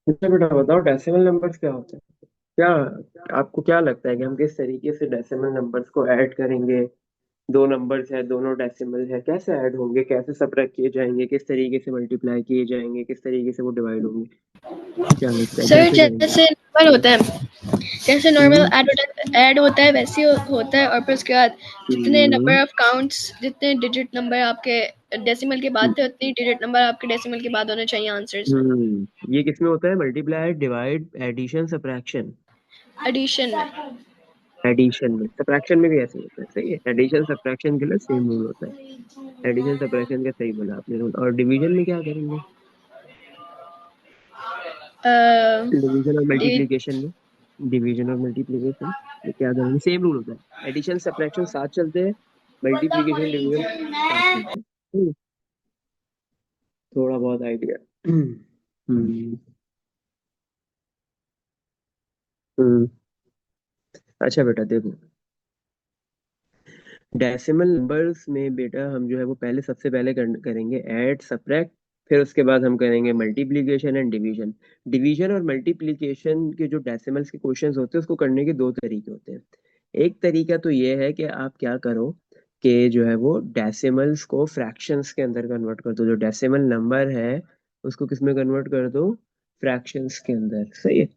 अच्छा बेटा बताओ डेसिमल नंबर्स क्या होते हैं? क्या आपको क्या लगता है कि हम किस तरीके से डेसिमल नंबर्स को ऐड करेंगे? दो नंबर्स है, दोनों डेसिमल है, कैसे ऐड होंगे, कैसे सबट्रैक्ट किए जाएंगे, किस तरीके से मल्टीप्लाई किए जाएंगे, किस तरीके से वो डिवाइड होंगे? क्या लगता है सर कैसे करेंगे? जैसे नॉर्मल होता है, जैसे नॉर्मल हम्म। ऐड होता है वैसे ही होता है, और फिर उसके बाद जितने हम्म। नंबर ऑफ काउंट्स, जितने डिजिट नंबर आपके डेसिमल के बाद थे, उतने डिजिट नंबर आपके डेसिमल के बाद होने चाहिए आंसर्स में। ये किस में होता है? Multiply, divide, addition, subtraction. Addition में। एडिशन में, सबट्रैक्शन में भी ऐसे होता है। सही है, एडिशन सबट्रैक्शन के लिए सेम रूल होता है। एडिशन सबट्रैक्शन का सही बोला आपने रूल। और डिवीजन में क्या करेंगे? डिवीजन और मल्टीप्लिकेशन में, डिवीजन और मल्टीप्लिकेशन में क्या करेंगे? सेम रूल होता है। एडिशन सब्ट्रैक्शन साथ चलते हैं, मल्टीप्लिकेशन डिवीजन साथ चलते हैं। थोड़ा बहुत आइडिया। हम्म। हम्म। अच्छा बेटा देखो, डेसिमल नंबर्स में बेटा हम जो है वो पहले सबसे पहले करेंगे ऐड सब्ट्रैक्ट। फिर उसके बाद हम करेंगे मल्टीप्लिकेशन एंड डिवीजन। डिवीजन और मल्टीप्लिकेशन के जो डेसिमल्स के क्वेश्चंस होते हैं उसको करने के दो तरीके होते हैं। एक तरीका तो ये है कि आप क्या करो कि जो है वो डेसिमल्स को फ्रैक्शंस के अंदर कन्वर्ट कर दो। जो डेसिमल नंबर है उसको किस में कन्वर्ट कर दो? फ्रैक्शंस के अंदर। सही है।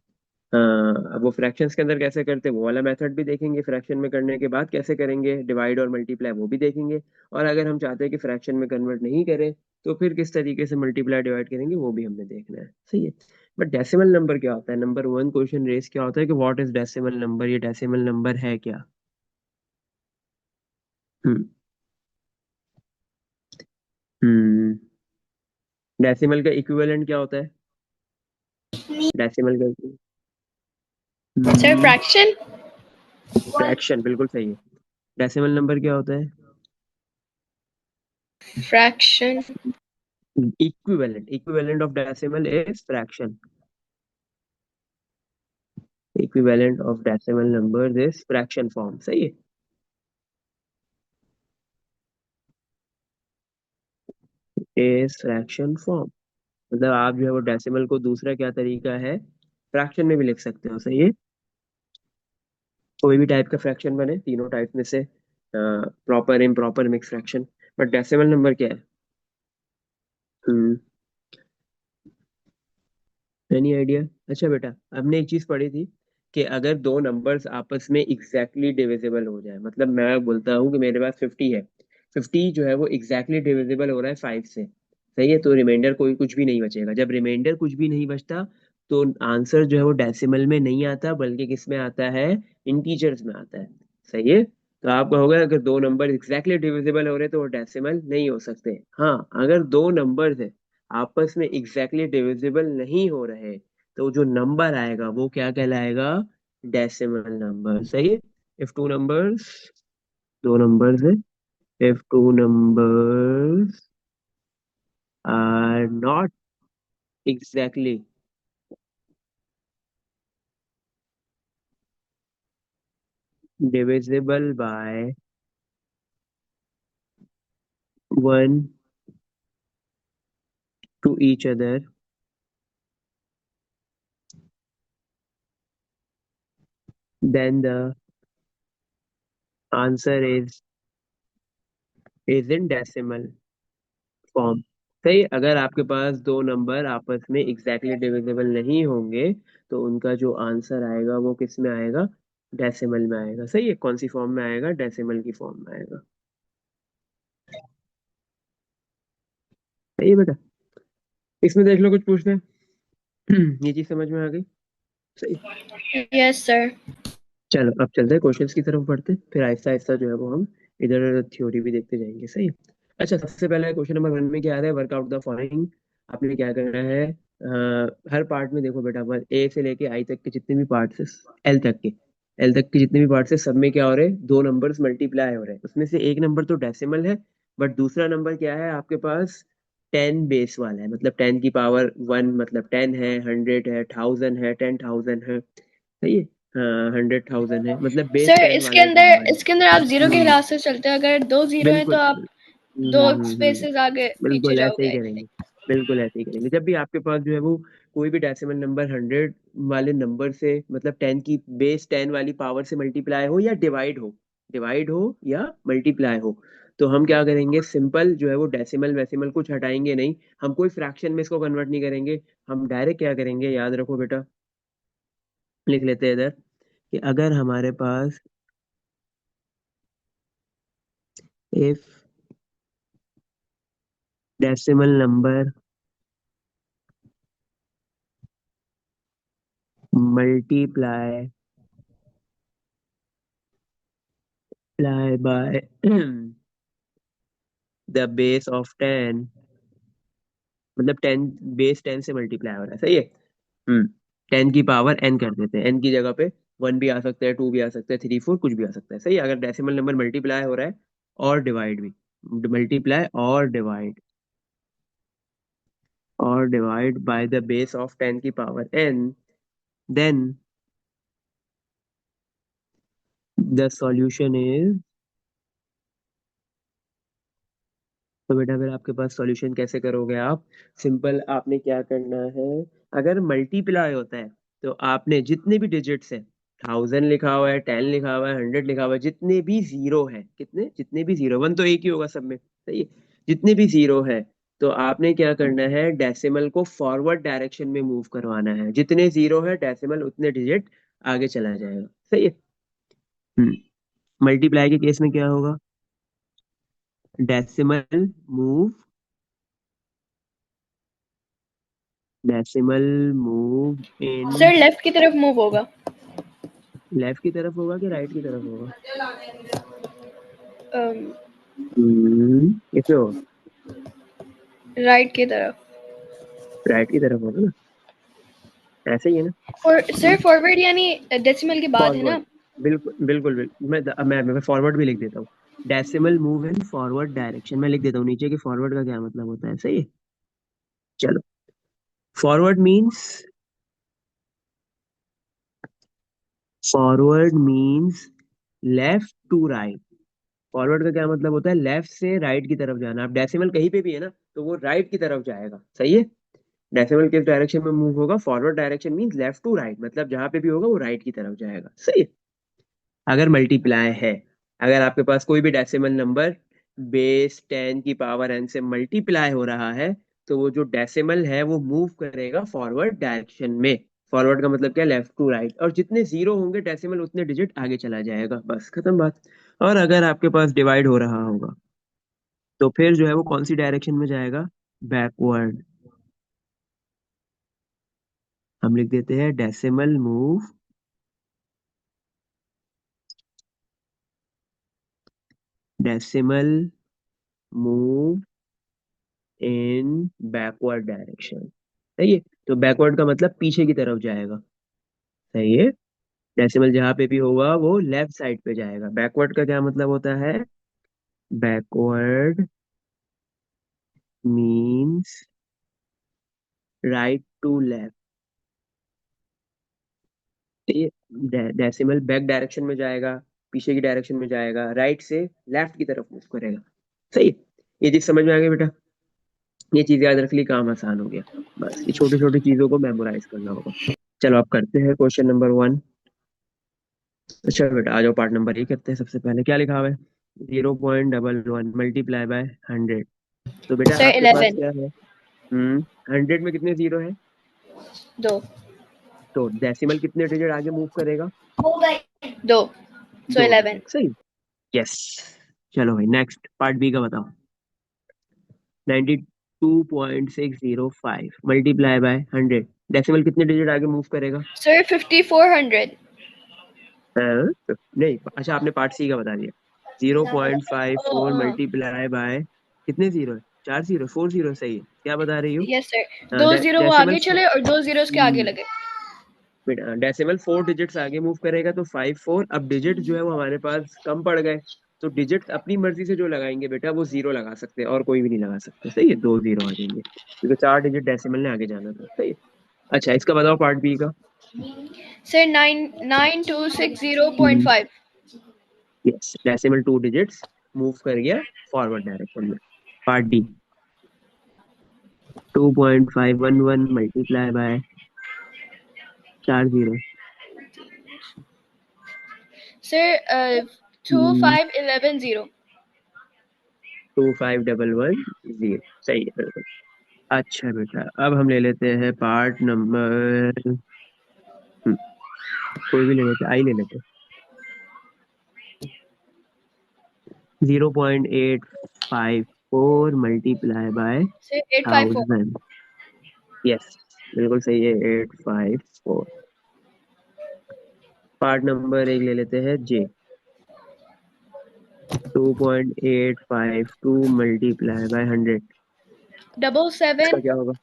हाँ, अब वो फ्रैक्शंस के अंदर कैसे करते हैं वो वाला मेथड भी देखेंगे। फ्रैक्शन में करने के बाद कैसे करेंगे डिवाइड और मल्टीप्लाई, वो भी देखेंगे। और अगर हम चाहते हैं कि फ्रैक्शन में कन्वर्ट नहीं करें तो फिर किस तरीके से मल्टीप्लाई डिवाइड करेंगे वो भी हमने देखना है। सही है। बट डेसिमल नंबर क्या होता है? नंबर वन क्वेश्चन रेस क्या होता है कि व्हाट इज डेसिमल नंबर? ये डेसिमल नंबर है क्या? हम्म। हम्म। डेसिमल का इक्विवेलेंट क्या होता है? डेसिमल का सर फ्रैक्शन। फ्रैक्शन बिल्कुल सही है। डेसिमल नंबर क्या होता है? Fraction. Equivalent, equivalent of decimal is fraction. Equivalent of decimal numbers is fraction form. सही है, इज फ्रैक्शन फॉर्म। मतलब आप जो है वो डेसिमल को दूसरा क्या तरीका है, फ्रैक्शन में भी लिख सकते हो। सही है। कोई भी टाइप का फ्रैक्शन बने, तीनों टाइप में से proper, improper, mix fraction. But decimal number क्या है? हम्म। Any idea? अच्छा बेटा, हमने एक चीज पढ़ी थी कि अगर दो नंबर्स आपस में एग्जैक्टली डिविजिबल हो जाए, मतलब मैं बोलता हूँ कि मेरे पास 50 है, 50 जो है वो एग्जैक्टली डिविजिबल हो रहा है 5 से। सही है, तो रिमाइंडर कोई कुछ भी नहीं बचेगा। जब रिमाइंडर कुछ भी नहीं बचता तो आंसर जो है वो डेसिमल में नहीं आता, बल्कि किस में आता है? इंटीजर्स में आता है। सही है। तो आप कहोगे अगर दो नंबर एग्जैक्टली डिविजिबल हो रहे तो वो डेसिमल नहीं हो सकते। हाँ, अगर दो नंबर है आपस में एग्जैक्टली डिविजिबल नहीं हो रहे तो जो नंबर आएगा वो क्या कहलाएगा? Decimal number. सही है। इफ टू नंबर्स, दो नंबर्स है, if two numbers are not exactly divisible by one to each other, then the answer is in decimal form. सही। अगर आपके पास दो नंबर आपस में एग्जैक्टली डिविजिबल नहीं होंगे तो उनका जो आंसर आएगा वो किस में आएगा? डेसिमल में आएगा। सही है। कौन सी फॉर्म में आएगा? डेसिमल की फॉर्म में आएगा। सही है बेटा। इसमें देख लो कुछ पूछना है। ये चीज समझ में आ गई? सही। Yes sir. चलो अब चलते हैं क्वेश्चंस की तरफ बढ़ते हैं, फिर आहिस्ता आहिस्ता जो है वो हम इधर थ्योरी भी देखते जाएंगे। सही है। अच्छा, सबसे पहले क्वेश्चन नंबर वन में क्या आ रहा है? Workout the following. आपने क्या करना है? हर पार्ट में देखो बेटा, ए से लेके आई तक के जितने भी पार्ट्स है, एल तक के, एल तक के जितने भी पार्ट्स है, सब में क्या हो रहे हैं? दो नंबर्स मल्टीप्लाई हो रहे हैं। उसमें से एक नंबर तो डेसिमल है, बट दूसरा नंबर क्या है आपके पास? 10 बेस वाला है, मतलब 10 की पावर 1, मतलब 10 है, 100 है, 1000 है, 10,000 है। सही है। हाँ, 100,000 है, मतलब बेस सर 10 वाला एक नंबर है। इसके अंदर आप जीरो के हम्म। हिसाब से चलते हैं, अगर दो जीरो है तो बिल्कुल। आप दो स्पेसेस आगे पीछे बिल्कुल ऐसे ही जाओगे। करेंगे। बिल्कुल ऐसे ही करेंगे। जब भी आपके पास जो है वो कोई भी डेसिमल नंबर 100 वाले नंबर से, मतलब 10 की बेस 10 वाली पावर से मल्टीप्लाई हो या डिवाइड हो या मल्टीप्लाई हो, तो हम क्या करेंगे, सिंपल जो है वो डेसिमल वेसिमल कुछ हटाएंगे नहीं, हम कोई फ्रैक्शन में इसको कन्वर्ट नहीं करेंगे। हम डायरेक्ट क्या करेंगे, याद रखो बेटा, लिख लेते हैं इधर कि अगर हमारे पास if decimal number multiply by the base of 10, मतलब 10, बेस 10 से मल्टीप्लाई हो रहा है, सही है। 10 की पावर n कर देते हैं, n की जगह पे 1 भी आ सकता है, 2 भी आ सकता है, 3 4 कुछ भी आ सकता है, सही है। अगर डेसिमल नंबर मल्टीप्लाई हो रहा है और डिवाइड भी, मल्टीप्लाई और divide by the base of 10 की power n, then the solution is, तो बेटा अगर आपके पास सॉल्यूशन कैसे करोगे आप, सिंपल आपने क्या करना है, अगर मल्टीप्लाई होता है तो आपने जितने भी डिजिट्स हैं, 1000 लिखा हुआ है, 10 लिखा हुआ है, 100 लिखा हुआ है, जितने भी जीरो है, कितने, जितने भी जीरो, वन तो एक ही होगा सब में, सही है, जितने भी जीरो है, तो आपने क्या करना है, डेसिमल को फॉरवर्ड डायरेक्शन में मूव करवाना है, जितने जीरो है डेसिमल उतने डिजिट आगे चला जाएगा, सही है। मल्टीप्लाई के केस में क्या होगा, decimal move decimal move in, sir left की तरफ मूव होगा। लेफ्ट की तरफ होगा कि राइट की तरफ होगा, इसमें होगा, राइट की तरफ। राइट की तरफ होगा ना, ऐसे ही है ना। और सर फॉरवर्ड यानी डेसिमल के बाद है फॉरवर्ड, ना। बिल्कुल बिल्कुल बिल्कुल, मैं फॉरवर्ड भी लिख देता हूँ, decimal move in forward direction, मैं लिख देता हूँ नीचे कि फॉरवर्ड का क्या मतलब होता है, सही है। चलो, forward means, forward means left to right, forward का क्या मतलब होता है, लेफ्ट से राइट की तरफ जाना, आप डेसिमल कहीं पे भी है ना तो वो राइट की तरफ जाएगा, सही है। डेसिमल किस डायरेक्शन में मूव होगा, forward direction means left to right, मतलब जहां पे भी होगा वो राइट की तरफ जाएगा, सही है। अगर मल्टीप्लाई है, अगर आपके पास कोई भी डेसिमल नंबर बेस 10 की पावर n से मल्टीप्लाई हो रहा है, तो वो जो डेसिमल है वो मूव करेगा फॉरवर्ड डायरेक्शन में। फॉरवर्ड का मतलब क्या, लेफ्ट टू राइट, और जितने जीरो होंगे डेसिमल उतने डिजिट आगे चला जाएगा, बस खत्म बात। और अगर आपके पास डिवाइड हो रहा होगा तो फिर जो है वो कौन सी डायरेक्शन में जाएगा, बैकवर्ड। हम लिख देते हैं decimal move, decimal move in backward direction, सही है। तो बैकवर्ड का मतलब पीछे की तरफ जाएगा, सही है। डेसिमल जहां पे भी होगा वो लेफ्ट साइड पे जाएगा। बैकवर्ड का क्या मतलब होता है, backward means right to left, ये डेसिमल बैक डायरेक्शन में जाएगा, पीछे की डायरेक्शन में जाएगा, राइट से लेफ्ट की तरफ मूव करेगा, सही है। ये चीज समझ में आ गई बेटा, ये चीज याद रख ली, काम आसान हो गया। बस ये छोटी छोटी चीजों को मेमोराइज करना होगा। चलो आप करते हैं क्वेश्चन नंबर 1। अच्छा बेटा आ जाओ, पार्ट नंबर ही करते हैं। सबसे पहले क्या लिखा हुआ है, 0.11 मल्टीप्लाई बाय 100, तो बेटा सर आपके पास 11। क्या है, 100 में कितने जीरो है, दो। तो डेसिमल कितने डिजिट आगे मूव करेगा, दो। सो दो 11। डिजिट, सही। यस। चलो भाई नेक्स्ट पार्ट बी का बताओ, 92.605 मल्टीप्लाई बाय 100, डेसिमल कितने डिजिट आगे मूव करेगा, सर 5400। नहीं, अच्छा आपने पार्ट सी का बता दिया, 0.54 मल्टीप्लाई बाय, कितने जीरो है, 4 जीरो, 4 जीरो, सही है, क्या बता रही हो, यस सर, दो जीरो वो डेसिमल, आगे चले और दो जीरो उसके आगे लगे। डेसिमल 4 डिजिट्स आगे मूव करेगा तो 5 4, अब डिजिट जो है वो हमारे पास कम पड़ गए, तो डिजिट अपनी मर्जी से जो लगाएंगे बेटा वो जीरो लगा सकते हैं, और कोई भी नहीं लगा सकते, सही है, दो जीरो आ जाएंगे क्योंकि 4 डिजिट डेसिमल ने आगे जाना था, सही है। अच्छा इसका बताओ पार्ट बी का। Sir 9260.5। Yes, decimal 2 digits move कर गया फॉरवर्ड डायरेक्शन में, part D. 2.511 multiply by 4 0। Sir 25110। 2511 0। सही है बिल्कुल। अच्छा बेटा, अब हम ले लेते हैं पार्ट नंबर, कोई भी ले लेते, आई ले लेते। 0.854 मल्टीप्लाई बाय सर 854। 1000। यस, बिल्कुल सही है, 854। पार्ट नंबर एक ले लेते हैं, जे। 2.852 मल्टीप्लाई बाय 100। डबल इसका सेवन। क्या होगा?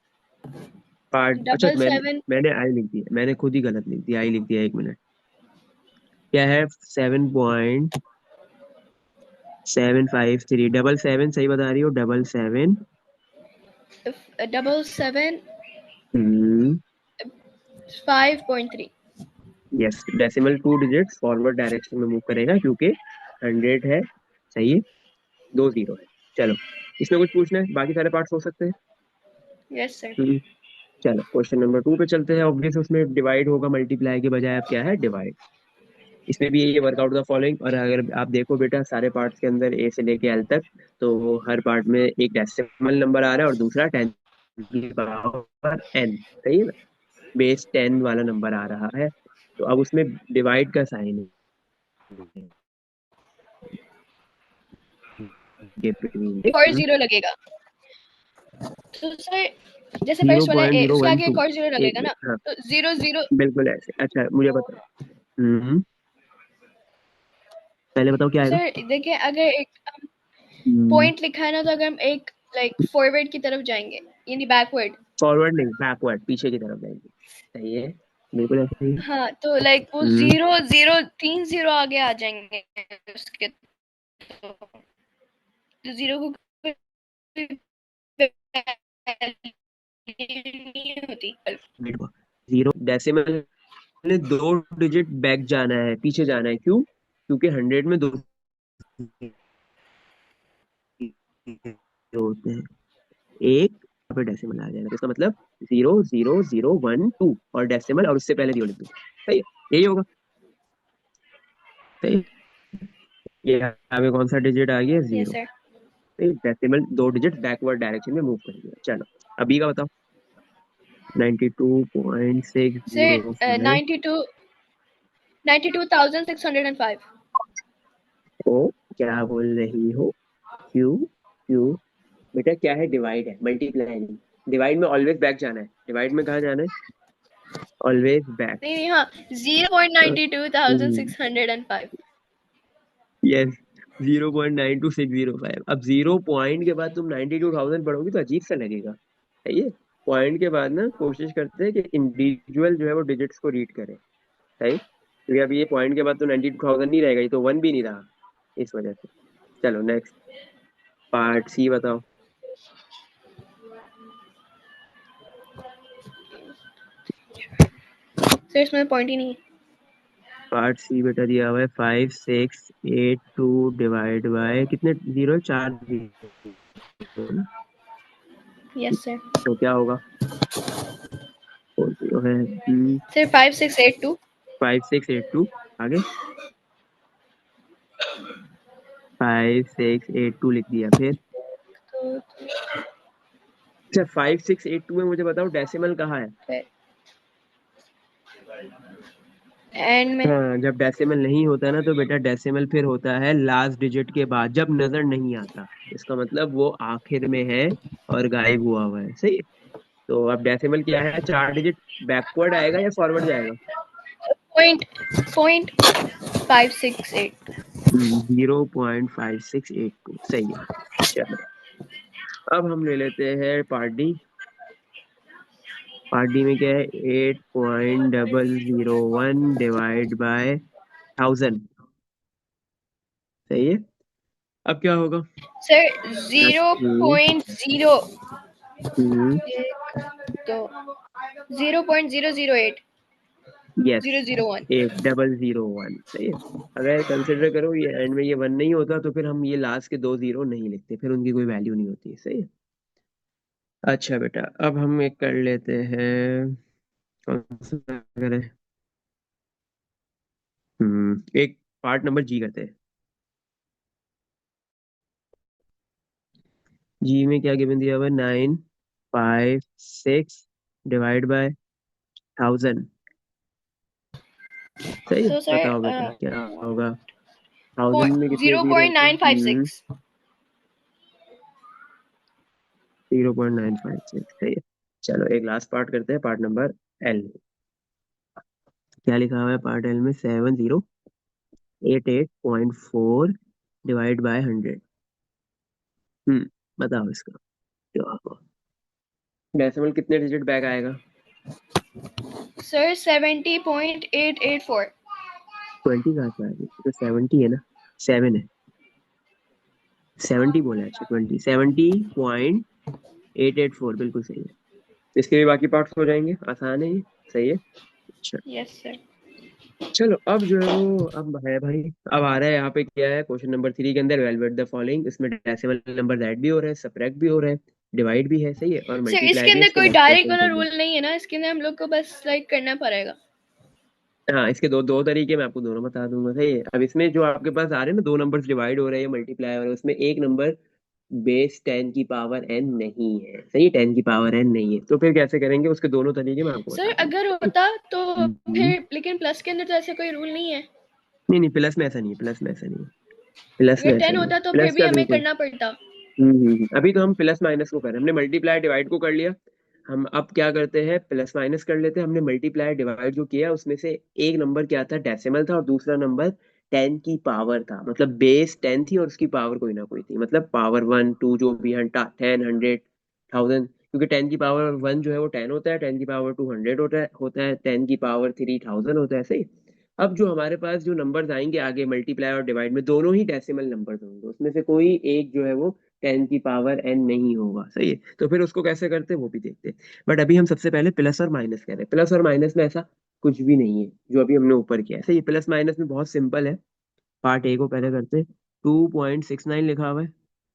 पार्ट, अच्छा डबल मैंने सेवन। मैंने आई लिख दिया, मैंने खुद ही गलत लिख दिया, आई लिख दिया, 1 मिनट। क्या है? 7.753। डबल सेवन सही बता रही हो, डबल सेवन। डबल सेवन हम्म। 5.3। Yes, decimal 2 digits forward direction में मूव करेगा क्योंकि 100 है। सही है, 2 0 है। चलो, इसमें कुछ पूछना है? बाकी सारे पार्ट्स हो सकते हैं। Yes sir. हम्म। चलो क्वेश्चन नंबर 2 पे चलते हैं। ऑब्वियस उसमें डिवाइड होगा, मल्टीप्लाई के बजाय अब क्या है? डिवाइड। इसमें भी ये वर्कआउट द फॉलोइंग, और अगर आप देखो बेटा सारे पार्ट्स के अंदर ए से लेके एल तक, तो हर पार्ट में एक डेसिमल नंबर आ रहा है और दूसरा 10 की पावर n। सही है ना? बेस 10 वाला नंबर आ रहा है, तो अब उसमें डिवाइड का साइन है एक और जीरो लगेगा तो सर, जैसे जीरो फर्स्ट वाला पॉइंट ए, जीरो उसके वन आगे टू एक और जीरो एक लगेगा ना, मिनट हाँ, तो 0 0। बिल्कुल ऐसे। अच्छा मुझे तो बताओ। पहले बताओ क्या आएगा। सर देखिए, अगर एक पॉइंट लिखा है ना, तो अगर हम एक फॉरवर्ड की तरफ जाएंगे, यानी बैकवर्ड। फॉरवर्ड नहीं, बैकवर्ड, पीछे की तरफ जाएंगे। सही है, बिल्कुल ऐसे ही। हाँ, तो वो हम्म। 0 0 3 0 आगे आ जाएंगे उसके, तो जीरो को नहीं होती। जीरो डेसिमल में 2 डिजिट बैक जाना है, पीछे जाना है, क्यों? क्योंकि 100 में 2 होते हैं, एक यहाँ पे डेसिमल आ जाएगा, तो इसका मतलब 0 0 0 1 2 और डेसिमल, और उससे पहले 0 लिख दो। सही है, यही होगा। सही है? ये यहाँ पे कौन सा डिजिट आ गया? Yes 0। Sir. Decimal 2 digit backward direction में मूव करेंगे। चलो, अभी का बताओ। 92.605। सर 92,605। ओ, क्या बोल रही हो? क्यों? क्यों? बेटा क्या है? डिवाइड है, मल्टीप्लाई नहीं। डिवाइड में ऑलवेज बैक जाना है, डिवाइड में कहाँ जाना है? Always back. नहीं नहीं, हाँ, 0.92,605। यस, 0.92605। अब 0 पॉइंट के बाद तुम 92,000 पढ़ोगी तो अजीब सा लगेगा। है ये? पॉइंट के बाद ना कोशिश करते हैं कि इंडिविजुअल जो है वो डिजिट्स को रीड करे। सही, क्योंकि अब ये पॉइंट के बाद तो 92,000 नहीं रहेगा, ये तो 1 भी नहीं रहा, इस वजह से। चलो नेक्स्ट, पार्ट सी बताओ। सर इसमें पॉइंट ही नहीं पार्ट सी बेटा दिया हुआ है 5682 डिवाइड बाय कितने जीरो? 4 जीरो ना? है। Yes sir. तो क्या होगा? 4 जीरो है। सर 5682। 5682, आगे 5682 लिख दिया, फिर? तो अच्छा, 5682 में मुझे बताओ डेसिमल कहाँ है? फिर एंड में। हाँ, जब डेसिमल नहीं होता ना तो बेटा डेसिमल फिर होता है लास्ट डिजिट के बाद, जब नजर नहीं आता। इसका मतलब वो आखिर में है और गायब हुआ हुआ है। सही है? तो अब डेसिमल क्या है? 4 डिजिट बैकवर्ड आएगा या फॉरवर्ड जाएगा? Point point 568। 0.5682 सही है। चलो, अब हम ले लेते हैं पार्ट डी। पार्ट डी में क्या है? 8.001 डिवाइड बाय 1000। सही है, अब क्या होगा? सर जीरो हम्म। पॉइंट जीरो हम्म। तो 0.008। यस, 001। 8001। सही है। अगर कंसिडर करो ये एंड में ये 1 नहीं होता तो फिर हम ये लास्ट के 2 0 नहीं लिखते, फिर उनकी कोई वैल्यू नहीं होती। सही है। अच्छा बेटा, अब हम एक कर लेते हैं। कौन सा करें? एक पार्ट नंबर जी करते हैं। जी में क्या गिवन दिया हुआ है? 956 डिवाइड बाय 1000। सही है, सो बताओ बेटा सर क्या होगा? 1000 में कितने जीरो जीरो पॉइंट होते हैं? नाइन फाइव सिक्स 0.956, सही है। चलो एक लास्ट पार्ट करते हैं, पार्ट नंबर एल। क्या लिखा हुआ है पार्ट एल में? 7088.4 डिवाइड बाय 100। बताओ इसका क्या होगा? डेसिमल कितने डिजिट बैक आएगा? सर 70.884। 20 कहाँ से आ गई? तो 70 है ना, 7 है। 70 बोला है? अच्छा, 70.884 बिल्कुल सही है। इसके भी बाकी पार्ट्स हो जाएंगे, आसान है ये। सही है। अच्छा, यस सर। चलो अब जो है वो अब है भाई। अब आ रहा है यहाँ पे, क्या है क्वेश्चन नंबर 3 के अंदर? Velvet the following. इसमें डेसिमल नंबर ऐड भी हो रहा है, सब्ट्रैक्ट भी हो रहा है, डिवाइड भी है, सही है, और सर मल्टीप्लाई इसके भी है, अंदर इसके कोई नेक्स्ट डायरेक्ट क्वेश्चन वाला के अंदर। रूल नहीं है ना, इसके अंदर हम लोग को बस लाइक करना पड़ेगा। हाँ, इसके दो दो तरीके मैं आपको दोनों बता दूंगा, सही है। अब इसमें जो आपके पास आ रहे हैं ना, दो नंबर्स डिवाइड हो रहे हैं, मल्टीप्लाई हो रहे हैं, उसमें एक नंबर बेस 10 की पावर n नहीं है, सही है, 10 की पावर n नहीं है, तो फिर कैसे करेंगे? उसके दोनों तरीके मैं आपको सर बता दूंगा। अगर होता तो हम्म, फिर, लेकिन प्लस के अंदर तो ऐसा कोई रूल नहीं है। नहीं नहीं, प्लस में ऐसा नहीं है, प्लस में ऐसा नहीं है, प्लस अगर में ऐसा 10 नहीं है, होता तो फिर प्लस भी का हमें बिल्कुल। करना पड़ता। अभी तो हम प्लस माइनस को कर रहे हैं, हमने मल्टीप्लाई डिवाइड को कर लिया। हम अब क्या करते हैं? प्लस माइनस कर लेते हैं। हमने मल्टीप्लाई डिवाइड जो किया उसमें से एक नंबर क्या था? डेसिमल था, और दूसरा नंबर 10 की पावर था। मतलब बेस 10 थी और उसकी पावर कोई ना कोई थी, मतलब पावर 1 2 जो भी, 10 100 1000, क्योंकि 10 की पावर 1 जो है वो 10 होता है, 10 की पावर 2 100 होता है, 10 की पावर 3 1000 होता है, सही। अब जो हमारे पास जो नंबर्स आएंगे आगे, मल्टीप्लाई और डिवाइड में दोनों ही डेसिमल नंबर्स होंगे, उसमें से कोई एक जो है वो 10 की पावर n नहीं होगा, सही है। तो फिर उसको कैसे करते हैं वो भी देखते हैं। बट अभी हम सबसे पहले प्लस और माइनस कह रहे हैं। प्लस और माइनस में ऐसा कुछ भी नहीं है जो अभी हमने ऊपर किया है, सही है। प्लस माइनस में बहुत सिंपल है। पार्ट ए को पहले करते हैं। 2.69 लिखा हुआ है,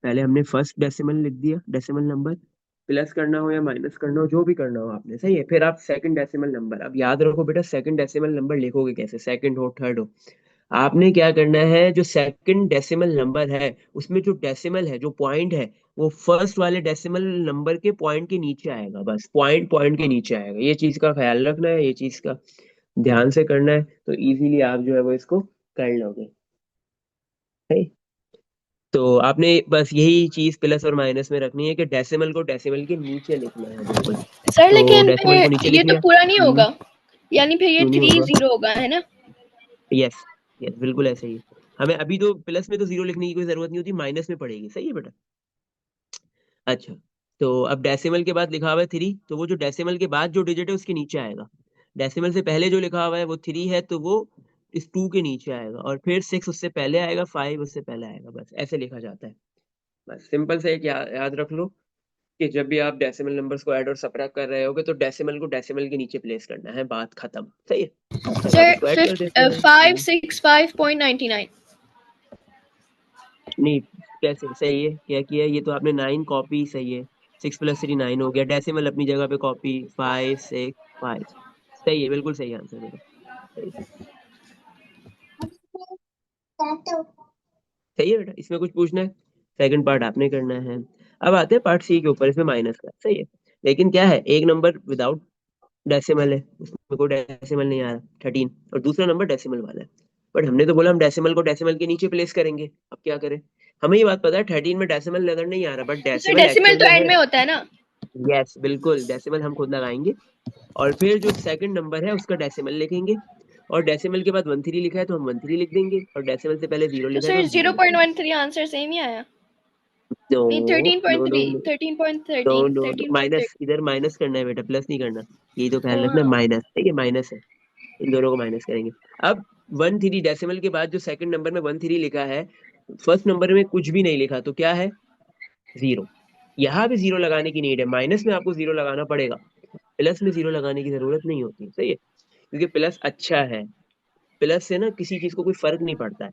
पहले हमने फर्स्ट डेसिमल लिख दिया, डेसिमल नंबर। प्लस करना हो या माइनस करना हो, जो भी करना हो आपने, सही है। फिर आप सेकंड डेसिमल नंबर, अब याद रखो बेटा, सेकंड डेसिमल नंबर लिखोगे कैसे? सेकंड हो थर्ड हो, आपने क्या करना है? जो सेकंड डेसिमल नंबर है उसमें जो डेसिमल है, जो पॉइंट है, वो फर्स्ट वाले डेसिमल नंबर के पॉइंट के नीचे आएगा, बस पॉइंट पॉइंट के नीचे आएगा। ये चीज का ख्याल रखना है, ये चीज का ध्यान से करना है, तो इजीली आप जो है वो इसको कर लोगे, सही। तो आपने बस यही चीज प्लस और माइनस में रखनी है कि डेसिमल को डेसिमल के नीचे लिखना है, बिल्कुल। सर तो लेकिन डेसिमल को नीचे फिर ये लिख तो लिया। पूरा नहीं होगा, यानी फिर ये क्यों नहीं थ्री होगा? जीरो होगा, है ना? यस, यस बिल्कुल ऐसे ही। हमें अभी तो प्लस में तो जीरो लिखने की कोई जरूरत नहीं होती, माइनस में पड़ेगी, सही है बेटा। अच्छा, तो अब डेसिमल के बाद लिखा हुआ है 3, तो वो जो डेसिमल के बाद जो डिजिट है उसके नीचे आएगा। डेसिमल से पहले जो लिखा हुआ है वो 3 है, तो वो इस 2 के नीचे आएगा, और फिर 6 उससे पहले आएगा, 5 उससे पहले आएगा, बस ऐसे लिखा जाता है। बस सिंपल से एक याद रख लो कि जब भी आप डेसिमल नंबर्स को ऐड और सबट्रैक्ट कर रहे होगे तो डेसिमल को डेसिमल के नीचे प्लेस करना है, बात खत्म, सही है। चलो अब सर इसको ऐड कर देते हैं। 565.99। नहीं, कैसे सही है? क्या किया? ये तो आपने 9 कॉपी, सही है। 6 + 3 9 हो गया, डेसिमल अपनी जगह पे कॉपी, 5 6 5, सही है, बिल्कुल सही आंसर बेटा, सही। सही है बेटा, इसमें कुछ पूछना है? सेकंड पार्ट आपने करना है। अब आते हैं पार्ट सी के ऊपर, इसमें माइनस का, सही है। लेकिन क्या है, एक नंबर विदाउट डेसिमल है, उसमें कोई डेसिमल नहीं आ रहा, 13, और दूसरा नंबर डेसिमल वाला है। बट हमने तो बोला हम डेसिमल को डेसिमल के नीचे प्लेस करेंगे, अब क्या करें? हमें ये बात पता है 13 में डेसिमल नजर नहीं आ रहा, बट तो सर डेसिमल डेसिमल एक्चुअल तो में एंड है। में होता है ना? यस बिल्कुल, डेसिमल हम खुद लगाएंगे, और फिर जो सेकंड नंबर है उसका डेसिमल लिखेंगे, और डेसिमल के बाद 13 लिखा है तो हम 13 लिख देंगे, और डेसिमल से पहले जीरो तो लिखा है तो सर हम जीरो जीरो लिख पॉइंट देंगे। वन थ्री आंसर सेम ही आया। नो, नहीं thirteen no point no three no, thirteen point no thirteen no no, thirteen point minus, thirteen इधर माइनस करना है बेटा, प्लस नहीं करना। यही तो ख्याल रखना, हाँ। माइनस, ठीक है, माइनस है। इन दोनों को माइनस करेंगे। अब 13 डेसिमल के बाद जो सेकंड नंबर में 13 लिखा है, फर्स्ट नंबर में कुछ भी नहीं लिखा, तो क्या है? जीरो। यहाँ भी जीरो लगाने की नीड है, माइनस में आपको जीरो लगाना पड़ेगा, प्लस में जीरो लगाने की जरूरत नहीं होती, सही है, क्योंकि प्लस अच्छा है। प्लस से ना किसी चीज को कोई फर्क नहीं पड़ता है,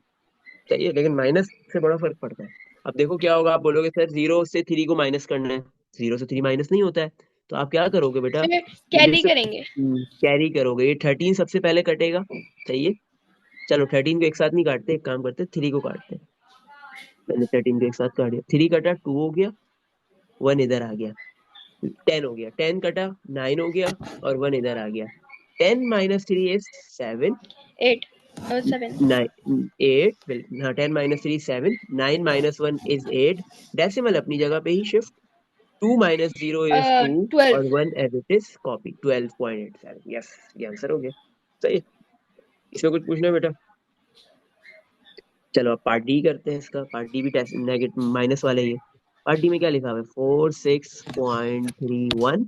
सही है, लेकिन माइनस से बड़ा फर्क पड़ता है। अब देखो क्या होगा, आप बोलोगे सर 0 से 3 को माइनस करना है, 0 से 3 माइनस नहीं होता है, तो आप क्या करोगे बेटा, फिर ये कैरी जो करेंगे। कैरी करोगे, ये 13 सबसे पहले कटेगा, सही है। चलो 13 को एक साथ नहीं काटते, एक काम करते हैं 3 को काटते हैं। मैंने 13 को एक साथ काट दिया, 3 कटा 2 हो गया, 1 इधर आ गया, 10 हो गया, 10 कटा 9 हो गया, और 1 इधर आ गया। 10 माइनस 3 इज 7, 8 और 7। 9 8, हाँ 10 माइनस 3 7, 9 माइनस 1 इज 8, डेसिमल अपनी जगह पे ही शिफ्ट, 2 माइनस 0 इज 2, 12। और 1 as it is copy, 12.87, yes ये आंसर हो गया। सही है। इसमें कुछ पूछना है बेटा? चलो अब पार्ट डी करते हैं इसका, पार्ट डी भी नेगेटिव माइनस वाला ही है। पार्ट डी में क्या लिखा हुआ है, 46.31।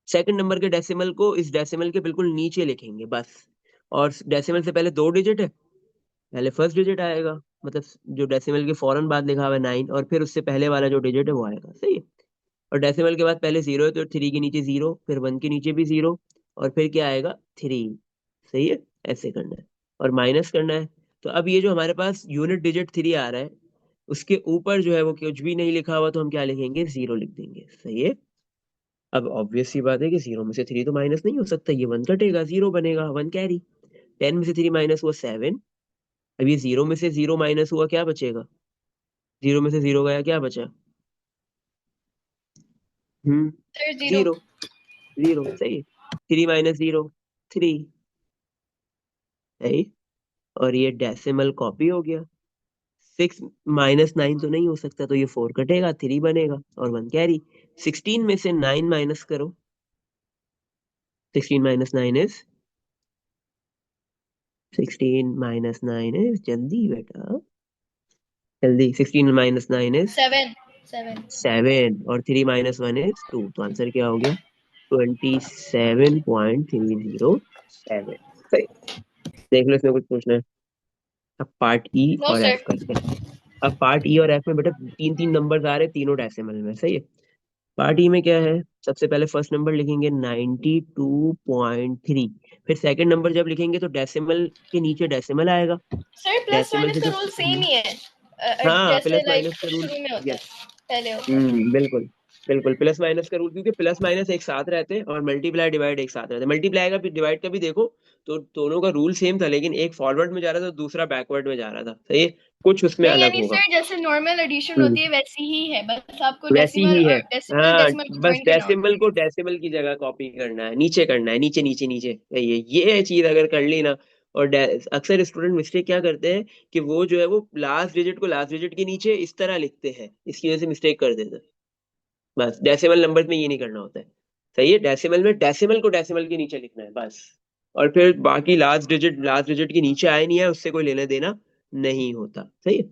सेकंड नंबर के डेसिमल को इस डेसिमल के बिल्कुल नीचे लिखेंगे बस, और डेसिमल से पहले 2 डिजिट है, पहले फर्स्ट डिजिट आएगा, मतलब जो डेसिमल के फौरन बाद लिखा हुआ है 9, और फिर उससे पहले वाला जो डिजिट है वो आएगा, सही है। और डेसिमल के बाद पहले 0 है तो 3 के नीचे 0, फिर 1 के नीचे भी 0, और फिर क्या आएगा 3, सही है। ऐसे करना है और माइनस करना है। तो अब ये जो हमारे पास यूनिट डिजिट 3 आ रहा है, उसके ऊपर जो है वो कुछ भी नहीं लिखा हुआ, तो हम क्या लिखेंगे, 0 लिख देंगे, सही है। अब ऑब्वियस सी बात है कि 0 में से 3 तो माइनस नहीं हो सकता, ये 1 कटेगा, 0 बनेगा, 1 कैरी। 10 में से 3 माइनस हुआ 7। अब ये 0 में से 0 माइनस हुआ, क्या बचेगा, 0 में से 0 गया, क्या बचा, हम्म सर 0। 0, 0 सही। 3 माइनस 0 3, सही। और ये डेसिमल कॉपी हो गया। 6 माइनस 9 तो नहीं हो सकता, तो ये 4 कटेगा, 3 बनेगा, और 1 कैरी। 16 में से 9 माइनस करो, 16 माइनस 9 इज 16 माइनस 9 इज, जल्दी बेटा जल्दी, 16 माइनस 9 इज 7 7। 7, और 3 माइनस 1 इज 2, तो आंसर क्या हो गया, 27.307, सही। देख लो इसमें कुछ पूछना है। अब पार्ट ई नो और सर। एफ करते हैं। अब पार्ट ई और एफ में बेटा तीन तीन नंबर्स आ रहे हैं, तीनों डेसिमल में, सही है। पार्ट ई में क्या है, सबसे पहले फर्स्ट नंबर लिखेंगे 92.3, फिर सेकंड नंबर जब लिखेंगे तो डेसिमल के नीचे डेसिमल आएगा, सर प्लस डेसिमल माइनस से का जब रूल सेम ही है, हाँ जैसे प्लस लाइक माइनस का रूल, शुरू में होता है, यस, पहले होता है। बिल्कुल बिल्कुल, प्लस माइनस का रूल, क्योंकि प्लस माइनस एक साथ रहते हैं और मल्टीप्लाई डिवाइड एक साथ रहते हैं। मल्टीप्लाई का भी डिवाइड का भी देखो, तो दोनों का रूल सेम था, लेकिन एक फॉरवर्ड में जा रहा था, दूसरा बैकवर्ड में जा रहा था, सही है, कुछ उसमें नहीं अलग यानी होगा। सर जैसे नॉर्मल एडिशन हम्म, होती है वैसी ही है, बस आपको वैसी डेसिमल ही है। और डेसिमल हाँ, डेसिमल को बस ज्वाइन करना होता डेसिमल को डेसिमल की जगह कॉपी करना है, नीचे करना है, नीचे नीचे नीचे, ये चीज अगर कर ली ना। और अक्सर स्टूडेंट मिस्टेक क्या करते हैं कि वो जो है वो लास्ट डिजिट को लास्ट डिजिट के नीचे इस तरह लिखते हैं, इसकी वजह से मिस्टेक कर देते हैं। बस डेसिमल नंबर में ये नहीं करना होता है, सही है। डेसिमल में डेसिमल को डेसिमल के नीचे लिखना है बस, और फिर बाकी लास्ट डिजिट के नीचे आए नहीं है, उससे कोई लेना देना नहीं होता, सही है।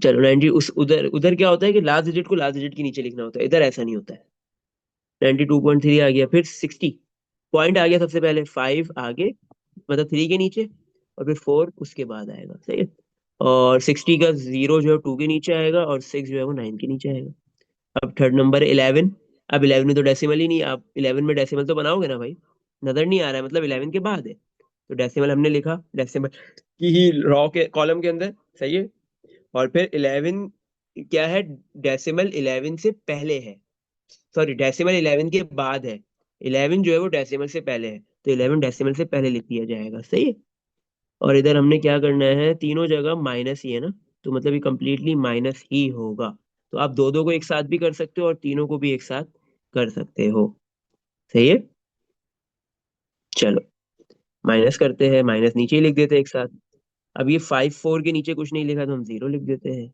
चलो 90, उस उधर उधर क्या होता है कि लास्ट डिजिट को लास्ट डिजिट के नीचे लिखना होता है, इधर ऐसा नहीं होता है। 92.3 आ गया, फिर 60 पॉइंट आ गया, सबसे पहले 5 आगे, मतलब 3 के नीचे, और फिर 4 उसके बाद आएगा, सही है। और 60 का 0 जो है 2 के नीचे आएगा, और 6 जो है वो 9 के नीचे आएगा। अब थर्ड नंबर है 11। अब 11 में तो डेसिमल ही नहीं, आप 11 में डेसिमल तो बनाओगे ना भाई, नजर नहीं आ रहा है, मतलब 11 के बाद है, तो डेसिमल हमने लिखा, डेसिमल की ही रॉ के कॉलम के अंदर, सही है। और फिर 11 क्या है, डेसिमल 11 से पहले है, सॉरी डेसिमल 11 के बाद है, 11 जो है वो डेसिमल से पहले है, तो 11 डेसिमल से पहले लिख दिया जाएगा, सही है। और इधर हमने क्या करना है, तीनों जगह माइनस ही है ना, तो मतलब ये कंप्लीटली माइनस ही होगा। तो आप दो दो को एक साथ भी कर सकते हो और तीनों को भी एक साथ कर सकते हो, सही है। चलो माइनस करते हैं, माइनस नीचे ही लिख देते हैं एक साथ। अब ये 5 4 के नीचे कुछ नहीं लिखा तो हम 0 लिख देते हैं,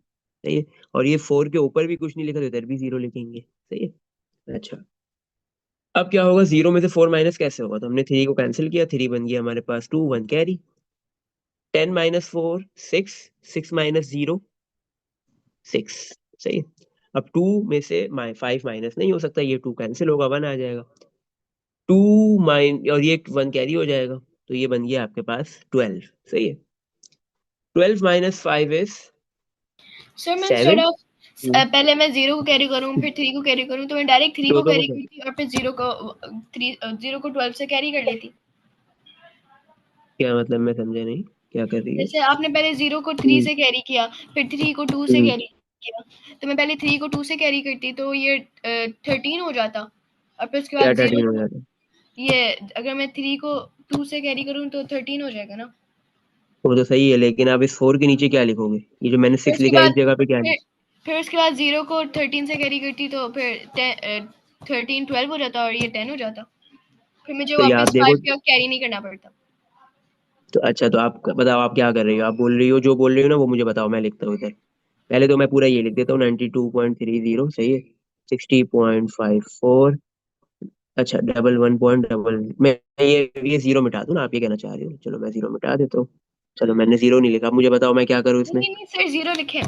सही है। और ये 4 के ऊपर भी कुछ नहीं लिखा तो इधर भी 0 लिखेंगे, सही है। अच्छा, अब क्या होगा, 0 में से 4 माइनस कैसे होगा, तो हमने 3 को कैंसिल किया, 3 बन गया हमारे पास 2, 1 कैरी। 10 माइनस 4 6, 6 माइनस 0 6, सही है। अब 2 में से 5 माइनस नहीं हो सकता, ये 2 कैंसिल होगा, 1 आ जाएगा। 2 और ये 1 कैरी हो जाएगा, तो ये बन गया आपके पास 12, सही है। 12 माइनस 5 इज सर मैं इंस्टेड 7। ऑफ पहले मैं 0 को कैरी करूँ फिर 3 को कैरी करूँ, तो मैं डायरेक्ट 3 दो को दो कैरी को, की थी और फिर 0 को 12 से कैरी कर ली थी। क्या मतलब, मैं समझा नहीं, क्या कर रही है। जैसे आपने पहले 0 को 3 हम्म, से कैरी किया, फिर 3 को 2 से हम्म, कैरी किया तो मैं पहले 3 को 2 से कैरी करती तो ये 13 हो जाता, और फिर उसके क्या बाद 0 13 हो को जाता? ये अगर मैं 3 को 2 से कैरी करूँ तो 13 हो जाएगा ना। वो तो सही है, लेकिन आप इस 4 के नीचे क्या लिखोगे? ये जो मैंने फिर 6 उसके लिखा है बाद इस जगह पे क्या फिर, लिख? फिर उसके बाद 0 को 13 से कैरी करती तो फिर 13 12 हो जाता और ये 10 हो जाता, फिर मुझे तो ये आप वापस देखो। 5 का कैरी नहीं करना पड़ता। तो अच्छा, तो आप बताओ आप क्या कर रही हो? आप बोल रही हो, जो बोल रही हो ना वो मुझे बताओ, मैं लिखता हूँ इधर। पहले तो मैं पूरा ये लिख देता हूँ, 92.30 सही है। 60.54। अच्छा, डबल 1. मैं ये जीरो मिटा दूँ ना, आप ये कहना चाह रही हो? चलो मैं जीरो मिटा देता हूँ। चलो मैंने जीरो नहीं लिखा, मुझे बताओ मैं क्या करूँ नहीं इसमें? नहीं नहीं सर, 0 लिखे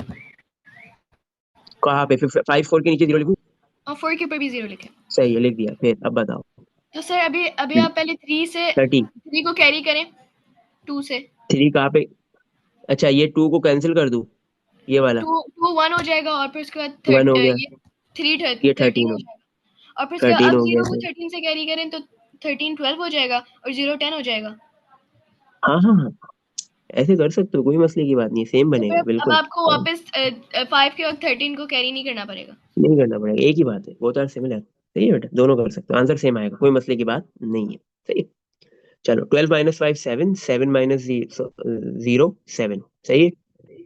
कहाँ पे? 5 4 के नीचे जीरो लिखूँ? और 4 के ऊपर भी 0 लिखे। सही है, लिख दिया। फिर अब बताओ। तो सर अभी अभी आप पहले 3 से 30। 3 को कैरी करें 2 से। 3 कहाँ पे? अच्छा, ये 2 को कैंसिल कर दूँ, ये वाला? 2 1 हो जाएगा और फिर उसके बाद 1 हो गया। ये 3 ये 13 13 हो हो जाएगा, और फिर उसके बाद 13 आप हो गया 0 को सर। 13 से कैरी करें तो 13 12 हो जाएगा और 0 10 हो जाएगा। हाँ हाँ हाँ, ऐसे कर सकते हो, कोई मसले की बात नहीं, सेम तो फिर बनेगा अब बिल्कुल। आपको वापस 5 के वक्त 13 को कैरी नहीं करना पड़ेगा। नहीं करना पड़ेगा, एक ही बात है, वो तो सिमिलर। सही है बेटा, दोनों कर सकते हो, आंसर सेम आएगा, कोई मसले की बात नहीं है। सही है। चलो, 12 - 5 7, 7 - 0 7। सही है।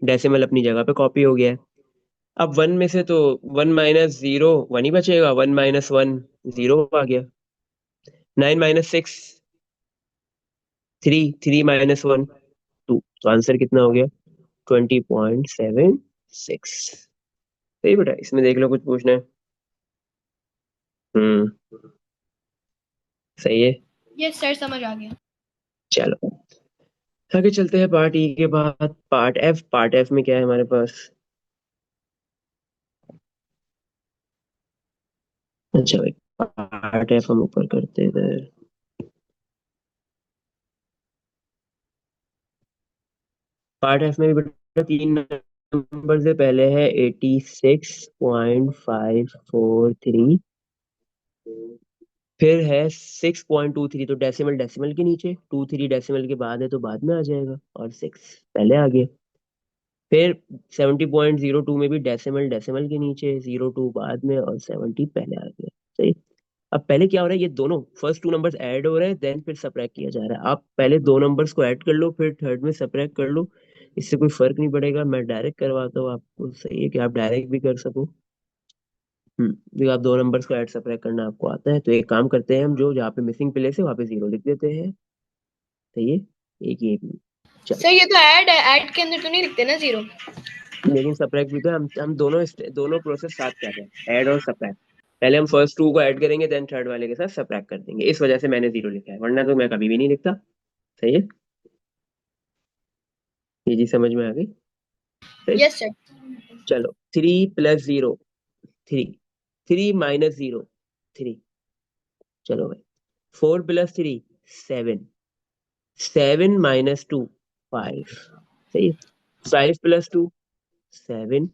डेसिमल अपनी जगह पे कॉपी हो गया है। अब वन में से तो 1 - 0 1 ही बचेगा, 1 - 1 0 आ गया। 9 - 6 3, 3 - 1 2। तो आंसर कितना हो गया? 20.76। सही बेटा, इसमें देख लो, कुछ पूछना है? हम्म। सही है। यस सर, समझ आ गया। चलो आगे चलते हैं, पार्ट ई के बाद पार्ट एफ। पार्ट एफ में क्या है हमारे पास? अच्छा भाई, पार्ट एफ हम ऊपर करते हैं। पार्ट एफ में भी बेटा 3 नंबर से पहले है 86.543। फिर है 6.23, तो डेसिमल डेसिमल के नीचे, 23 डेसिमल के बाद है तो बाद में आ जाएगा, और 6 पहले आ गया। फिर 70.02 में भी डेसिमल डेसिमल के नीचे, 02 बाद में और 70 पहले आ गया। सही। अब पहले क्या हो रहा है, ये दोनों फर्स्ट 2 नंबर्स ऐड हो रहे हैं, देन फिर सबट्रैक्ट किया जा रहा है। आप पहले 2 नंबर्स को ऐड कर लो, फिर थर्ड में सबट्रैक्ट कर लो। इससे कोई फर्क नहीं पड़ेगा, मैं डायरेक्ट करवाता हूँ आपको। सही है कि आप डायरेक्ट भी कर सको। देखो, आप 2 नंबर्स को ऐड सबट्रैक्ट करना आपको आता है, तो एक काम करते हैं हम, जो जहाँ पे मिसिंग प्लेस है वहाँ पे जीरो लिख देते हैं। सही है। एक ही एक नहीं। चलो। सर ये तो ऐड है, ऐड के अंदर तो नहीं लिखते ना 0। लेकिन सबट्रैक्ट भी तो हम दोनों प्रोसेस साथ कर रहे हैं, ऐड और सबट्रैक्ट। पहले हम फर्स्ट 2 को ऐड करेंगे, देन थर्ड वाले के साथ सबट्रैक्ट कर देंगे, इस वजह से मैंने जीरो लिखा है, वरना तो मैं कभी भी नहीं लिखता। सही है। ये चीज समझ में आ गई? सही। Yes sir. चलो, 3 + 0 3, 3 - 0 3। चलो भाई, 4 + 3 7, 7 - 2 5। सही है। 5 + 2 7,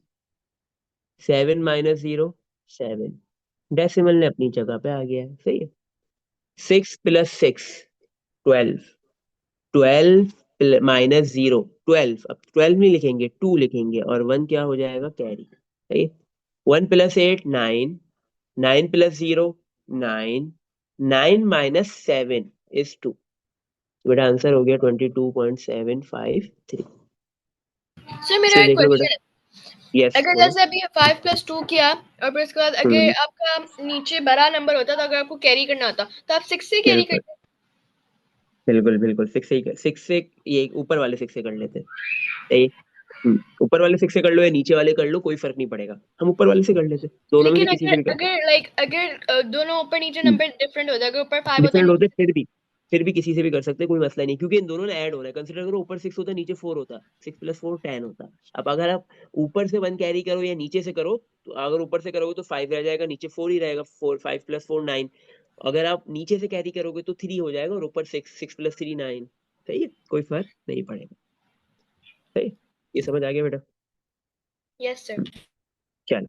7 - 0 7। डेसिमल ने अपनी जगह पे आ गया है। सही है। 6 + 6 12, 12 -0 12। अब 12 नहीं लिखेंगे, 2 लिखेंगे, और 1 क्या हो जाएगा? कैरी। सही है। 1 + 8 9, 9 + 0 9, 9 - 7 इज 2। बेटा आंसर हो गया 22.753। सर मेरा इसमें एक देख लो बेटा। क्वेश्चन है, यस, अगर बोलो। जैसे अभी 5 + 2 किया और फिर उसके बाद अगर हम्म। आपका नीचे बड़ा नंबर होता तो अगर आपको कैरी करना होता तो आप 6 से कैरी बिल्कुल करते। बिल्कुल बिल्कुल, 6 से ही 6 से, ये ऊपर वाले 6 से कर लेते। सही। ऊपर वाले 6 से कर लो या नीचे वाले कर लो, कोई फर्क नहीं पड़ेगा, हम ऊपर वाले से कर लेते, दोनों में से लेकिन किसी अगर से भी कर सकते। अगर लाइक अगर दोनों ऊपर नीचे नंबर डिफरेंट होता है, अगर ऊपर 5 होता डिफरेंट होते नीचे। फिर भी किसी से भी कर सकते, कोई मसला नहीं, क्योंकि इन दोनों ने ऐड होना है। कंसिडर करो, ऊपर 6 होता, नीचे 4 होता, 6 + 4 10 होता। अब अगर आप ऊपर से 1 कैरी करो या नीचे से करो, तो अगर ऊपर से करोगे तो 5 रह जाएगा, नीचे 4 ही रहेगा, 4 5 + 4 9। अगर आप नीचे से कैरी करोगे तो 3 हो जाएगा, और ऊपर 6 + 3 9। सही है, कोई फर्क नहीं पड़ेगा। सही। ये समझ आ गया बेटा? Yes sir. चलो,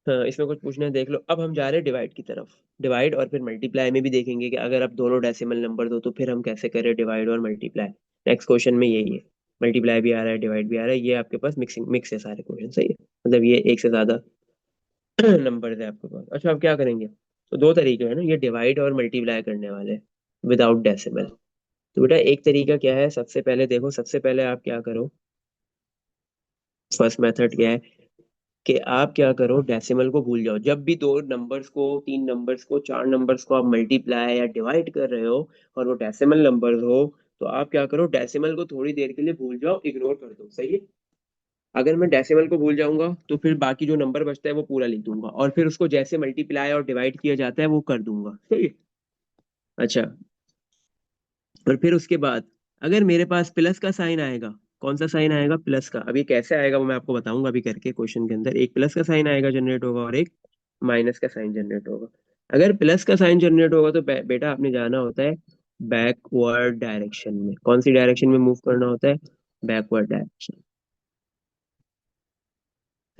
हाँ, इसमें कुछ पूछना है देख लो। अब हम जा रहे हैं डिवाइड की तरफ। डिवाइड और फिर मल्टीप्लाई में भी देखेंगे कि अगर आप दोनों डेसिमल नंबर दो तो फिर हम कैसे करें डिवाइड और मल्टीप्लाई। नेक्स्ट क्वेश्चन में यही है। मल्टीप्लाई भी आ रहा है, डिवाइड भी आ रहा है, ये आपके पास मिक्स है सारे क्वेश्चन, सही है। मतलब ये एक से ज्यादा नंबर है आपके पास। अच्छा, अब क्या करेंगे? तो दो तरीके हैं ना, ये डिवाइड और मल्टीप्लाई करने वाले विदाउट डेसिमल। तो बेटा एक तरीका क्या है, सबसे पहले देखो, सबसे पहले आप क्या करो, फर्स्ट मेथड क्या है कि आप क्या करो, डेसिमल को भूल जाओ। जब भी दो नंबर्स को, तीन नंबर्स को, चार नंबर्स को आप मल्टीप्लाई या डिवाइड कर रहे हो और वो डेसिमल नंबर्स हो, तो आप क्या करो, डेसिमल को थोड़ी देर के लिए भूल जाओ, इग्नोर कर दो, सही है। अगर मैं डेसिमल को भूल जाऊंगा तो फिर बाकी जो नंबर बचता है वो पूरा लिख दूंगा, और फिर उसको जैसे मल्टीप्लाई और डिवाइड किया जाता है वो कर दूंगा, सही है। अच्छा, और फिर उसके बाद अगर मेरे पास प्लस का साइन आएगा, कौन सा साइन आएगा, प्लस का। अभी कैसे आएगा वो मैं आपको बताऊंगा अभी करके, क्वेश्चन के अंदर एक प्लस का साइन आएगा, जनरेट होगा, और एक माइनस का साइन जनरेट होगा। अगर प्लस का साइन जनरेट होगा तो बेटा आपने जाना होता है बैकवर्ड डायरेक्शन में। कौन सी डायरेक्शन में मूव करना होता है, बैकवर्ड डायरेक्शन,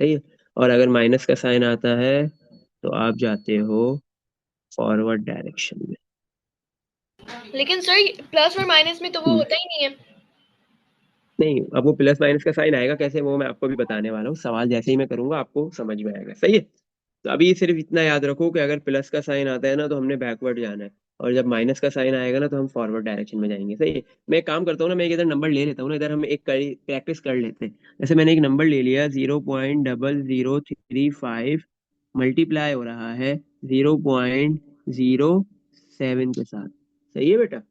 सही है। और अगर माइनस का साइन आता है तो आप जाते हो फॉरवर्ड डायरेक्शन में। लेकिन सर प्लस और माइनस में तो वो हम्म, होता ही नहीं है। नहीं, अब वो प्लस माइनस का साइन आएगा कैसे वो मैं आपको भी बताने वाला हूँ, सवाल जैसे ही मैं करूंगा आपको समझ में आएगा, सही है। तो अभी सिर्फ इतना याद रखो कि अगर प्लस का साइन आता है ना तो हमने बैकवर्ड जाना है, और जब माइनस का साइन आएगा ना तो हम फॉरवर्ड डायरेक्शन में जाएंगे, सही है। मैं एक काम करता हूँ ना, मैं एक इधर नंबर ले लेता हूँ ना, इधर हम एक प्रैक्टिस कर लेते हैं। जैसे मैंने एक नंबर ले लिया, 0.0035 मल्टीप्लाई हो रहा है 0.07 के साथ, सही है बेटा।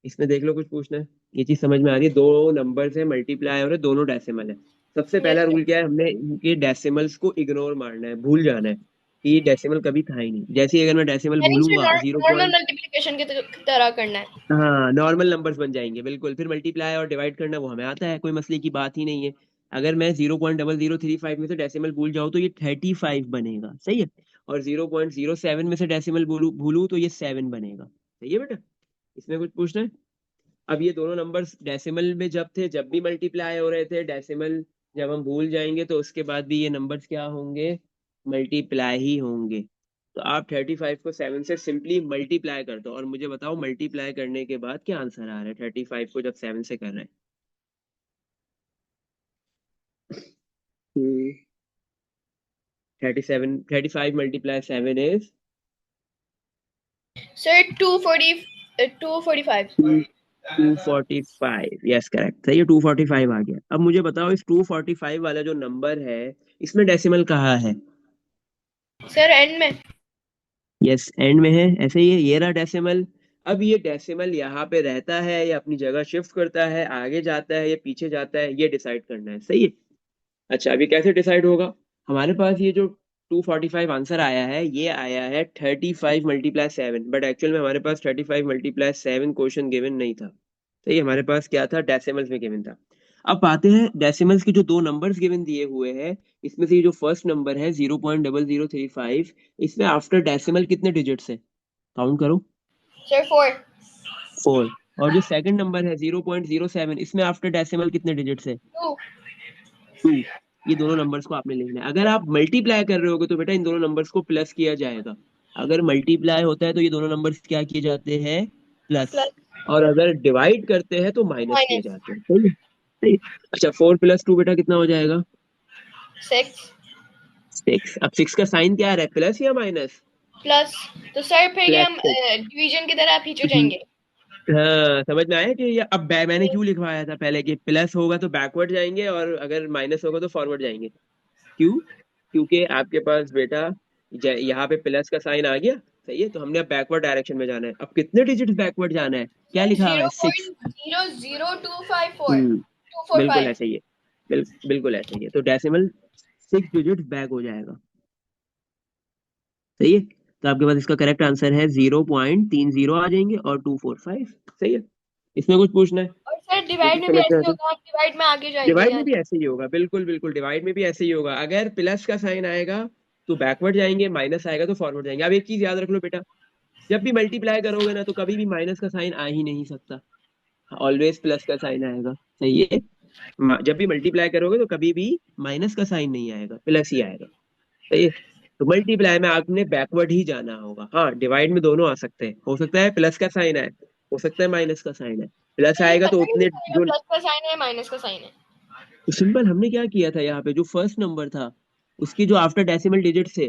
इसमें देख लो, कुछ पूछना है? ये चीज समझ में आ रही है, दो नंबर है मल्टीप्लाई हो रहे, दोनों डेसिमल है। सबसे यस पहला सर। रूल क्या है, हमने इनके डेसिमल्स को इग्नोर मारना है, भूल जाना है कि डेसिमल कभी था ही नहीं। जैसे ही अगर मैं डेसिमल यानी सर भूलूंगा, जीरो नॉर्मल पॉइंट, मल्टीप्लिकेशन की तरह करना है। हाँ नॉर्मल नंबर्स बन जाएंगे बिल्कुल। फिर मल्टीप्लाई और डिवाइड करना वो हमें आता है, कोई मसले की बात ही नहीं है। अगर मैं 0.0035 में से डेसिमल भूल जाऊँ तो ये 35 बनेगा, सही है। और 0.07 में से डेसिमल भूलू भूलू तो ये 7 बनेगा, सही है बेटा। इसमें कुछ पूछना है? अब ये दोनों नंबर्स डेसिमल में जब थे, जब भी मल्टीप्लाई हो रहे थे, डेसिमल जब हम भूल जाएंगे तो उसके बाद भी ये नंबर्स क्या होंगे, मल्टीप्लाई ही होंगे। तो आप 35 को 7 से सिंपली मल्टीप्लाई कर दो, और मुझे बताओ मल्टीप्लाई करने के बाद क्या आंसर आ रहा है 35 को जब 7 से कर रहे हैं। 37, 35 multiply 7 is sir 245। 245, yes correct, सही है, 245 आ गया। अब मुझे बताओ इस 245 वाला जो नंबर है, इसमें डेसिमल कहाँ है? सर एंड में। यस एंड में है, ऐसे ही है, ये रहा डेसिमल। अब ये डेसिमल यहाँ पे रहता है या अपनी जगह शिफ्ट करता है, आगे जाता है या पीछे जाता है, ये डिसाइड करना है, सही है। अच्छा, अभी कैसे डिसाइड होगा? हमारे पास ये जो 245 आंसर आया है, ये आया है 35 मल्टीप्लाई 7, बट एक्चुअल में हमारे पास 35 मल्टीप्लाई 7 क्वेश्चन गिवन नहीं था, सही है। हमारे पास क्या था, डेसिमल्स में गिवन था। अब आते हैं डेसिमल्स के जो दो नंबर्स गिवन दिए हुए हैं, इसमें से ये जो फर्स्ट नंबर है 0.0035, इसमें आफ्टर डेसिमल कितने डिजिट्स है, काउंट करो। सर 4। 4। और जो सेकंड नंबर है 0.07, इसमें आफ्टर डेसिमल कितने डिजिट्स है, 2। 2। ये दोनों नंबर्स को आपने लिखना है। अगर आप मल्टीप्लाई कर रहे होगे तो बेटा इन दोनों नंबर्स को प्लस किया जाएगा। अगर मल्टीप्लाई होता है तो ये दोनों नंबर्स क्या किए जाते हैं, प्लस। प्लस और अगर डिवाइड करते हैं तो माइनस किए माइनस जाते हैं, सही है, सही है। अच्छा, 4 + 2 बेटा कितना हो जाएगा, 6 6। अब 6 का साइन क्या आ रहा है, प्लस या माइनस? प्लस। तो सर फिर ये प्लस हम 6। डिवीजन की तरह पीछे जाएंगे। हाँ समझ में आया कि ये अब मैंने क्यों लिखवाया था पहले कि प्लस होगा तो बैकवर्ड जाएंगे और अगर माइनस होगा तो फॉरवर्ड जाएंगे। क्यों? क्योंकि आपके पास बेटा यहाँ पे प्लस का साइन आ गया, सही है, तो हमने अब बैकवर्ड डायरेक्शन में जाना है। अब कितने डिजिट बैकवर्ड जाना है, क्या सर लिखा हुआ है, zero 6। Point zero zero two five four hmm, two four बिल्कुल फाइव ऐसा ही है। बिल्कुल ऐसा ही है, तो डेसिमल 6 डिजिट बैक हो जाएगा, सही है। तो आपके पास इसका करेक्ट आंसर है 0.30 आ जाएंगे और 245, सही है। इसमें कुछ पूछना है? और सर ये डिवाइड चीज में भी समझ में ऐसे आती है? होगा, हम डिवाइड में आगे जाएंगे डिवाइड में यानी। भी ऐसे ही होगा, बिल्कुल बिल्कुल, डिवाइड में भी ऐसे ही होगा। अगर प्लस का साइन आएगा तो बैकवर्ड जाएंगे, माइनस आएगा तो फॉरवर्ड जाएंगे। अब एक चीज याद रख लो बेटा, जब भी मल्टीप्लाई करोगे ना तो कभी भी माइनस का साइन आ ही नहीं सकता, ऑलवेज प्लस का साइन आएगा, सही है। जब भी मल्टीप्लाई करोगे तो कभी भी माइनस का साइन नहीं आएगा, प्लस ही आएगा, सही है। तो मल्टीप्लाई में आपने बैकवर्ड ही जाना होगा। हाँ डिवाइड में दोनों आ सकते हैं, हो सकता है प्लस का साइन आए, हो सकता है माइनस का साइन आए, प्लस मुझे आएगा तो पता कैसे उतने चलेगा जो प्लस का साइन है माइनस का साइन है? सिंपल हमने क्या किया था यहाँ पे, जो फर्स्ट नंबर था उसकी जो आफ्टर डेसिमल डिजिट्स है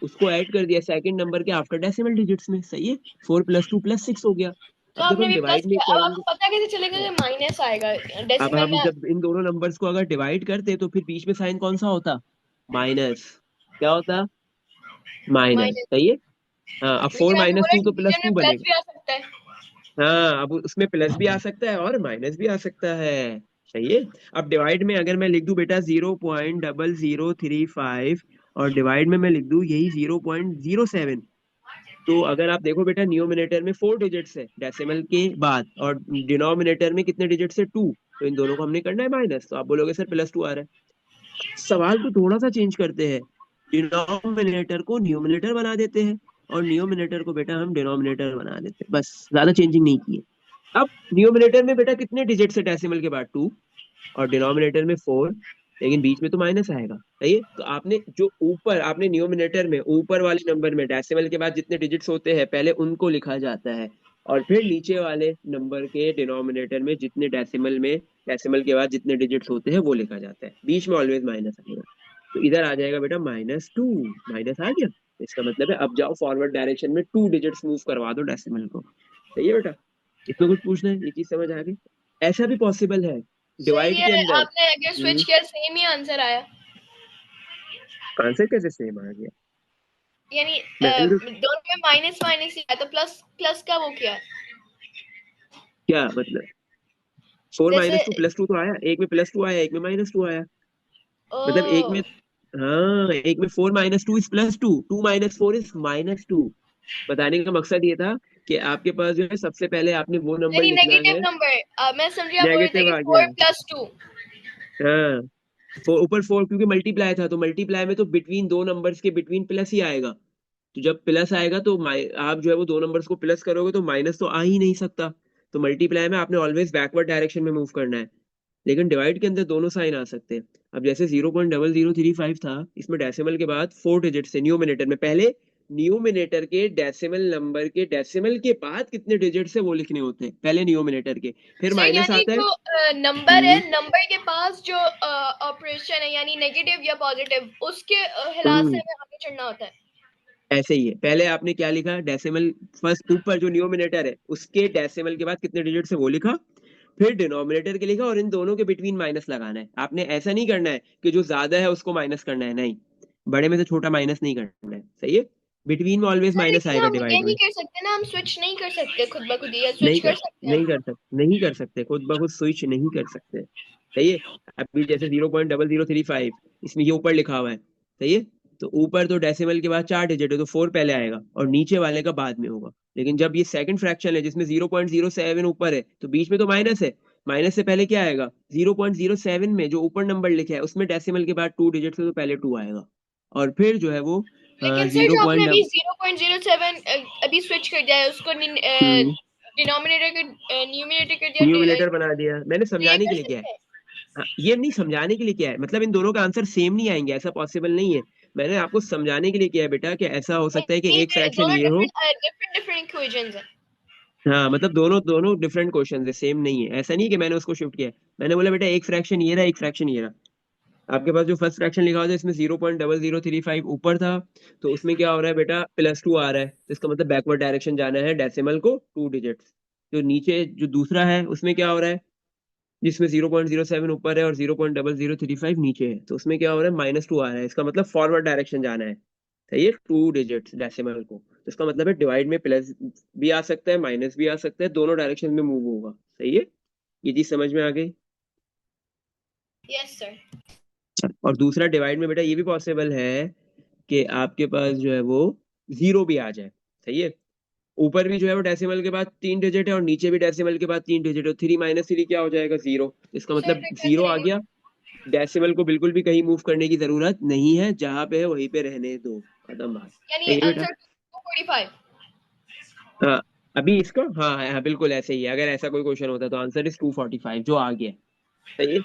उसको ऐड कर दिया सेकंड नंबर के आफ्टर डेसिमल डिजिट्स में, सही है। 4 + 2 + 6 हो गया। तो अब जब आपने हम भी प्लस डिवाइड नहीं किया, अब करेंगे, आपको पता कैसे चलेगा कि माइनस आएगा अब डेसिमल हम में? जब इन दोनों नंबर्स को अगर डिवाइड करते तो फिर बीच में साइन कौन सा होता? माइनस। क्या होता? Minus, minus. सही है। हाँ, अब फोर लेकिन आपने माइनस बोला टू तो प्लस डिवीजन टू में प्लस बनेगा। भी आ सकता है। हाँ, अब उसमें प्लस भी आ सकता है और माइनस भी आ सकता है, सही है। अब डिवाइड में अगर मैं लिख दूं बेटा 0.0035 और डिवाइड में मैं लिख दूं यही 0.07, तो अगर आप देखो बेटा न्यूमिनेटर में 4 डिजिट्स है डेसिमल के बाद और डिनोमिनेटर में कितने डिजिट्स है? 2, तो इन दोनों को हमने करना है माइनस, तो आप बोलोगे सर +2 आ रहा है। सवाल को थोड़ा सा चेंज करते हैं, डिनोमिनेटर को न्यूमिनेटर बना देते हैं और न्यूमिनेटर को बेटा हम डिनोमिनेटर बना देते हैं, बस, ज्यादा चेंजिंग नहीं की है। अब न्यूमिनेटर में बेटा कितने डिजिट्स है डेसिमल के बाद? 2, और डिनोमिनेटर में 4, लेकिन बीच में तो माइनस आएगा, सही है। तो आपने जो ऊपर, आपने न्यूमिनेटर में ऊपर वाले नंबर में डेसिमल के बाद जितने डिजिट्स होते हैं पहले उनको लिखा जाता है, और फिर नीचे वाले नंबर के डिनोमिनेटर में जितने डेसिमल में, डेसिमल के बाद जितने डिजिट्स होते हैं वो लिखा जाता है, बीच में ऑलवेज माइनस आएगा। तो इधर आ जाएगा बेटा -2, माइनस आ गया। इसका मतलब है अब जाओ फॉरवर्ड डायरेक्शन में 2 डिजिट्स मूव करवा दो डेसिमल को, सही है बेटा। इसमें कुछ पूछना है? ये चीज समझ आ गई? ऐसा भी पॉसिबल है सही डिवाइड के है, अंदर। आपने अगर स्विच किया सेम ही आंसर आया। आंसर कैसे सेम आ गया? यानी मैंने तो, दोनों में माइनस माइनस ही आया, तो प्लस प्लस का वो किया है। क्या मतलब? फोर जैसे माइनस टू प्लस टू तो आया, एक में +2 आया, एक में -2 आया। ओ मतलब एक में, हाँ, एक में 4 - 2 इज +2, 2 - 4 इज -2। बताने का मकसद ये था कि आपके पास जो है सबसे पहले आपने वो नंबर यानी लिखना नेगेटिव है। नंबर, मैं समझी आप बोल रहे थे नेगेटिव कि आ गया, 4 + 2। हाँ। ऊपर 4 क्योंकि मल्टीप्लाई था, तो मल्टीप्लाई में तो बिटवीन दो नंबर्स के बिटवीन प्लस ही आएगा। तो जब प्लस आएगा तो आप जो है वो दो नंबर्स को प्लस करोगे तो माइनस तो आ ही नहीं सकता। तो मल्टीप्लाई में आपने ऑलवेज बैकवर्ड डायरेक्शन में मूव करना है। लेकिन डिवाइड के अंदर दोनों साइन आ सकते हैं। अब जैसे 0.0035 था, इसमें डेसिमल के बाद 4 डिजिट से न्यूमिनेटर में, पहले न्यूमिनेटर के डेसिमल नंबर के डेसिमल के बाद कितने डिजिट से वो लिखने होते हैं, पहले न्यूमिनेटर के, फिर सर माइनस यानी आता है। जो नंबर है, हम्म नंबर के पास जो ऑपरेशन है यानी नेगेटिव या पॉजिटिव, उसके हिसाब से हम्म हमें आगे चढ़ना होता है। ऐसे ही है, पहले आपने क्या लिखा डेसिमल, फर्स्ट ऊपर जो न्यूमिनेटर है उसके डेसिमल के बाद कितने डिजिट से वो लिखा, फिर डिनोमिनेटर के लिखा और इन दोनों के बिटवीन माइनस लगाना है। आपने ऐसा नहीं करना है कि जो ज्यादा है उसको माइनस करना है, नहीं, बड़े में से छोटा माइनस नहीं करना है, सही है। बिटवीन में ऑलवेज सर माइनस लेकिन आएगा हम ये डिवाइड नहीं में। कर सकते ना, हम स्विच नहीं कर सकते खुद ब खुद, या स्विच नहीं कर कर सकते हैं नहीं हम? कर सकते, नहीं कर सकते, खुद ब खुद स्विच नहीं कर सकते, सही है। अभी जैसे 0.0035, इसमें ये ऊपर लिखा हुआ है, सही है। तो ऊपर तो डेसिमल के बाद 4 डिजिट है तो 4 पहले आएगा और नीचे वाले का बाद में होगा। लेकिन जब ये सेकंड फ्रैक्शन है जिसमें 0.07 ऊपर है तो बीच में तो माइनस है, माइनस से पहले क्या आएगा? 0.07 में जो ऊपर नंबर लिखा है उसमें डेसिमल के बाद 2 डिजिट से तो पहले 2 आएगा, और फिर जो है वो लेकिन सर जीरो जो आपने पॉइंट अभी 0.07 अभी स्विच कर दिया है, उसको डिनोमिनेटर के न्यूमिनेटर कर दिया, न्यूमिनेटर बना दिया, मैंने तो ये समझाने के कर लिए किया है। सकते हैं? हाँ, ये नहीं समझाने के लिए क्या है, मतलब इन दोनों का आंसर सेम नहीं आएंगे, ऐसा पॉसिबल नहीं है। मैंने आपको समझाने के लिए किया है बेटा कि ऐसा हो सकता है कि एक नहीं, फ्रैक्शन दोनों ये हो। डिफरेंट डिफरेंट डिफरेंट इक्वेशंस है। हाँ, मतलब दोनों दोनों डिफरेंट क्वेश्चन है, सेम नहीं है, ऐसा नहीं कि मैंने उसको शिफ्ट किया है। मैंने बोला बेटा एक फ्रैक्शन ये रहा, एक फ्रैक्शन ये रहा। आपके पास जो फर्स्ट फ्रैक्शन लिखा हुआ था इसमें 0.0035 ऊपर था, तो उसमें क्या हो रहा है बेटा? +2 आ रहा है, तो इसका मतलब बैकवर्ड डायरेक्शन जाना है डेसिमल को 2 डिजिट्स। जो नीचे जो दूसरा है उसमें क्या हो रहा है, जिसमें 0.07 ऊपर है और 0.0035 नीचे है, तो उसमें क्या हो रहा है? -2 आ रहा है, इसका मतलब फॉरवर्ड डायरेक्शन जाना है, सही है, 2 डिजिट्स डेसिमल को, तो इसका मतलब है डिवाइड में प्लस भी आ सकता है माइनस भी आ सकता है, दोनों डायरेक्शन में मूव होगा, सही है। ये चीज समझ में आ गई? Yes sir. और दूसरा डिवाइड में बेटा ये भी पॉसिबल है कि आपके पास जो है वो जीरो भी आ जाए, सही है। ऊपर भी जो है वो डेसिमल के बाद 3 डिजिट है और नीचे भी डेसिमल के बाद 3 डिजिट है, 3 - 3 क्या हो जाएगा? 0। इसका सर मतलब फिर क्या 0 आ करेंगे? गया। डेसिमल को बिल्कुल भी कहीं मूव करने की जरूरत नहीं है, जहां पे है वहीं पे रहने दो, खत्म बात। यानी सही है बेटा। आंसर 245। हाँ, अभी इसको, हाँ हाँ बिल्कुल ऐसे ही है, अगर ऐसा कोई क्वेश्चन होता तो आंसर इज 245 जो आ गया है, सही है।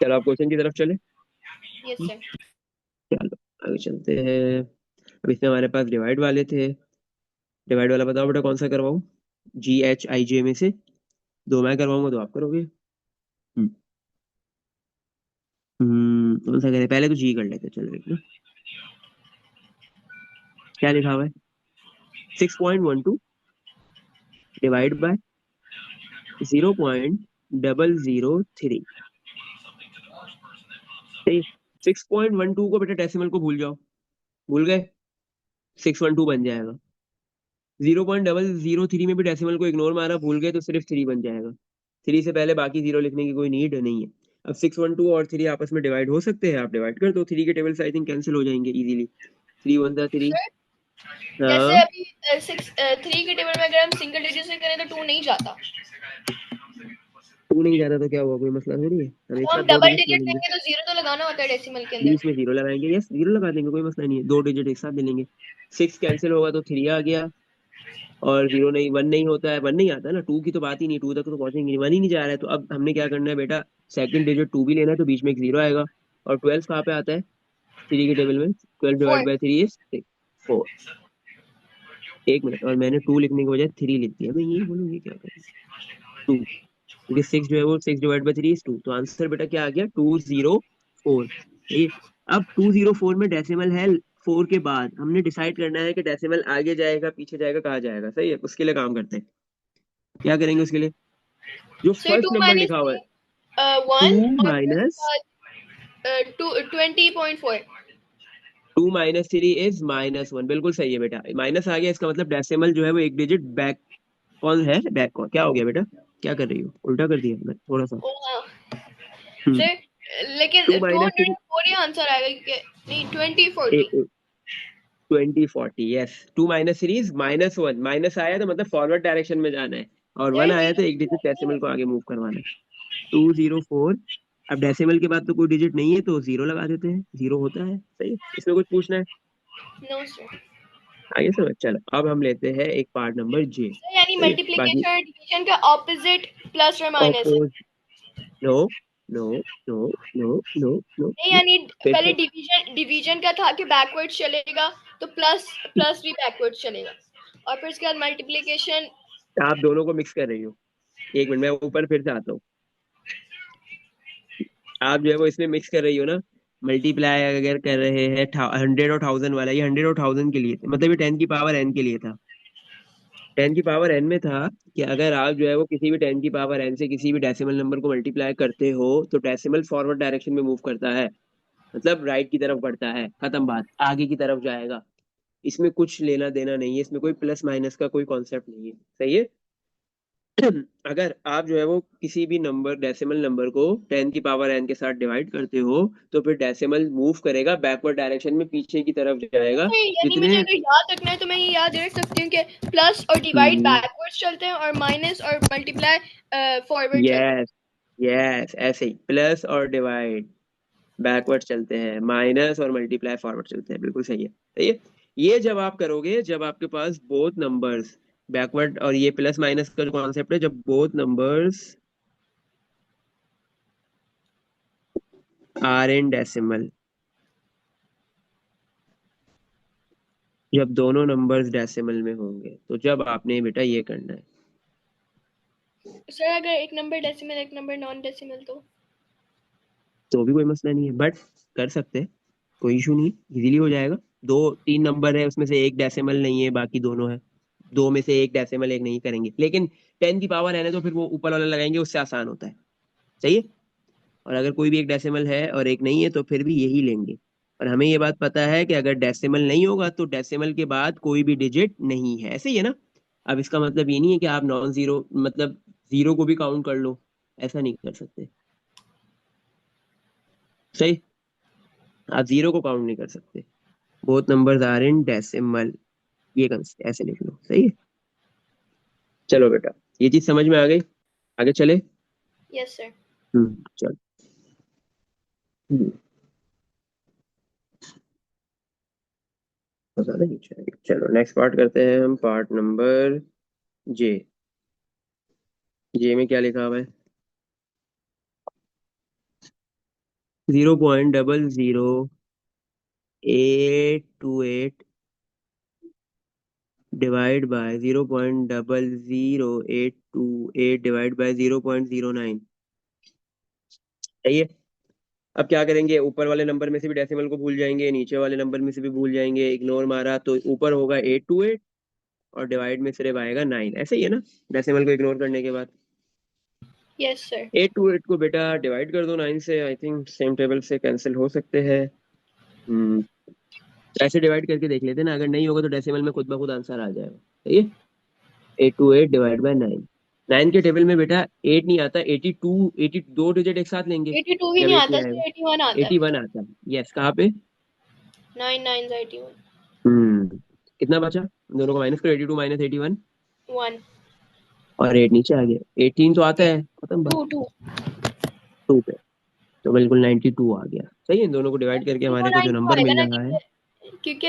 चलो आप क्वेश्चन की तरफ चले। Yes sir. चलो आगे चलते हैं। अब इसमें हमारे पास डिवाइड वाले थे, डिवाइड वाला बताओ बेटा कौन सा करवाऊं? GHIJ में से 2 मैं करवाऊंगा, 2 आप करोगे। हम्म कौन सा करें, पहले तो जी कर लेते, चलो एक ना। क्या लिखा हुआ है? 6.12 डिवाइड बाय 0.003। 6.12 को बेटा डेसिमल को भूल जाओ, भूल गए, 612 बन जाएगा। 0.003 में भी डेसिमल को इग्नोर मारा, भूल गए, तो सिर्फ 3 बन जाएगा। 3 से पहले बाकी 0 लिखने की कोई नीड नहीं है। अब 612 और 3 आपस में डिवाइड हो सकते हैं, आप डिवाइड कर दो, 3 के टेबल से आई थिंक कैंसिल हो जाएंगे इजीली। 3 वन जा 3। सर जैसे हाँ, अभी 3 के टेबल में अगर हम सिंगल डिजिट से करें तो 2 नहीं जाता, 2 नहीं जाता तो क्या हुआ, कोई मसला थोड़ी है, हम एक तो साथ हम 2 डबल डिजिट ले डिजिट लेंगे। लेंगे तो 0 तो लगाना होता है डेसिमल के बीच अंदर। में 0 लगाएंगे, यस 0 लगा देंगे, कोई मसला नहीं है, 2 डिजिट एक साथ ले लेंगे। 6 कैंसिल होगा तो 3 आ गया, और 0 नहीं, 1 नहीं होता है, 1 नहीं आता ना, 2 की तो बात ही नहीं, 2 तक तो पहुंचेंगे नहीं, 1 ही नहीं जा रहा है, तो अब हमने क्या करना है बेटा, सेकंड डिजिट 2 भी लेना है, तो बीच में एक 0 आएगा। और 12 कहाँ पे आता है? 3 के टेबल में 12 डिवाइड 4। By 3 is 4। एक मिनट, और मैंने 2 लिखने के बजाय 3 लिख दिया, मैं ये बोलूँ ये क्या करूँ, 2, क्योंकि 6 जो है वो 6 डिवाइड बाई 3 इज 2, तो आंसर बेटा क्या आ गया, 204। सही है। अब 204 में डेसिमल है 4 के बाद, हमने डिसाइड करना है कि डेसिमल आगे जाएगा पीछे जाएगा कहाँ जाएगा, सही है, उसके लिए काम करते हैं। क्या करेंगे उसके लिए? जो सर 2 फर्स्ट नंबर माइनस लिखा हुआ है, 1 टू और फिर माइनस उसके बाद 20.4। 2 - 3 इज -1, बिल्कुल सही है बेटा, माइनस आ गया, इसका मतलब डेसिमल जो है वो एक डिजिट बैक, कौन है बैक, कौन क्या हो गया बेटा, क्या कर रही हो, उल्टा कर दिया मैं थोड़ा सा। ओ हाँ हम्म सर, लेकिन 2 - 3 204 ही आंसर आएगा क्योंकि नहीं 2040। 2040, यस। 2 - 3 इज -1, माइनस आया तो मतलब फॉरवर्ड डायरेक्शन में जाना है, और सर 1 ये आया तो एक डिजिट डेसिमल को आगे मूव करवाना है। 204। अब डेसिमल के बाद तो कोई डिजिट नहीं है, तो 0 लगा देते हैं, 0 होता है, सही है, इसमें कुछ पूछना है? No sir. आगे समझ, चलो अब हम लेते हैं एक पार्ट नंबर जे। सर यानी सही है, बाकी मल्टीप्लिकेशन और डिवीजन का ऑपोजिट प्लस और माइनस है। Oppose, no no no no no no नहीं नो, यानी फिर पहले से डिवीजन का था कि बैकवर्ड चलेगा, तो प्लस प्लस भी बैकवर्ड चलेगा, और फिर उसके बाद मल्टीप्लिकेशन। आप दोनों को मिक्स कर रही हो। एक मिनट, मैं ऊपर फिर से आता हूँ। आप जो है वो इसमें मिक्स कर रही हो ना, मल्टीप्लाई अगर कर रहे हैं 100 और 1000 वाला, ये 100 और 1000 के लिए था, मतलब ये 10 की पावर n के लिए था। 10 की पावर n में था कि अगर आप जो है वो किसी भी 10 की पावर n से किसी भी डेसिमल नंबर को मल्टीप्लाई करते हो, तो डेसिमल फॉरवर्ड डायरेक्शन में मूव करता है, मतलब राइट की तरफ बढ़ता है, खत्म बात, आगे की तरफ जाएगा। इसमें कुछ लेना देना नहीं है, इसमें कोई प्लस माइनस का कोई कॉन्सेप्ट नहीं है, सही है। अगर आप जो है वो किसी भी नंबर डेसिमल नंबर को 10 की पावर n के साथ डिवाइड करते हो, तो फिर डेसिमल मूव करेगा बैकवर्ड डायरेक्शन में, पीछे की तरफ तो जाएगा। फिर यानी मुझे जितने अगर याद रखना है तो मैं ये याद रख सकती हूँ कि प्लस और डिवाइड बैकवर्ड्स चलते हैं और माइनस और मल्टीप्लाई फॉरवर्ड चलते हैं। यस यस, ऐसे ही प्लस और डिवाइड बैकवर्ड चलते हैं, माइनस और मल्टीप्लाई फॉरवर्ड चलते हैं, बिल्कुल सही है, सही है। ये जब आप करोगे, जब आपके पास बोथ नंबर्स बैकवर्ड, और ये प्लस माइनस का जो कॉन्सेप्ट है, जब both numbers are in decimal, जब दोनों नंबर्स डेसिमल में होंगे, तो जब आपने बेटा ये करना है, सर अगर एक नंबर डेसिमल एक नंबर नॉन डेसिमल तो। तो भी कोई मसला नहीं है, बट कर सकते हैं, कोई इशू नहीं, इजीली हो जाएगा। 2 3 नंबर है, उसमें से एक डेसिमल नहीं है, बाकी दोनों है, 2 में से एक डेसिमल, एक नहीं करेंगे, लेकिन 10 की पावर है ना, तो फिर वो ऊपर वाला लगाएंगे, उससे आसान होता है, सही है। और अगर कोई भी एक डेसिमल है और एक नहीं है, तो फिर भी यही लेंगे। और हमें ये बात पता है कि अगर डेसिमल नहीं होगा, तो डेसिमल के बाद कोई भी डिजिट नहीं है, ऐसे ही है ना। अब इसका मतलब ये नहीं है कि आप नॉन जीरो, मतलब जीरो को भी काउंट कर लो, ऐसा नहीं कर सकते, सही। आप जीरो को काउंट नहीं कर सकते, both numbers are in decimal, ये ऐसे लिख लो, सही है। चलो बेटा, ये चीज समझ में आ गई, आगे चले। Yes sir. चलो। हम्म, पता नहीं चलेगा। चलो नेक्स्ट पार्ट करते हैं हम, पार्ट नंबर जे। जे में क्या लिखा हुआ है? 0.008282 डिवाइड बाय 0.00828 डिवाइड बाय 0.09। सही है। अब क्या करेंगे, ऊपर वाले नंबर में से भी डेसिमल को भूल जाएंगे, नीचे वाले नंबर में से भी भूल जाएंगे, इग्नोर मारा तो ऊपर होगा 828 और डिवाइड में सिर्फ आएगा 9। ऐसे ही है ना, डेसिमल को इग्नोर करने के बाद। Yes sir. 828 को बेटा डिवाइड कर दो 9 से, आई थिंक सेम टेबल से कैंसिल हो सकते हैं। ऐसे डिवाइड करके देख लेते हैं ना, अगर नहीं होगा तो डेसिमल में खुद ब खुद आंसर आ जाएगा। सही है। 828 डिवाइड बाय 9। 9 के टेबल में बेटा 8 नहीं आता, 82, 82 डिजिट एक साथ लेंगे 82 भी जब नहीं 8 आता नहीं आएगा। सर, 81 आता है। 81 आता है, यस। कहाँ पे? 9 9 81। कितना बचा? दोनों को माइनस करो, 82 माइनस 81 1 और 8 नीचे आ गया। 18 तो आता है, खत्म बात। 2 2। 2 पे तो बिल्कुल 92 आ गया। सही है। इन दोनों को डिवाइड करके हमारे को जो 092 नंबर आएगा मिल ना, रहा है। क्योंकि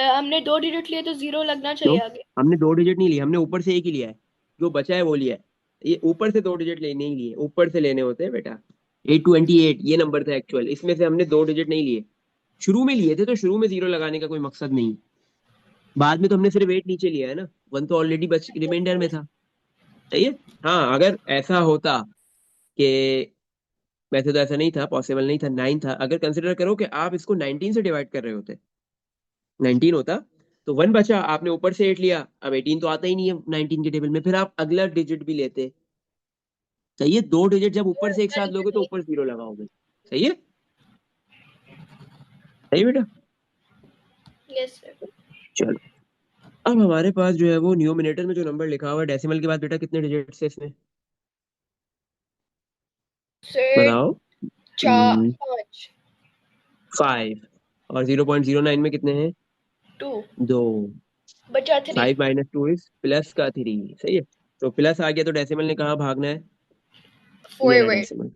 हमने 2 डिजिट लिए तो 0 लगना क्यों? चाहिए आगे। हमने 2 डिजिट नहीं लिए, हमने ऊपर से एक ही लिया है। जो बचा है वो लिया है। ये ऊपर से 2 डिजिट ले नहीं लिए, ऊपर से लेने होते हैं बेटा। 828 ये नंबर था एक्चुअल, इसमें से हमने 2 डिजिट नहीं लिए। शुरू में लिए थे तो शुरू में 0 लगाने का कोई मकसद नहीं। बाद में तो हमने सिर्फ 8 नीचे लिया है ना, 1 तो ऑलरेडी बच रिमाइंडर में था। सही है। हाँ, अगर ऐसा होता कि, वैसे तो ऐसा नहीं था, पॉसिबल नहीं था, 9 था। अगर कंसिडर करो कि आप इसको 19 से डिवाइड कर रहे होते, 19 होता तो 1 बचा, आपने ऊपर से 8 लिया, अब 18 तो आता ही नहीं है 19 के टेबल में, फिर आप अगला डिजिट भी लेते। सही है। 2 डिजिट जब ऊपर से एक साथ लोगे तो ऊपर 0 लगाओगे। सही है। सही बेटा। Yes sir. चलो, अब हमारे पास जो है वो न्यूमरेटर में जो नंबर लिखा हुआ है डेसिमल के बाद, बेटा कितने डिजिट है इसमें? सर बताओ। 4 5 5। और 0.09 में कितने हैं? 2 दो। बचा 3 5 माइनस 2 इज प्लस का 3। सही है। तो प्लस आ गया तो डेसिमल ने कहाँ भागना है? ये रहा फॉरवर्ड, डेसिमल।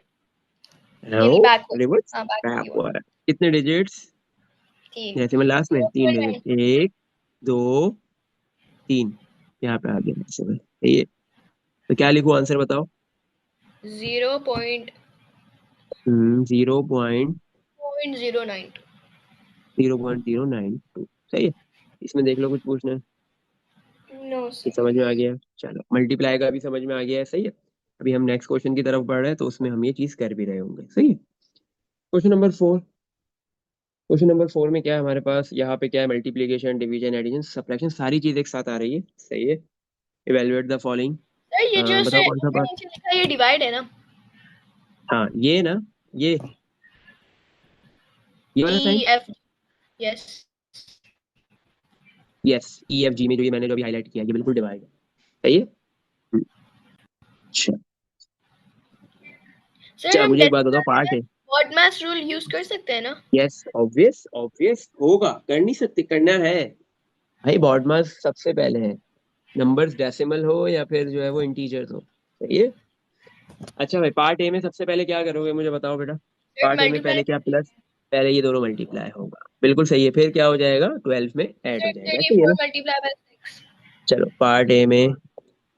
यानी नो, बैकवर्ड। रिवर्स, हाँ बैकवर्ड ही हुआ। बैकवर्ड। कितने डिजिट्स? 3 डेसिमल लास्ट में 3 0.9। डिजिट, 1 2 3। यहाँ पे आ गया डेसिमल। सही है। तो क्या लिखूं, आंसर बताओ। 0.092। 0.092। सही है। इसमें देख लो, कुछ पूछना है? नो ये सर। समझ में आ गया। चलो, मल्टीप्लाई का भी समझ में आ गया है। सही है। अभी हम नेक्स्ट क्वेश्चन की तरफ बढ़ रहे हैं तो उसमें हम ये चीज कर भी रहे होंगे। सही है। Question number 4। क्वेश्चन नंबर 4 में क्या है हमारे पास, यहाँ पे क्या है, मल्टीप्लीकेशन डिवीजन एडिशन सब्ट्रैक्शन सारी चीज एक साथ आ रही है। सही है। Evaluate the following. सर ये जो बताओ सर कौन सा ऊपर पार्ट? नीचे लिखा है ये डिवाइड है ना? हाँ, ये ना, ये वाला E sign. F. Yes yes, E F G में जो ये मैंने जो अभी हाईलाइट किया, ये बिल्कुल डिवाइड है। सही है। हम्म, अच्छा। सर, अच्छा, हम मुझे एक बात बताओ, डेसिमल पार्ट में है। बॉड मास रूल यूज कर सकते हैं ना? यस, ऑब्वियस ऑब्वियस होगा, कर नहीं सकते, करना है। भाई बॉड मास सबसे पहले है, नंबर्स डेसिमल हो या फिर जो है वो इंटीजर्स हो। सही है। अच्छा भाई, पार्ट ए में सबसे पहले क्या करोगे मुझे बताओ बेटा। सर पार्ट ए में मल्टीप्लाई। पहले क्या, प्लस? पहले ये दोनों मल्टीप्लाई होगा, बिल्कुल सही है। फिर क्या हो जाएगा, 12 में ऐड हो सर जाएगा। ऐसे ही है 34 ना। Multiply by 6। चलो, पार्ट ए में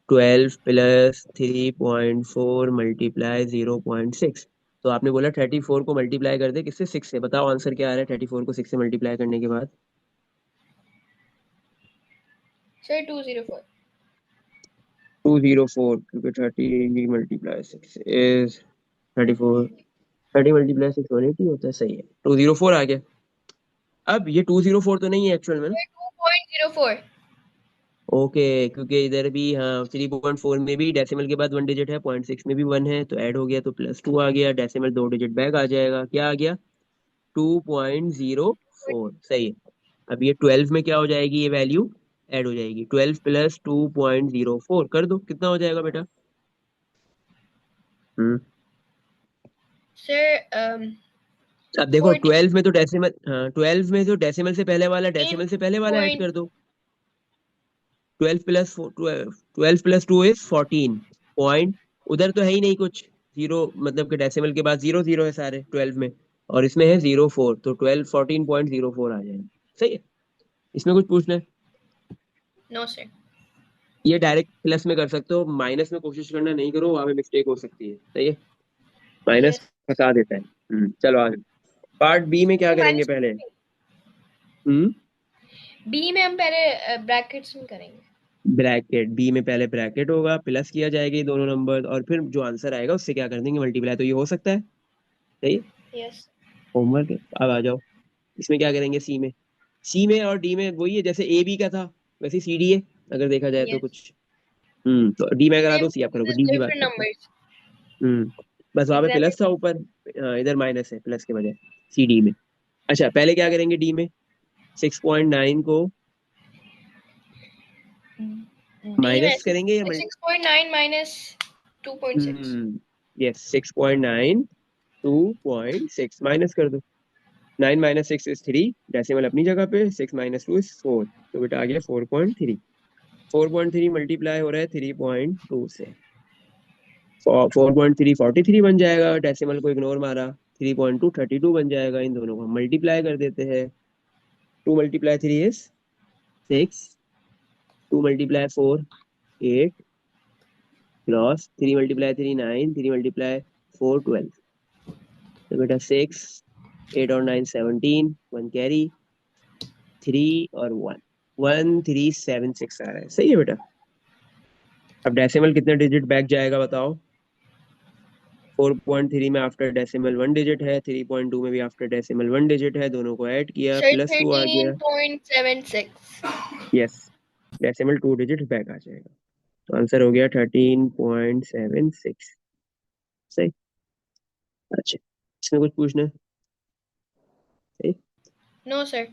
12 प्लस 3.4 मल्टीप्लाई 0.6। तो आपने बोला 34 को मल्टीप्लाई कर दे किससे, 6 से। बताओ आंसर क्या आ रहा है 34 को 6 से मल्टीप्लाई करने के बाद? सर 204। 204, क्योंकि 30 मल्टीप्लाई 6 इज 34। 30 मल्टीप्लाई 6 180 होता है। सही है, 204 आ गया। अब ये 204 तो नहीं है एक्चुअल में ना। सर 2.04। ओके, क्योंकि इधर भी हाँ 3.4 में भी डेसिमल के बाद 1 डिजिट है, 0.6 में भी 1 है, तो ऐड हो गया तो +2 आ गया। डेसिमल 2 डिजिट बैक आ जाएगा, क्या आ गया? 2.04। सही है। अब ये 12 में क्या हो जाएगी, ये वैल्यू ऐड हो जाएगी। 12 प्लस 2.04 कर दो, कितना हो जाएगा बेटा? हम्म सर अब देखो, 12 में तो डेसिमल, हाँ 12 में तो डेसिमल से पहले वाला, 14 डेसिमल से पहले वाला ऐड पॉइंट। कर दो। 12 प्लस 4, 12 प्लस 2 इज 14 पॉइंट। उधर तो है ही नहीं कुछ, जीरो, मतलब कि डेसिमल के बाद जीरो जीरो है सारे 12 में, और इसमें है 04, तो 12 14.04 आ जाएगा। सही है। इसमें कुछ पूछना है? No sir. ये डायरेक्ट प्लस में कर सकते हो, माइनस में कोशिश करना नहीं करो, वहां पे मिस्टेक हो सकती है। सही है। Minus yes. फंसा देता है। चलो आगे। पार्ट बी में क्या करेंगे माइनस। पहले? हम्म बी में हम पहले ब्रैकेट्स में करेंगे। ब्रैकेट, बी में पहले ब्रैकेट होगा, प्लस किया जाएगा ये दोनों नंबर, और फिर जो आंसर आएगा उससे क्या कर देंगे, मल्टीप्लाई। तो ये हो सकता है, सही है। यस। होमवर्क है। अब आ जाओ, इसमें क्या करेंगे, सी में। सी में और डी में वही है, जैसे ए बी का था वैसे सी डी है, अगर देखा जाए तो यस। कुछ। तो डी में करा सेम दो, सी आप करोगे, प्रोसेस डी की बात डिफरेंट करते हैं। नंबर्स। बस वहां पे एग्जैक्टली। प्लस था ऊपर, इधर माइनस है प्लस के बजाय, सी डी में। अच्छा, पहले क्या करेंगे डी में, 6.9 को डी में माइनस करेंगे या 6.9 माइनस 2.6। यस, 6.9 2.6 माइनस कर दो। 9 माइनस 6 इज 3, डेसिमल अपनी जगह पे, 6 माइनस 2 इज 4, तो बेटा आ गया 4.3। 4.3 मल्टीप्लाई हो रहा है 3.2 से, 4.3 43 बन जाएगा, डेसिमल को इग्नोर मारा, 3.2 32 बन जाएगा। इन दोनों को मल्टीप्लाई कर देते हैं, 2 multiply 3 is 6, 2 multiply 4 8, plus 3 multiply 3 9, 3 multiply 4 12, तो बेटा 6 8 और 9 17, 1 कैरी, 3 और 1 1376 आ रहा है, सही है बेटा। अब डेसिमल कितने डिजिट बैक जाएगा बताओ। 4.3 में आफ्टर डेसिमल 1 डिजिट है, 3.2 में भी आफ्टर डेसिमल 1 डिजिट है, दोनों को ऐड किया, सर +2 आ गया। 13.76। यस, डेसिमल 2 डिजिट बैक आ जाएगा, तो आंसर हो गया 13.76, सही। अच्छा, इसमें कुछ पूछना है, सही। No sir.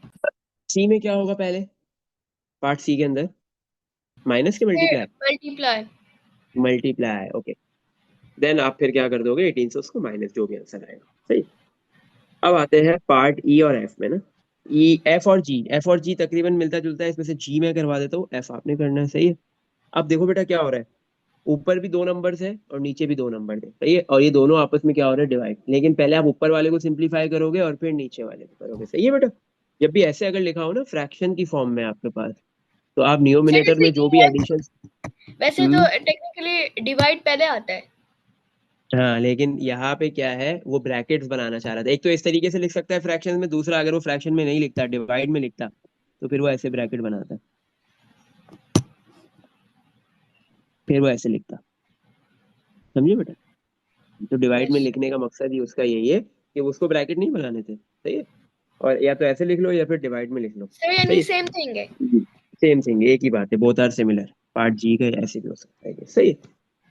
सी में क्या होगा पहले, पार्ट सी के अंदर, माइनस के multiply, multiply. Multiply, okay. Then आप फिर क्या कर दोगे, 18 से उसको माइनस, जो भी आंसर आएगा, सही। अब आते हैं पार्ट ई और एफ में ना। ई, एफ और जी, एफ और जी तकरीबन मिलता जुलता है, इसमें से जी में करवा देता हूँ, एफ आपने करना है, सही है। अब देखो बेटा क्या हो रहा है, ऊपर भी दो नंबर्स है और नीचे भी दो नंबर है, सही है, और ये दोनों आपस में क्या हो रहा है, डिवाइड। लेकिन पहले आप ऊपर वाले को सिंप्लीफाई करोगे और फिर नीचे वाले को करोगे, सही है बेटा। जब भी ऐसे अगर लिखा हो ना फ्रैक्शन की फॉर्म में आपके पास, तो आप सर न्यूमिनेटर जैसे में जो भी ये एडिशन। वैसे तो हम्म टेक्निकली डिवाइड पहले आता है। हाँ, लेकिन यहाँ पे क्या है, वो ब्रैकेट्स बनाना चाह रहा था। एक तो इस तरीके से लिख सकता है फ्रैक्शन में, दूसरा अगर वो फ्रैक्शन में नहीं लिखता, डिवाइड में लिखता, तो फिर वो ऐसे ब्रैकेट बनाता, फिर वो ऐसे लिखता, समझे बेटा। तो डिवाइड में यस। लिखने का मकसद ही उसका यही है कि उसको ब्रैकेट नहीं बनाने थे, सही है। और या तो ऐसे लिख लो या फिर डिवाइड में लिख लो, सर सही यानी है। सेम थिंग है। सेम थिंग, एक ही बात है, बोथ आर सिमिलर। पार्ट जी का ऐसे भी हो सकता है, सही है।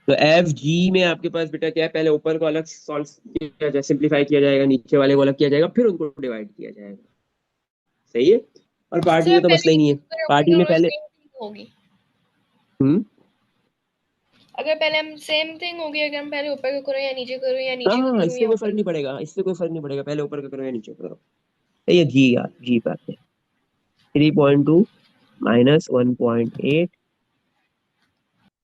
तो एफ जी में आपके पास बेटा क्या है, पहले ऊपर को अलग सॉल्व किया जाए, सिंप्लीफाई किया जाएगा, नीचे वाले को अलग किया जाएगा, फिर उनको डिवाइड किया जाएगा, सही है। और पार्टी सर में तो पहले मसला ही नहीं है, अगर ऊपर पार्टी में दोनों पहले। सेम थिंग होगी। हम्म अगर पहले हम सेम थिंग होगी, अगर हम पहले ऊपर को करो या नीचे करो या हाँ नीचे को हाँ, करूँ इससे या कोई ऊपर फर्क नहीं को। पड़ेगा, इससे कोई फर्क नहीं पड़ेगा, पहले ऊपर का करो या नीचे करो, सही है। जी यार, जी बात है। 3.2 माइनस 1.8,